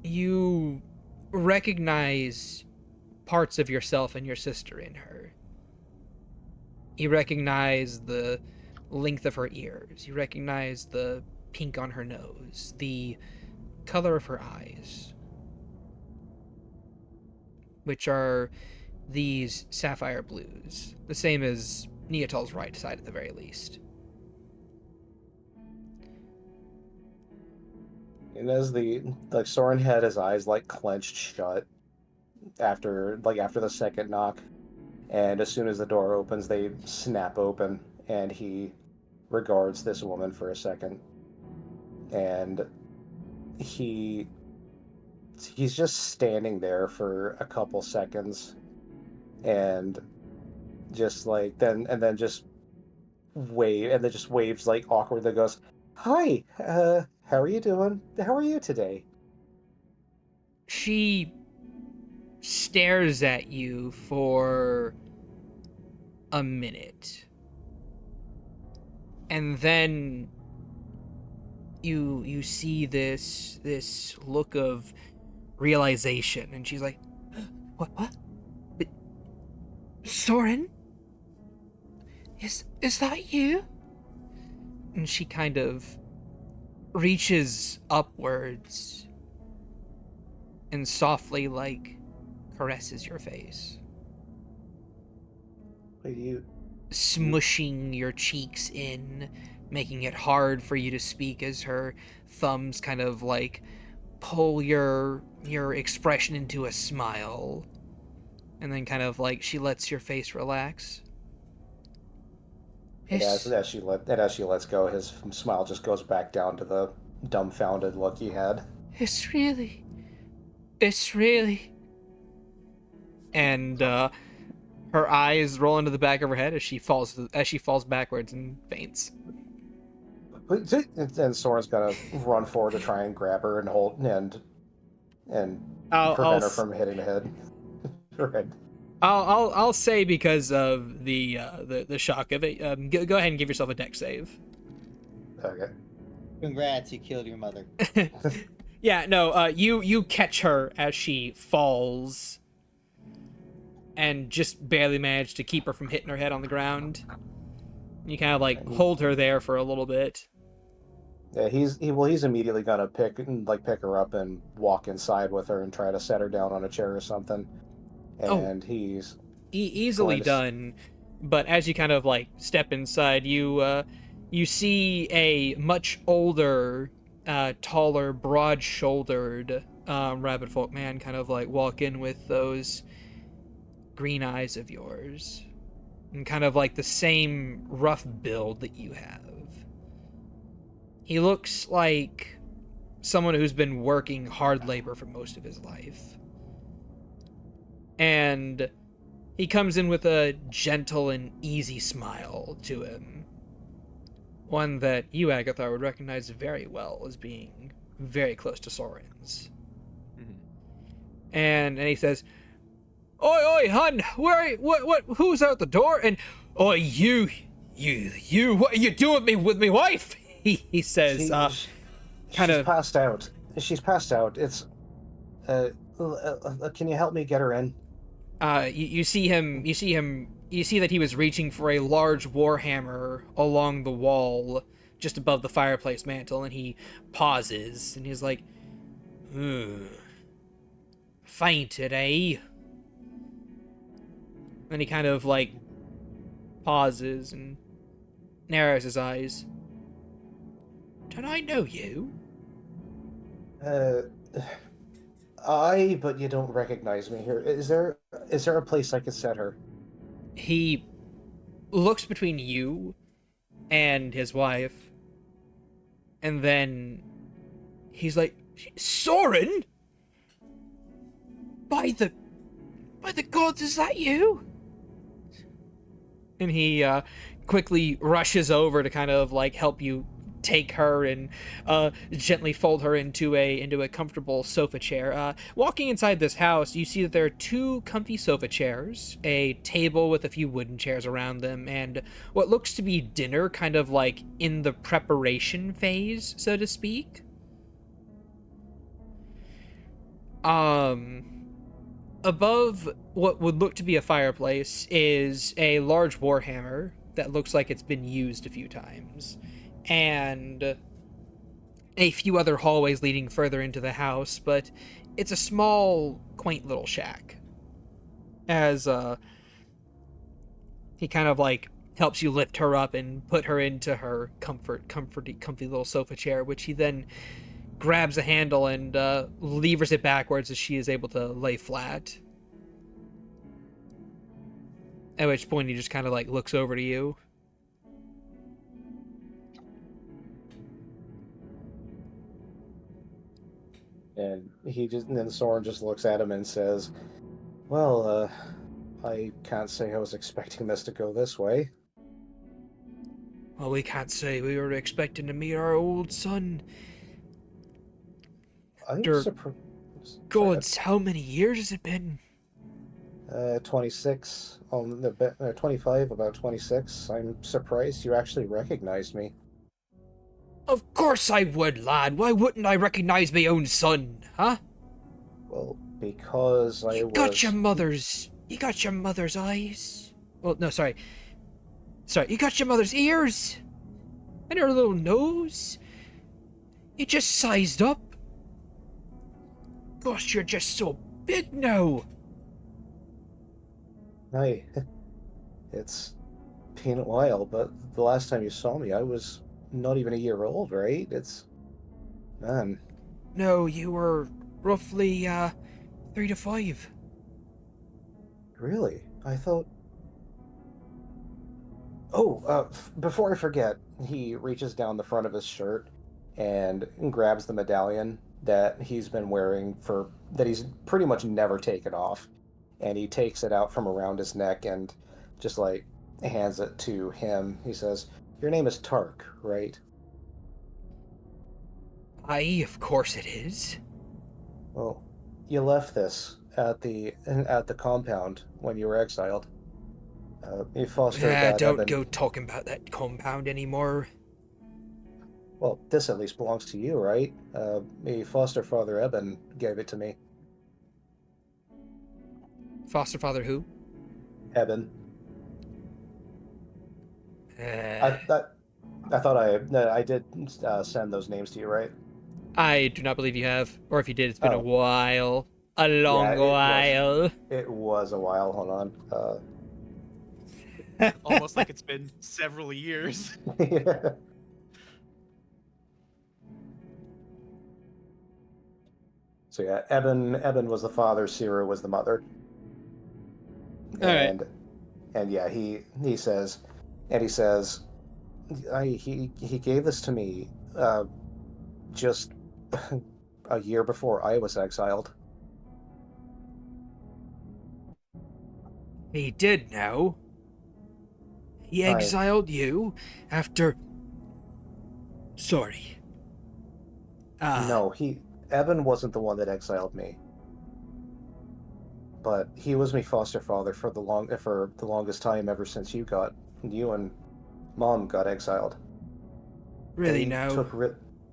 you recognize parts of yourself and your sister in her. You recognize the length of her ears. You recognize the pink on her nose, the color of her eyes, which are these sapphire blues, the same as Neotal's right side at the very least. And as Soren had his eyes like clenched shut after the second knock, and as soon as the door opens, they snap open, and he regards this woman for a second, and he's just standing there for a couple seconds, and just like then just waves like awkwardly, goes, "Hi, how are you doing? How are you today?" She stares at you for a minute, and then you see this look of realization, and she's like, what Soren? Is that you? And she kind of reaches upwards and softly, like, caresses your face, You, smushing your cheeks in, making it hard for you to speak as her thumbs kind of like pull your expression into a smile, and then kind of like she lets your face relax. and as she lets go, his smile just goes back down to the dumbfounded look he had. It's really. And her eyes roll into the back of her head as she falls backwards and faints. And Soren's gonna run forward to try and grab her and hold and prevent her from hitting the head. Right. I'll say because of the shock of it. Go ahead and give yourself a dex save. Okay. Congrats, you killed your mother. Yeah, no. You catch her as she falls, and just barely manage to keep her from hitting her head on the ground. You kind of like hold her there for a little bit. Yeah, he's immediately gonna pick her up and walk inside with her and try to set her down on a chair or something. And he's easily done. But as you kind of like step inside, you see a much older, taller, broad-shouldered rabbit folk man kind of like walk in with those green eyes of yours, and kind of like the same rough build that you have. He looks like someone who's been working hard labor for most of his life. And he comes in with a gentle and easy smile to him. One that you, Agathar, would recognize very well as being very close to Soren's. Mhm. And he says, "Oi, hun, what, who's out the door? And, oi, you, what are you doing with me wife?" He says, she's passed out. She's passed out. It's, can you help me get her in? You see that he was reaching for a large warhammer along the wall just above the fireplace mantle, and he pauses, and he's like, fainted, eh? Then he kind of, like, pauses and narrows his eyes. Don't I know you? But you don't recognize me here. Is there a place I could set her? He looks between you and his wife, and then he's like, "Soren? By the gods, is that you?" And he quickly rushes over to kind of like help you take her and gently fold her into a comfortable sofa chair. Walking inside this house, you see that there are 2 comfy sofa chairs, a table with a few wooden chairs around them, and what looks to be dinner kind of like in the preparation phase, so to speak. Above what would look to be a fireplace is a large warhammer that looks like it's been used a few times, and a few other hallways leading further into the house, but it's a small, quaint little shack. As he kind of like helps you lift her up and put her into her comfy little sofa chair, which he then grabs a handle and levers it backwards as she is able to lay flat. At which point he just kind of like looks over to you. And then Soren just looks at him and says, "Well, I can't say I was expecting this to go this way." Well, we can't say we were expecting to meet our old son. I'm Der- surprised. Gods, how many years has it been? 26, 25, about 26. I'm surprised you actually recognized me. Of course I would, lad. Why wouldn't I recognize my own son, huh? Well, because I You was... got your mother's You got your mother's eyes. Well, no, sorry. Sorry, you got your mother's ears. And her little nose. You just sized up. Gosh, you're just so big now. Hi. It's been a while, but the last time you saw me, I was not even a year old, right? Man. No, you were roughly, 3 to 5. Really? I thought... Oh, before I forget, he reaches down the front of his shirt and grabs the medallion that he's been wearing that he's pretty much never taken off. And he takes it out from around his neck and just, like, hands it to him. He says, "Your name is Tark, right?" Aye, of course it is. Well, you left this at the compound when you were exiled. You foster dad Don't Eben. go talking about that compound anymore. Well, this at least belongs to you, right? Me foster father Eben gave it to me. Foster father who? Eben. Uh, I thought I did send those names to you, right? I do not believe you have. Or if you did, it's been a Oh. while. A long while. It was a while. Hold on. Almost like it's been several years. Yeah. So yeah, Eben was the father, Siru was the mother. All right. And yeah, he says he gave this to me just a year before I was exiled. He did now. He exiled you after... Sorry. No, Eben wasn't the one that exiled me. But he was my foster father for the longest time, ever since you and Mom got exiled. Really They now?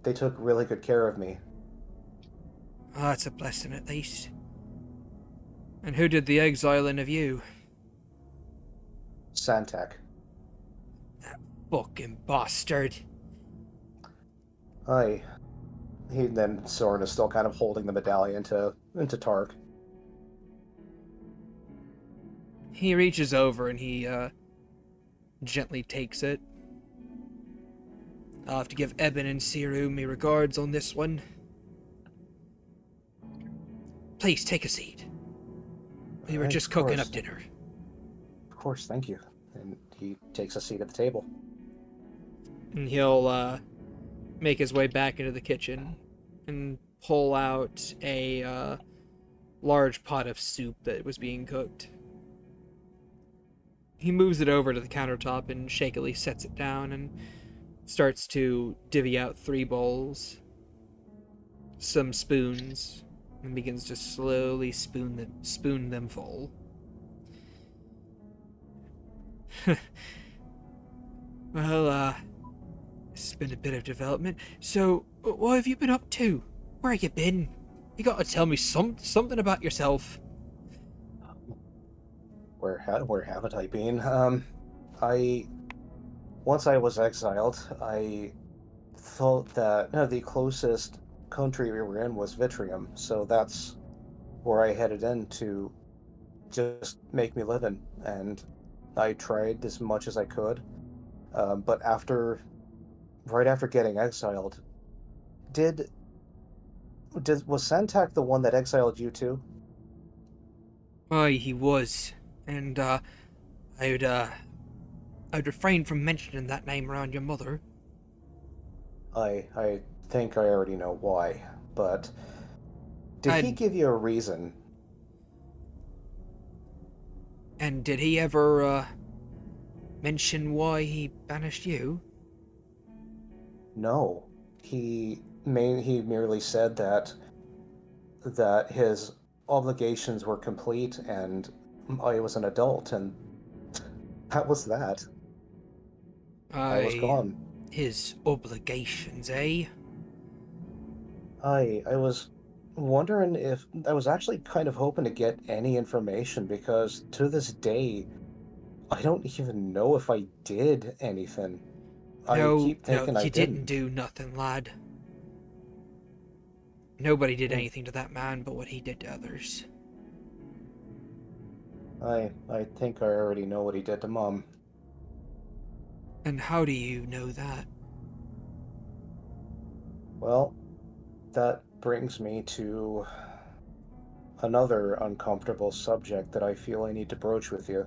They took really good care of me. Oh, that's a blessing at least. And who did the exiling of you? Santak. Fucking bastard. Then Soren is still kind of holding the medallion into Tark. He reaches over and he, gently takes it. I'll have to give Eben and Siru my regards on this one. Please, take a seat. We were just cooking up dinner. Of course, thank you. And he takes a seat at the table. And he'll, make his way back into the kitchen and pull out a, large pot of soup that was being cooked. He moves it over to the countertop and shakily sets it down and starts to divvy out 3 bowls, some spoons, and begins to slowly spoon them full. Well, it's been a bit of development. So, what have you been up to? Where have you been? You gotta tell me something about yourself. Where haven't I been? Once I was exiled, I thought that the closest country we were in was Vitrium, so that's where I headed in to just make me living, and I tried as much as I could. But right after getting exiled, was Santak the one that exiled you too? Aye, he was. And, I'd refrain from mentioning that name around your mother. I think I already know why, but did he give you a reason? And did he ever, mention why he banished you? No. He merely said that his obligations were complete and I was an adult, and that was that. I was gone. His obligations, eh? I was wondering if I was actually kind of hoping to get any information because to this day, I don't even know if I did anything. I No, keep no, thinking I you didn't didn't. do nothing, lad. Nobody did Hmm. anything to that man but what he did to others. I think I already know what he did to Mom. And how do you know that? Well, that brings me to another uncomfortable subject that I feel I need to broach with you.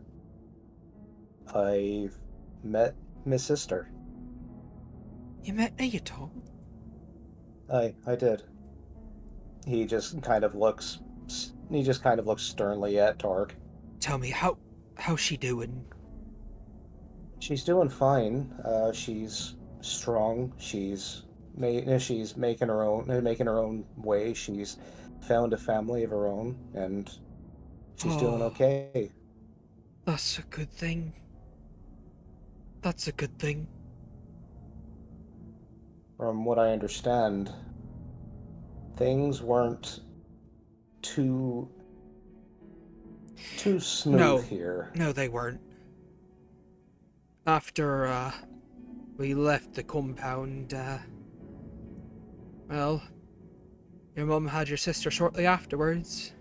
I've met Miss Sister. You met Agathars? I did. He just kind of looks sternly at Tark. Tell me, how's she doing? She's doing fine. She's strong. She's making her own way. She's found a family of her own, and she's doing Oh, okay. that's a good thing. That's a good thing. From what I understand, things weren't too smooth No, here. no, they weren't. After, we left the compound, well, your mum had your sister shortly afterwards.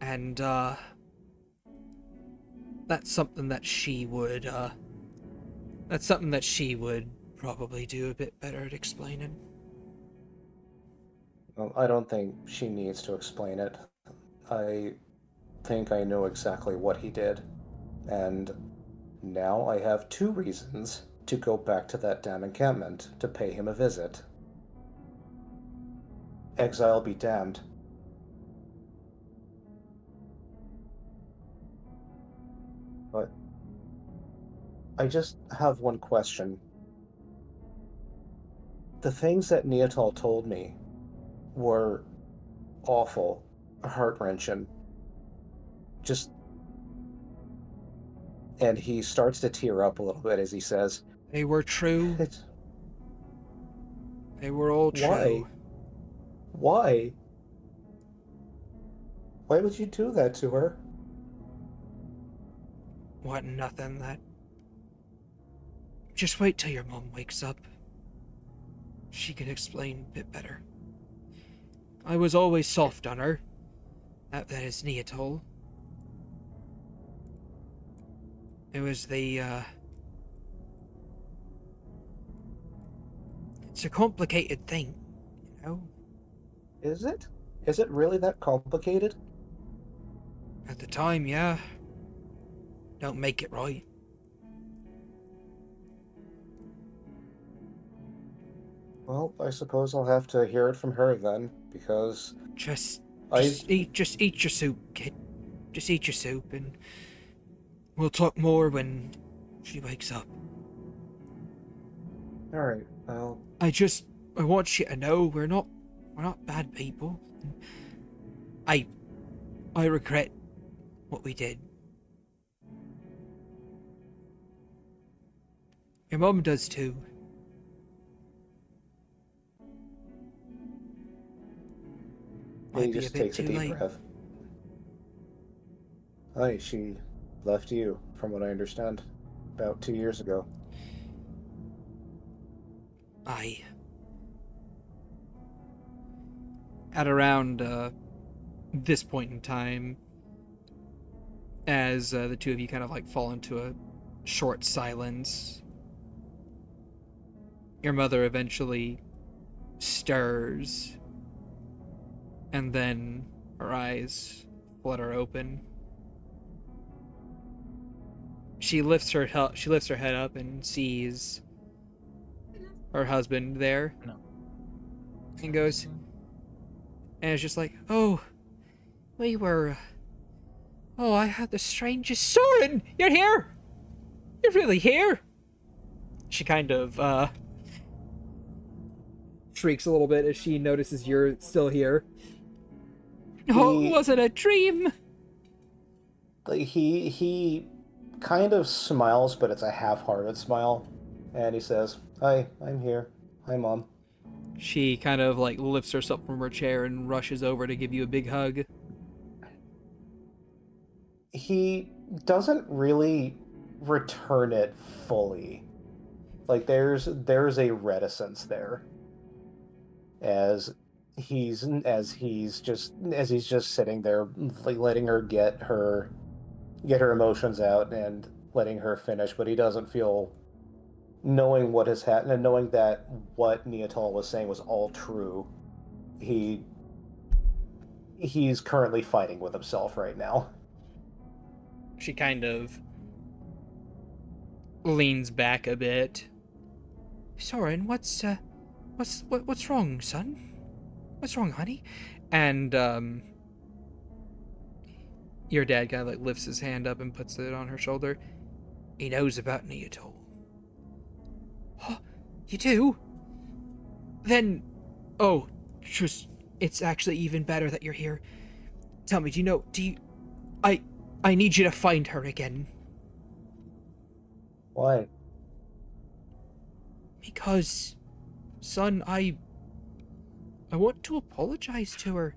And, that's something that she would probably do a bit better at explaining. Well, I don't think she needs to explain it. I think I know exactly what he did, and now I have two reasons to go back to that damn encampment to pay him a visit. Exile be damned. But I just have one question. The things that Neatal told me were awful, heart-wrenching. Just and he starts to tear up a little bit as he says, They were true. "It's They were all why? true. Why? Why would you do that to her?" What, nothing that... Just wait till your mum wakes up. She can explain a bit better. I was always soft on her. That is Neatol. It was the, It's a complicated thing, you know? Is it? Is it really that complicated? At the time, yeah. Don't make it right. Well, I suppose I'll have to hear it from her then, because Just I've... eat your soup, kid. Just eat your soup, and we'll talk more when she wakes up. Alright, well... I want you to know we're not bad people. I regret what we did. Your mum does too. He Might be a just bit takes a too deep late. breath. Aye, she left you, from what I understand, about 2 years ago. Aye. At around this point in time, as the two of you kind of like fall into a short silence, your mother eventually stirs, and then her eyes flutter open. She lifts her head up and sees her husband there. No. And goes, and it's just like, oh, we were, oh, I had the strangest... Soren, you're here! You're really here! She kind of, shrieks a little bit as she notices you're still here. Oh, He- was it a dream? Like, he kind of smiles, but it's a half-hearted smile. And he says, "Hi, I'm here. Hi, Mom." She kind of like lifts herself from her chair and rushes over to give you a big hug. He doesn't really return it fully. Like there's a reticence there as he's just sitting there, like letting her get her emotions out and letting her finish, but he doesn't feel, knowing what has happened and knowing that what Neatal was saying was all true. He's currently fighting with himself right now. She kind of leans back a bit. Soren, what's wrong, son? What's wrong, honey? And your dad kind of like lifts his hand up and puts it on her shoulder. He knows about Neatal. Oh, you do? Then, oh, just it's actually even better that you're here. Tell me, I need you to find her again. Why? Because, son, I want to apologize to her.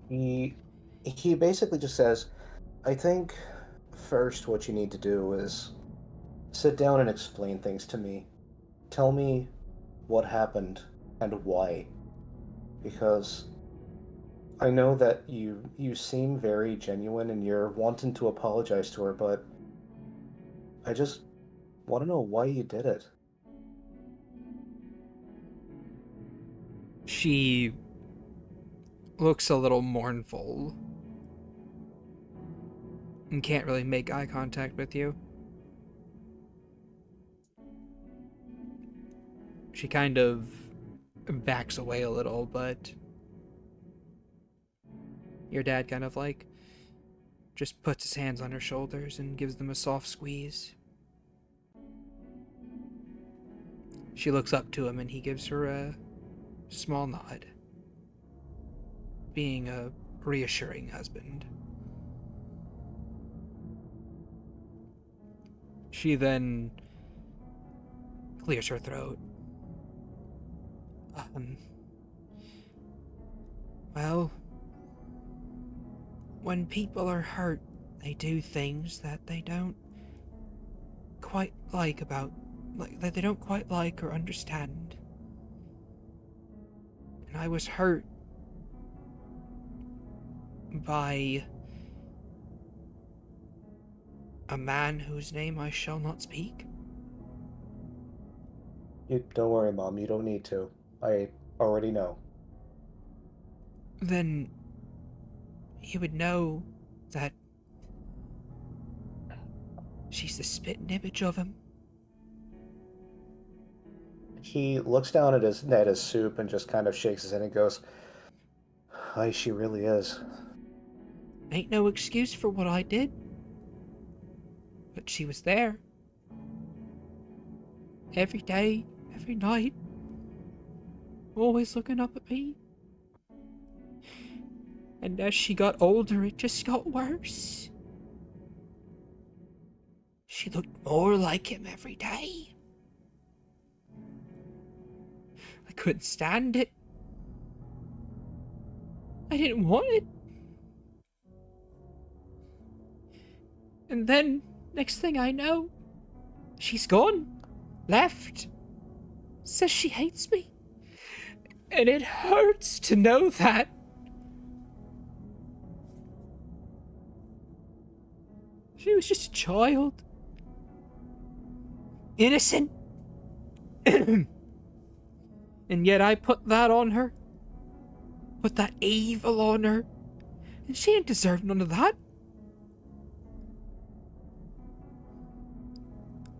He basically just says, I think first what you need to do is sit down and explain things to me. Tell me what happened and why. Because I know that you seem very genuine and you're wanting to apologize to her, but I just want to know why you did it. She looks a little mournful and can't really make eye contact with you. She kind of backs away a little, but your dad kind of like just puts his hands on her shoulders and gives them a soft squeeze. She looks up to him and he gives her a small nod, being a reassuring husband. She then clears her throat. Well, when people are hurt, they do things that they don't quite like that they don't quite like or understand. And I was hurt by a man whose name I shall not speak. Don't worry, Mom, you don't need to. I already know. Then you would know that she's the spitting image of him. He looks down at his soup and just kind of shakes his head and goes, "Aye, she really is." Ain't no excuse for what I did. But she was there. Every day, every night. Always looking up at me. And as she got older, it just got worse. She looked more like him every day. I couldn't stand it. I didn't want it. And then, next thing I know, she's gone. Left. Says she hates me. And it hurts to know that. She was just a child. Innocent. And yet I put that on her. Put that evil on her. And she ain't deserved none of that.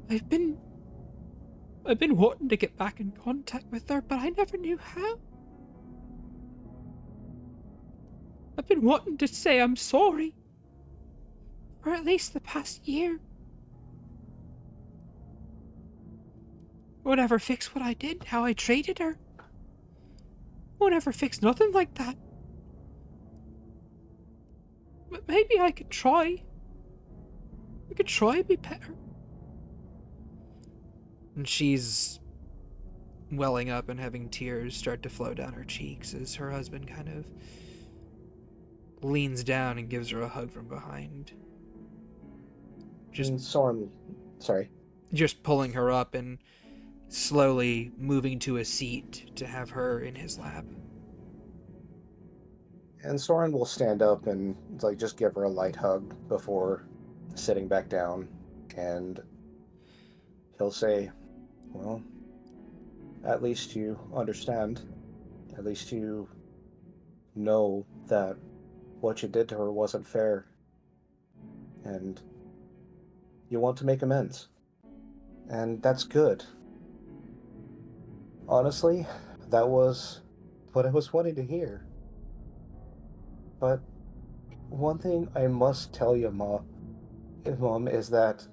I've been wanting to get back in contact with her, but I never knew how. I've been wanting to say I'm sorry. For at least the past year. Won't ever fix what I did, how I treated her. Won't ever fix nothing like that. But maybe I could try. I could try to be better. And she's welling up and having tears start to flow down her cheeks as her husband kind of leans down and gives her a hug from behind. And Soren, sorry. Just pulling her up and slowly moving to a seat to have her in his lap. And Soren will stand up and like just give her a light hug before sitting back down, and he'll say, "Well, at least you understand. At least you know that what you did to her wasn't fair, and you want to make amends. And that's good. Honestly, that was what I was wanting to hear. But one thing I must tell you, Mom, is that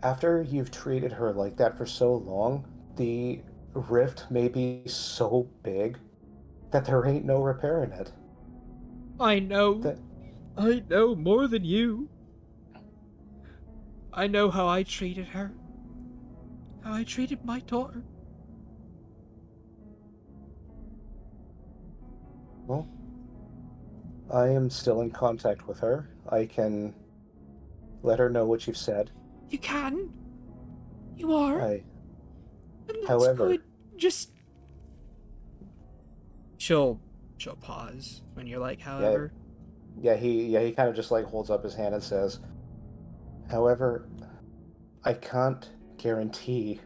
after you've treated her like that for so long, the rift may be so big that there ain't no repairing it. I know. That I know more than you. I know how I treated her. How I treated my daughter. Well, I am still in contact with her. I can let her know what you've said. You can. You are. I, And that's however, good. Just. She'll pause when you're like, however. he kind of just like holds up his hand and says, however, I can't guarantee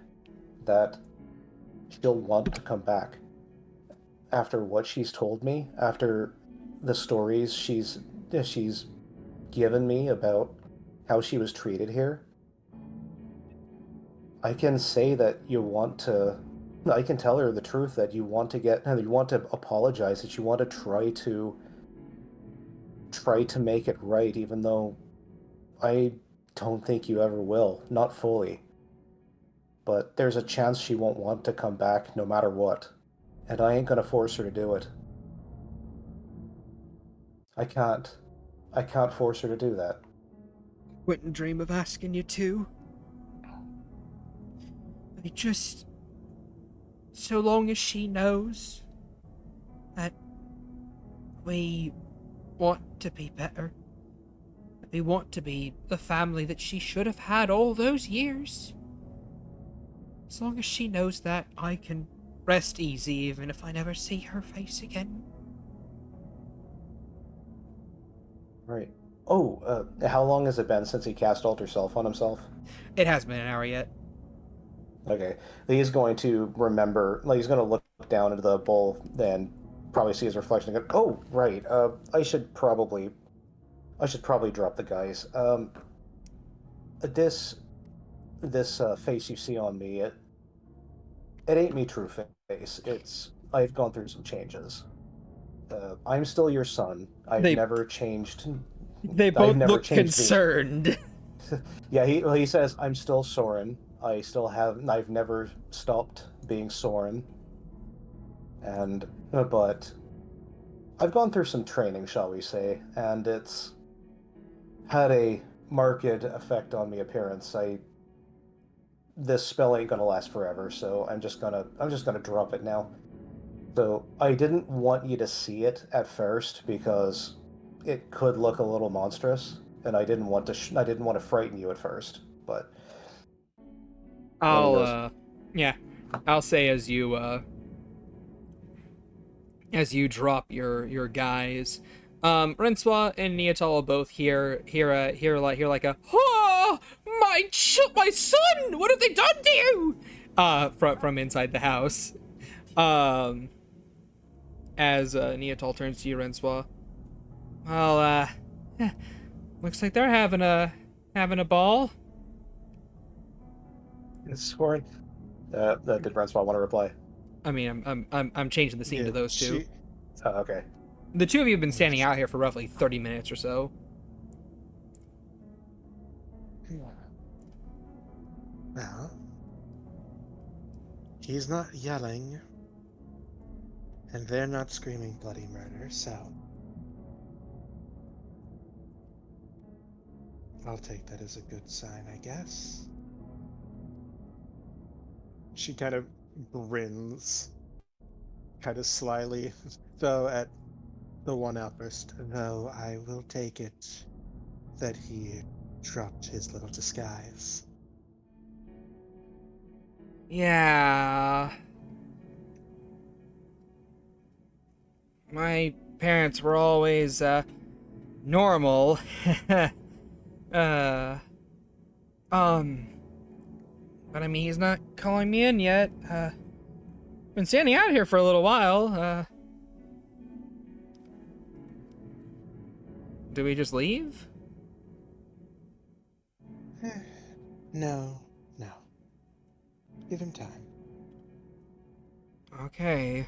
that she'll want to come back. After what she's told me, after the stories she's given me about how she was treated here, I can say that you want to. I can tell her the truth that you want to apologize, that you want to try to make it right, even though I don't think you ever will, not fully. But there's a chance she won't want to come back no matter what, and I ain't gonna force her to do it. I can't. I can't force her to do that. Wouldn't dream of asking you to. I just. So long as she knows that we want to be better. That we want to be the family that she should have had all those years. As long as she knows that, I can rest easy even if I never see her face again. Right. Oh, how long has it been since he cast Alter Self on himself? It hasn't been an hour yet. Okay. He's going to remember, like, he's going to look down into the bowl and probably see his reflection and go, oh, right, I should probably drop the guys. This face you see on me, it ain't me true face. I've gone through some changes. I'm still your son. I've They- never changed. They I've both never look changed me. concerned. Yeah, he says, I'm still Soren. I've never stopped being Soren. But I've gone through some training, shall we say, and it's had a marked effect on my appearance. This spell ain't gonna last forever, so I'm just gonna drop it now. So I didn't want you to see it at first because it could look a little monstrous, and I didn't want to frighten you at first. But I'll say as you drop your guys, Renswa and Neatal both hear like a oh my son, what have they done to you? From inside the house. As Neatal turns to you, Renswa. Well, looks like they're having a ball. Soren, did Brenspaw want to reply? I mean, I'm changing the scene to those two. Oh, okay. The two of you have been standing out here for roughly 30 minutes or so. Well, he's not yelling, and they're not screaming bloody murder, so I'll take that as a good sign, I guess. She kind of grins, kind of slyly, though at the one outburst. Though I will take it that he dropped his little disguise. Yeah. My parents were always, normal. uh, but I mean, he's not calling me in yet. Been standing out here for a little while. Do we just leave? No, no. Give him time. Okay.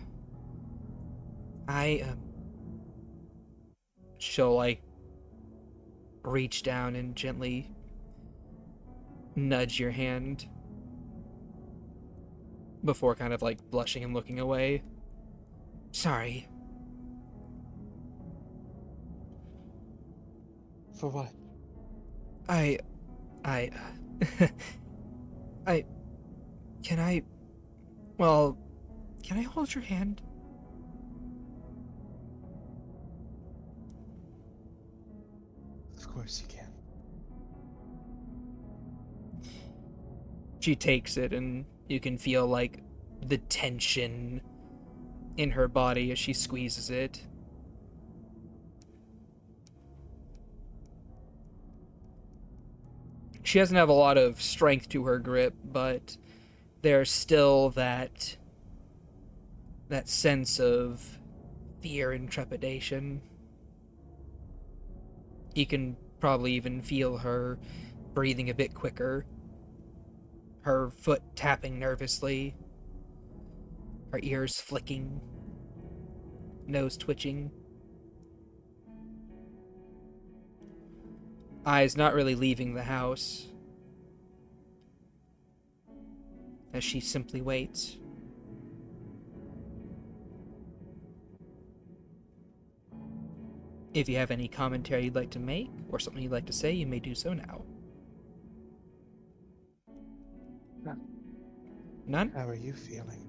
She'll, like, reach down and gently nudge your hand before kind of, like, blushing and looking away. Sorry. For what? I, can I hold your hand? Of course you can. She takes it, and you can feel, like, the tension in her body as she squeezes it. She doesn't have a lot of strength to her grip, but there's still that sense of fear and trepidation. You can probably even feel her breathing a bit quicker, her foot tapping nervously, her ears flicking, nose twitching. Eyes not really leaving the house, as she simply waits. If you have any commentary you'd like to make, or something you'd like to say, you may do so now. None. None? How are you feeling?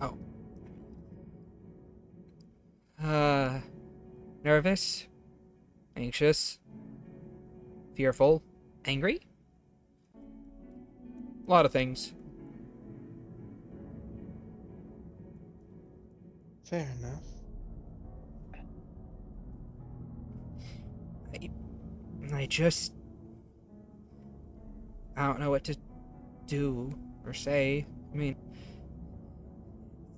Oh. Nervous? Anxious? Fearful? Angry? A lot of things. Fair enough. I don't know what to do or say. I mean,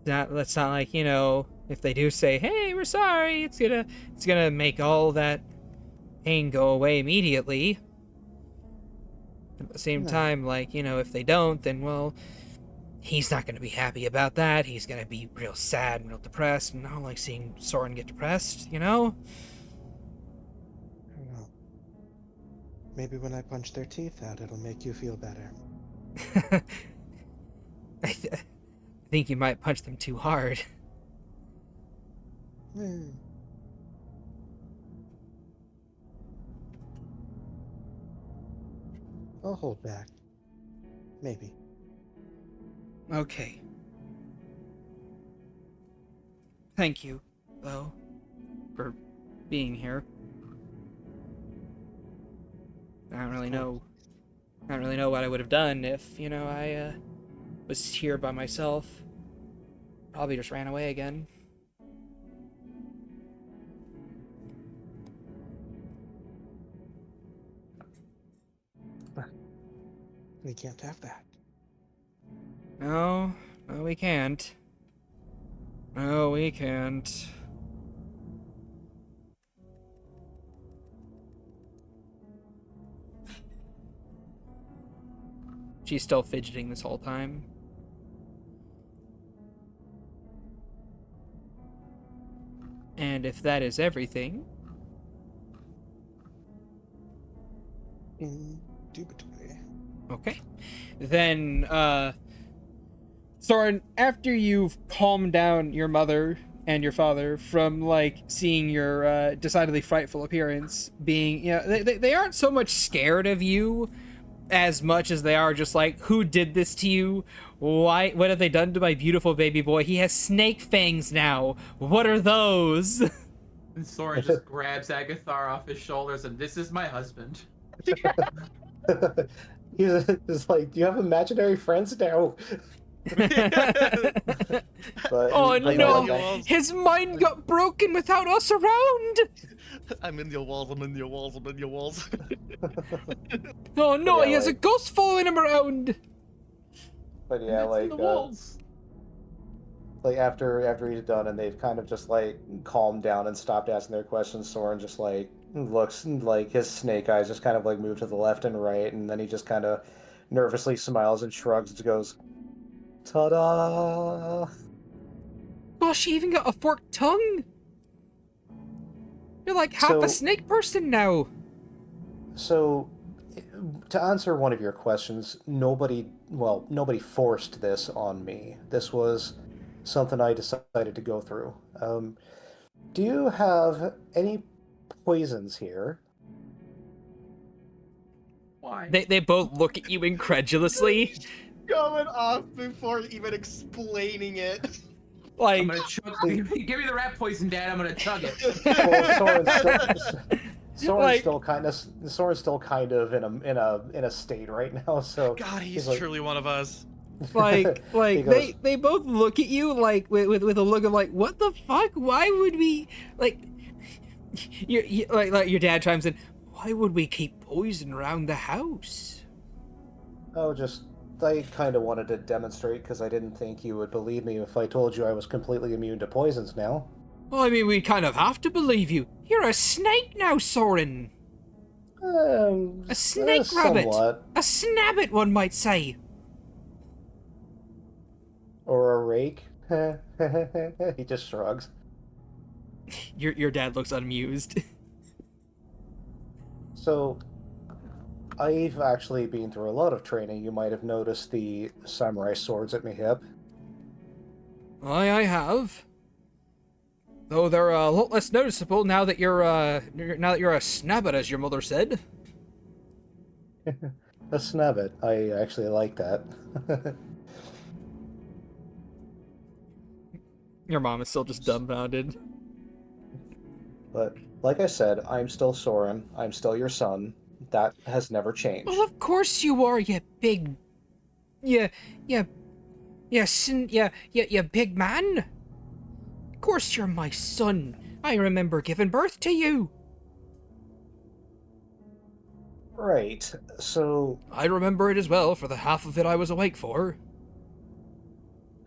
that's not like, you know, if they do say, hey, we're sorry, it's gonna make all that pain go away immediately. At the same No. time, like, you know, if they don't, then, well, he's not gonna be happy about that. He's gonna be real sad and real depressed, and I don't like seeing Soren get depressed, you know? I don't know. Maybe when I punch their teeth out, it'll make you feel better. I think you might punch them too hard. I'll hold back. Maybe. Okay. Thank you, though, for being here. I don't really know what I would have done if, you know, I was here by myself. Probably just ran away again. We can't have that. No, we can't. No, we can't. She's still fidgeting this whole time. And if that is everything... Indubitably. Okay. Then, Soren, after you've calmed down your mother and your father from, like, seeing your decidedly frightful appearance, being, you know, they aren't so much scared of you, as much as they are just like, who did this to you? Why? What have they done to my beautiful baby boy? He has snake fangs now. What are those? And Soren just grabs Agathar off his shoulders, and this is my husband. He's like, do you have imaginary friends now? But Oh but no! like, His mind got broken without us around. I'm in your walls. I'm in your walls. I'm in your walls. Oh no! Yeah, He has a like- ghost following him around. but yeah, It's in the walls. like after he's done and they've kind of just like calmed down and stopped asking their questions, Soren just like looks like his snake eyes just kind of like move to the left and right, and then he just kind of nervously smiles and shrugs and goes, "Ta-da!" Oh, she even got a forked tongue. You're like half So- a snake person now. So, to answer one of your questions, nobody forced this on me. This was something I decided to go through. Do you have any poisons here? Why? They both look at you incredulously. Going off before even explaining it. Like, I'm gonna chug. Give me the rat poison, Dad. I'm gonna chug it. Well, Like- Soren's still kind of in a state right now. So God, he's like- truly one of us. like He goes, they both look at you like with a look of like, what the fuck? Why would we like? Like your dad chimes in. Why would we keep poison around the house? Oh, just I kind of wanted to demonstrate because I didn't think you would believe me if I told you I was completely immune to poisons now. Well, I mean, we kind of have to believe you. You're a snake now, Soren. A snake rabbit. Somewhat. A snabbit, one might say. Or a rake. He just shrugs. Your dad looks unmused. So, I've actually been through a lot of training. You might have noticed the samurai swords at my hip. I have. Though they're a lot less noticeable now that you're a snabbit, as your mother said. A snabbit. I actually like that. Your mom is still just dumbfounded. But, like I said, I'm still Soren. I'm still your son. That has never changed. Well, of course you are, you big, you big man. Of course you're my son. I remember giving birth to you. Right. So, I remember it as well, for the half of it I was awake for.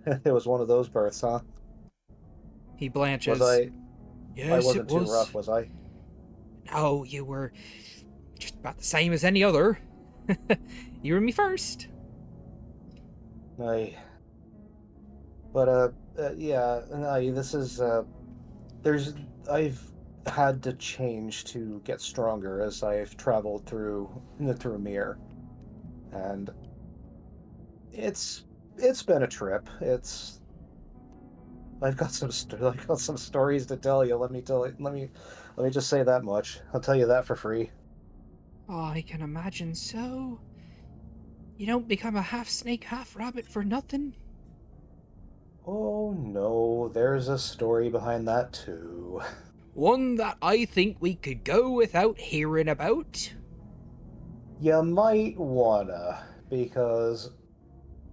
it was one of those births, huh? He blanches. Was I Yes, wasn't it was. too rough, was I? No, you were just about the same as any other. You were me first. Yeah, no, this is, I've had to change to get stronger as I've traveled through Mir. And it's been a trip. I've got some stories to tell you. Let me just say that much. I'll tell you that for free. Oh, I can imagine so. You don't become a half snake, half rabbit for nothing. Oh no, there's a story behind that too. One that I think we could go without hearing about. You might wanna, because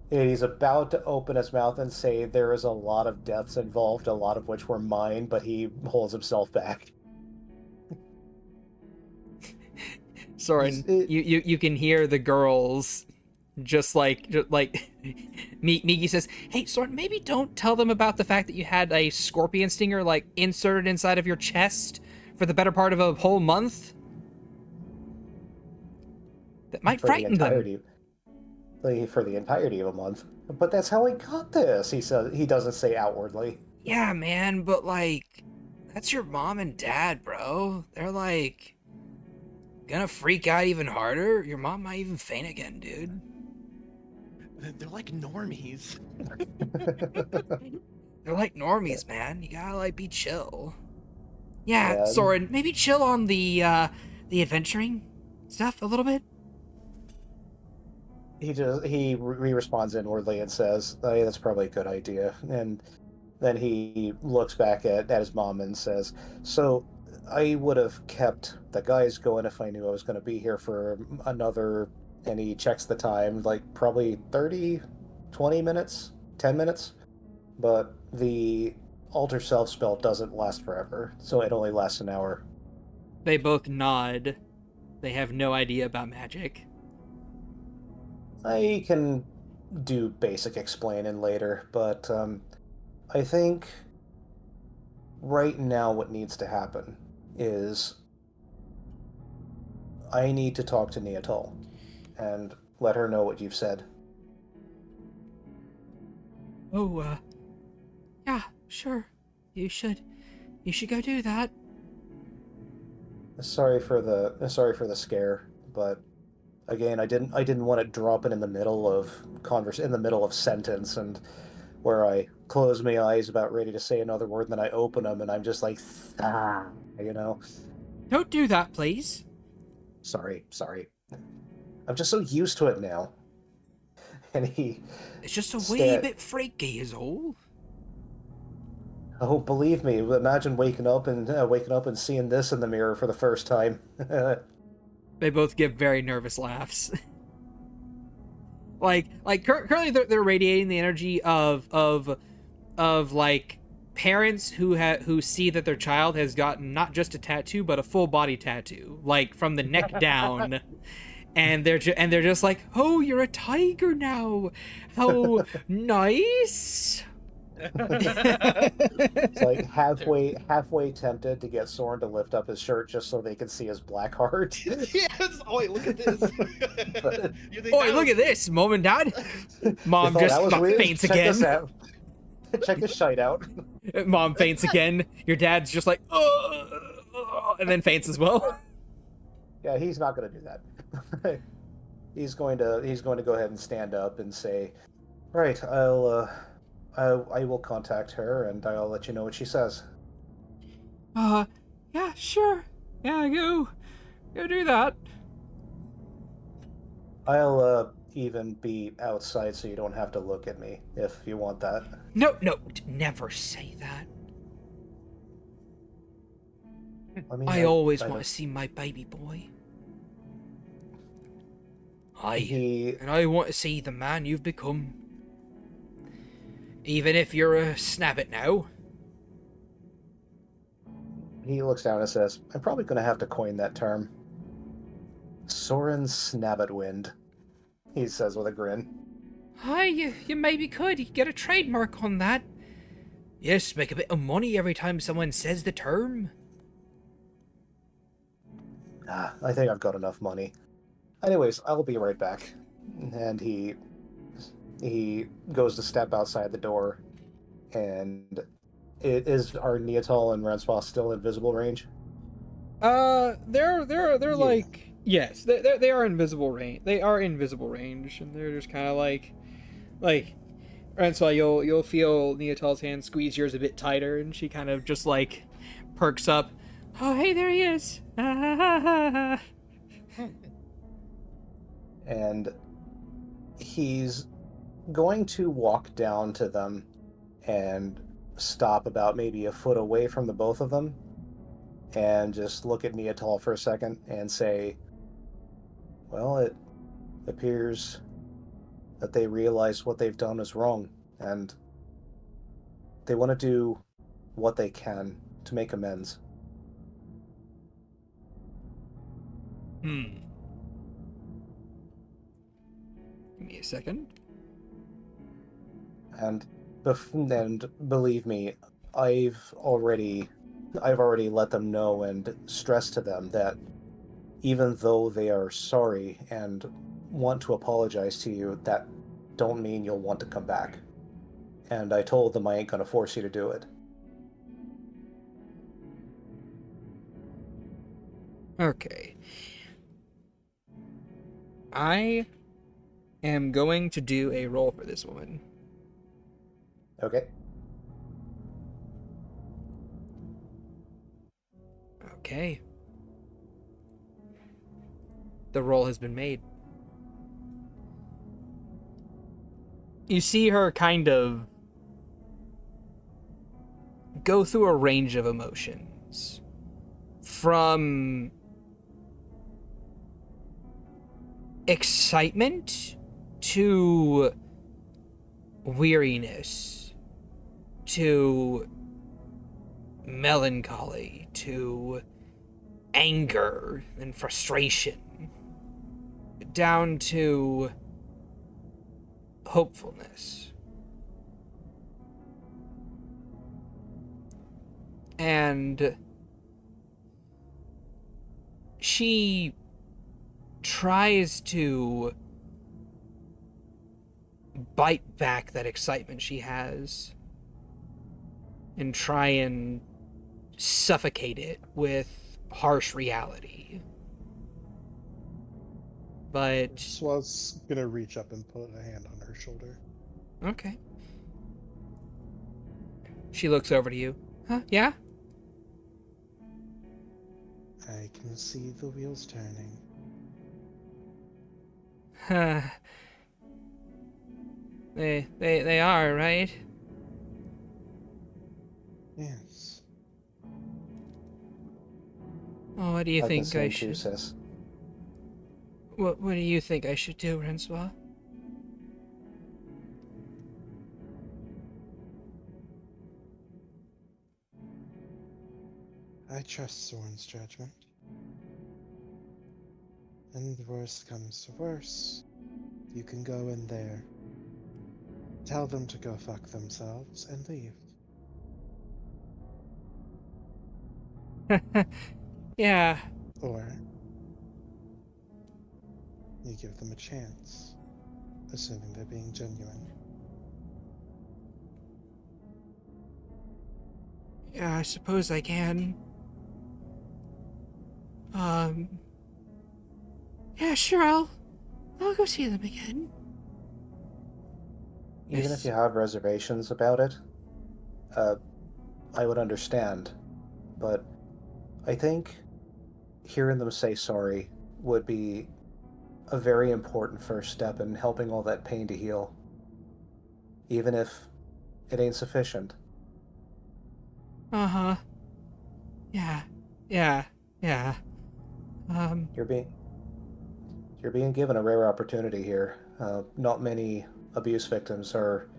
he's about to open his mouth and say there is a lot of deaths involved, a lot of which were mine, but he holds himself back. Soren, It- you can hear the girls just like Miki says, "Hey, Soren, maybe don't tell them about the fact that you had a scorpion stinger like inserted inside of your chest for the better part of a whole month. That might For the frighten them." entirety, for the entirety of a month. But that's how I got this. He says he doesn't say outwardly. Yeah, man, but like, that's your mom and dad, bro. They're like gonna freak out even harder. Your mom might even faint again, dude. They're like normies. They're like normies, man. You gotta like be chill. Yeah, Yeah. Soren, maybe chill on the adventuring stuff a little bit. he responds inwardly and says, "Oh, yeah, that's probably a good idea." And then he looks back at his mom and says, "So I would have kept the guys going if I knew I was going to be here for another." And he checks the time, like probably 30, 20 minutes, 10 minutes. But the alter self spell doesn't last forever, so it only lasts an hour. They both nod. They have no idea about magic. I can do basic explaining later, but I think right now what needs to happen is I need to talk to Neatal and let her know what you've said. Oh, yeah, sure. You should go do that. Sorry for the scare, but again, I didn't want it dropping in the middle of in the middle of sentence and where I close my eyes about ready to say another word, and then I open them and I'm just like, ah, you know. Don't do that, please. Sorry. I'm just so used to it now. And he It's just a wee sta bit freaky, is all. Oh, believe me, imagine waking up and seeing this in the mirror for the first time. They both give very nervous laughs. Currently they're radiating the energy of like parents who see that their child has gotten not just a tattoo but a full body tattoo, like from the neck down. And they're just like, "Oh, you're a tiger now. How nice." It's like halfway tempted to get Soren to lift up his shirt just so they can see his black heart. Yes. Oh wait, look at this. But You think Oi, that look was- at this, Mom and Dad. you Mom thought just that was weird? faints Check again. this out. Check this shite out. Mom faints again. Your dad's just like, "Oh," and then faints as well. Yeah, he's not going to do that. He's going to go ahead and stand up and say, "Right, I will contact her and I'll let you know what she says." Yeah, sure. Yeah, go do that. I'll even be outside so you don't have to look at me if you want that. No, never say that. I mean, I always I want to don't- see my baby boy. He And I want to see the man you've become. Even if you're a snabbit now. looks down and says, "I'm probably going to have to coin that term. Soren Snabbitwind," he says with a grin. Hi, you maybe could. You could get a trademark on that. Yes, make a bit of money every time someone says the term. Ah, I think I've got enough money. Anyways, I'll be right back. And he goes to step outside the door, and is our Neatal and Renspa still in visible range? They're Yeah. like, yes, they are invisible range. They are invisible range, and they're just kind of like, and so you'll feel Neatal's hand squeeze yours a bit tighter, and she kind of just like perks up. Oh, hey, there he is. And he's going to walk down to them and stop about maybe a foot away from the both of them and just look at Neatal for a second and say, "Well, it appears that they realize what they've done is wrong, and they want to do what they can to make amends." Give me a second. And believe me, I've already let them know and stressed to them that even though they are sorry and want to apologize to you, that don't mean you'll want to come back. And I told them I ain't gonna force you to do it. Okay. I am going to do a roll for this woman. Okay? Okay. The roll has been made. you see her kind of go through a range of emotions. From excitement to weariness to melancholy to anger and frustration down to hopefulness. And she tries to bite back that excitement she has and try and suffocate it with harsh reality. But Swell's gonna reach up and put a hand on her shoulder. okay. She looks over to you. Huh? Yeah? I can see the wheels turning. Huh. They are, right? Yes. Oh, what do you I've been think I seeing too, should... sis. What do you think I should do, Francois? I trust Soren's judgment. And the worst comes to worst, you can go in there, tell them to go fuck themselves, and leave. Yeah. Or you give them a chance, assuming they're being genuine. Yeah, I suppose I can. Yeah, sure, I'll go see them again. Even Yes. if you have reservations about it, I would understand. But I think hearing them say sorry would be a very important first step in helping all that pain to heal. Even if it ain't sufficient. Uh-huh. Yeah. Yeah. Yeah. You're being given a rare opportunity here. Not many abuse victims are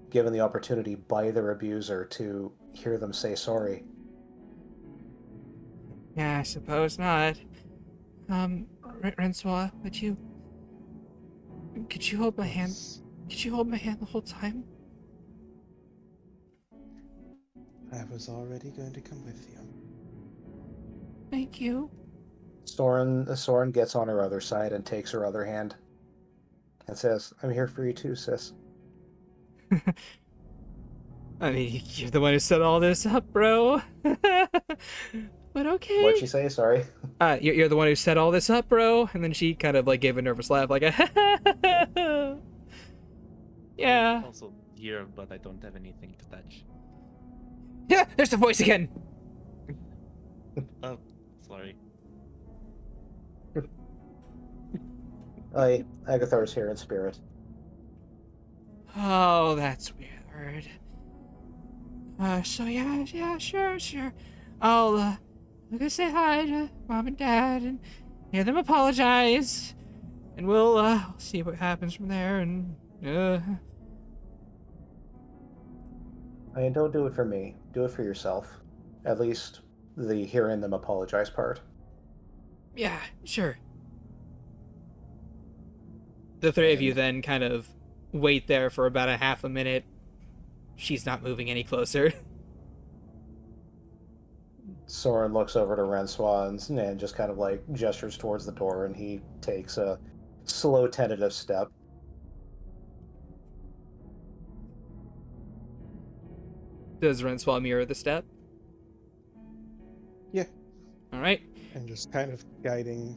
given the opportunity by their abuser to hear them say sorry. Yeah, I suppose not. Francois, could you hold my hand? Yes, Could you hold my hand the whole time? I was already going to come with you. Thank you. Soren gets on her other side and takes her other hand and says, "I'm here for you too, sis." I mean, you're the one who set all this up, bro. But okay. What'd she say? Sorry. You're the one who set all this up, bro. And then she kind of like gave a nervous laugh, like, yeah. Also here, but I don't have anything to touch. Yeah, there's the voice again. Oh, sorry. Agathars here in spirit. Oh, that's weird. So yeah, sure. I'm gonna say hi to Mom and Dad and hear them apologize, and we'll see what happens from there. And I mean, don't do it for me. Do it for yourself. At least the hearing them apologize part. yeah, sure. The three of you And then kind of wait there for about a half a minute. She's not moving any closer. Soren looks over to Francois and just kind of like gestures towards the door, and he takes a slow, tentative step. Does Francois mirror the step? Yeah. All right. And just kind of guiding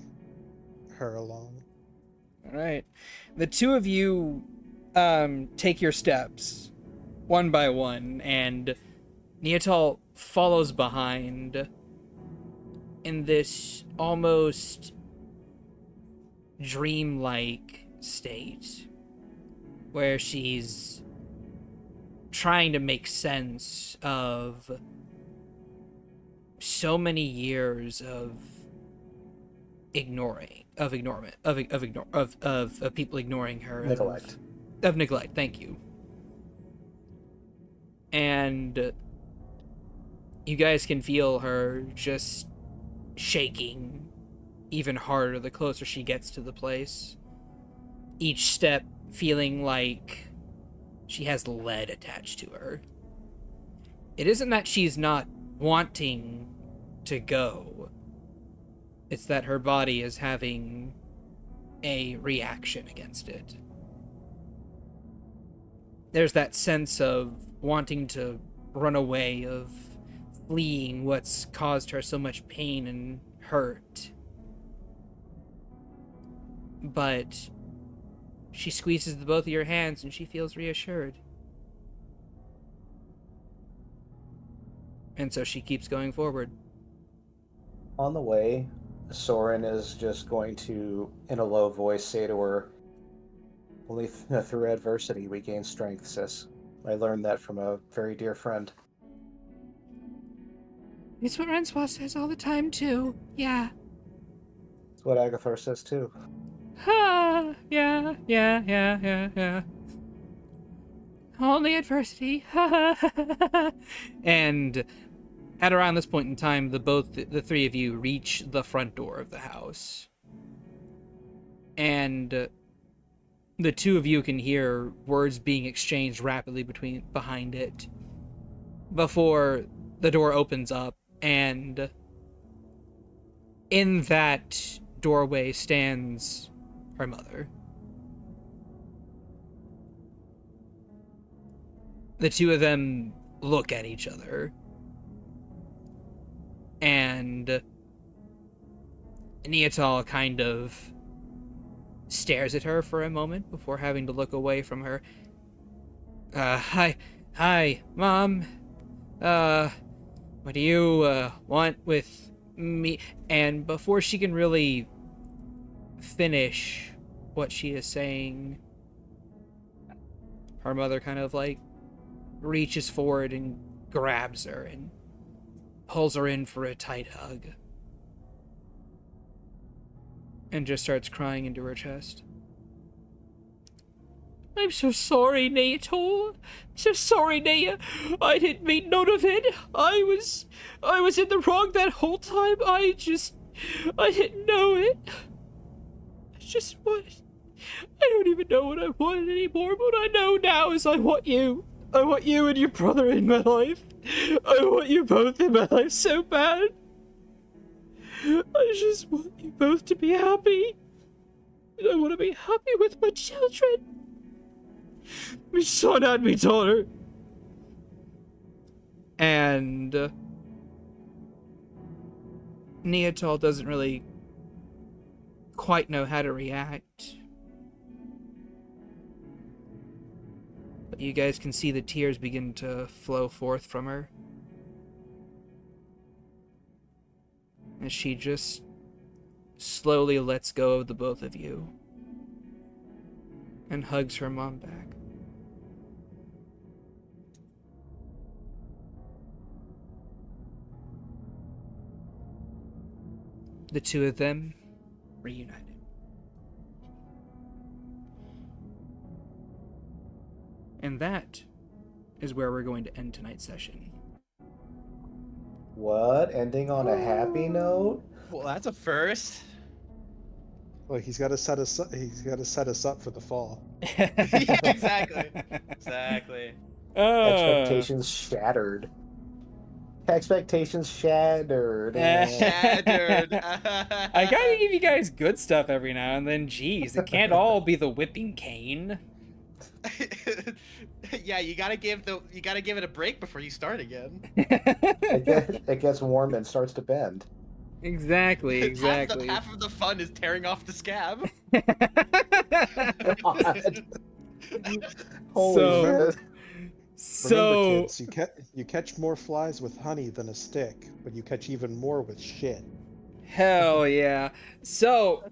her along. All right. The two of you take your steps one by one, and Neatal follows behind in this almost dreamlike state. where she's trying to make sense of so many years of people ignoring her, Neglect. of neglect. Thank you. And you guys can feel her just shaking even harder the closer she gets to the place. Each step feeling like she has lead attached to her. It isn't that she's not wanting to go. It's that her body is having a reaction against it. There's that sense of wanting to run away, of fleeing what's caused her so much pain and hurt. But she squeezes the both of your hands and she feels reassured. And so she keeps going forward. On the way, Soren is just going to, in a low voice, say to her, "Only through adversity we gain strength, sis. I learned that from a very dear friend." It's what Renswa says all the time, too. Yeah. It's what Agathar says too. Ha! Yeah. Only adversity. And at around this point in time, the three of you reach the front door of the house. And the two of you can hear words being exchanged rapidly behind it before the door opens up, and in that doorway stands her mother. The two of them look at each other, and Neatal kind of stares at her for a moment before having to look away from her. Hi, Mom. What do you, want with me? And before she can really finish what she is saying, her mother kind of, reaches forward and grabs her and pulls her in for a tight hug. And just starts crying into her chest. I'm so sorry, Nato. I'm so sorry, Nea. I didn't mean none of it. I was in the wrong that whole time. I didn't know it. I don't even know what I wanted anymore. What I know now is I want you. I want you and your brother in my life. I want you both in my life so bad. I just want you both to be happy. And I want to be happy with my children. My son and my daughter. And Neatal doesn't really quite know how to react. But you guys can see the tears begin to flow forth from her. As she just slowly lets go of the both of you and hugs her mom back. The two of them reunited. And that is where we're going to end tonight's session. What? Ending on a happy note? Well, that's a first. Well, he's got to set us up. He's got to set us up for the fall. Yeah, exactly. Exactly. Expectations shattered. Expectations shattered. Shattered. I gotta give you guys good stuff every now and then. Jeez, it can't all be the whipping cane. Yeah, you gotta give it a break before you start again. It gets warm and starts to bend. Exactly. Half of the fun is tearing off the scab. God. Holy shit. Remember, kids, you catch more flies with honey than a stick, but you catch even more with shit. Hell yeah. So,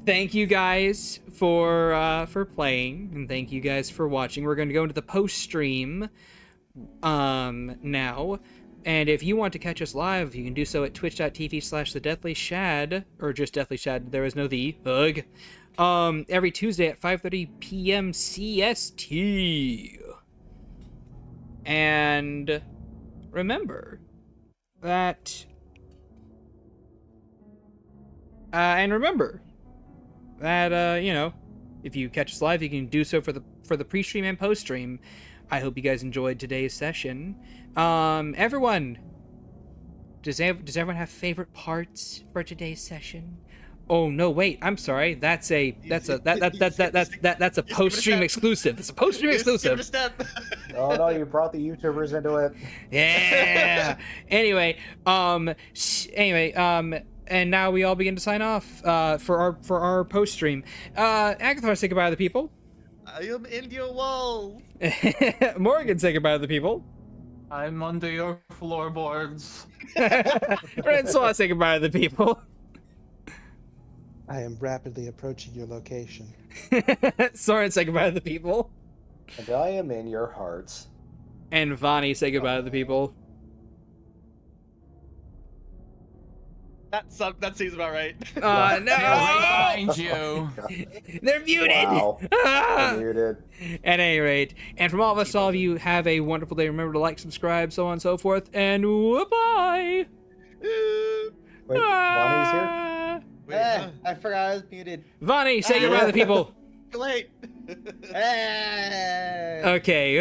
thank you guys for playing, and thank you guys for watching. We're going to go into the post stream now, and if you want to catch us live, you can do so at twitch.tv/thedeathlyshad, or just Deathly Shad. There is no the. Ugh. Every Tuesday at 5:30 p.m. CST. And remember that you know, if you catch us live, you can do so for the pre-stream and post-stream. I hope you guys enjoyed today's session. Everyone, does everyone have favorite parts for today's session? Oh no, wait, I'm sorry. That's a post-stream exclusive. That's a post-stream exclusive. Give it a step. Oh no, you brought the YouTubers into it. Yeah. Anyway, and now we all begin to sign off for our post stream. Agathars, say goodbye to the people. I am in your walls. Morgan, say goodbye to the people. I'm under your floorboards. Francois, say goodbye to the people. I am rapidly approaching your location. Soren, say goodbye to the people. And I am in your hearts. And Vani, say goodbye to the people. That seems about right. No! Right behind you. They're muted! Wow. Ah! Muted. At any rate, and from all of us, all of you, have a wonderful day. Remember to like, subscribe, so on and so forth, and bye. Wait, Bonnie's here? Wait, huh? I forgot I was muted. Vani, say goodbye to the people. Too late. Eh. Okay.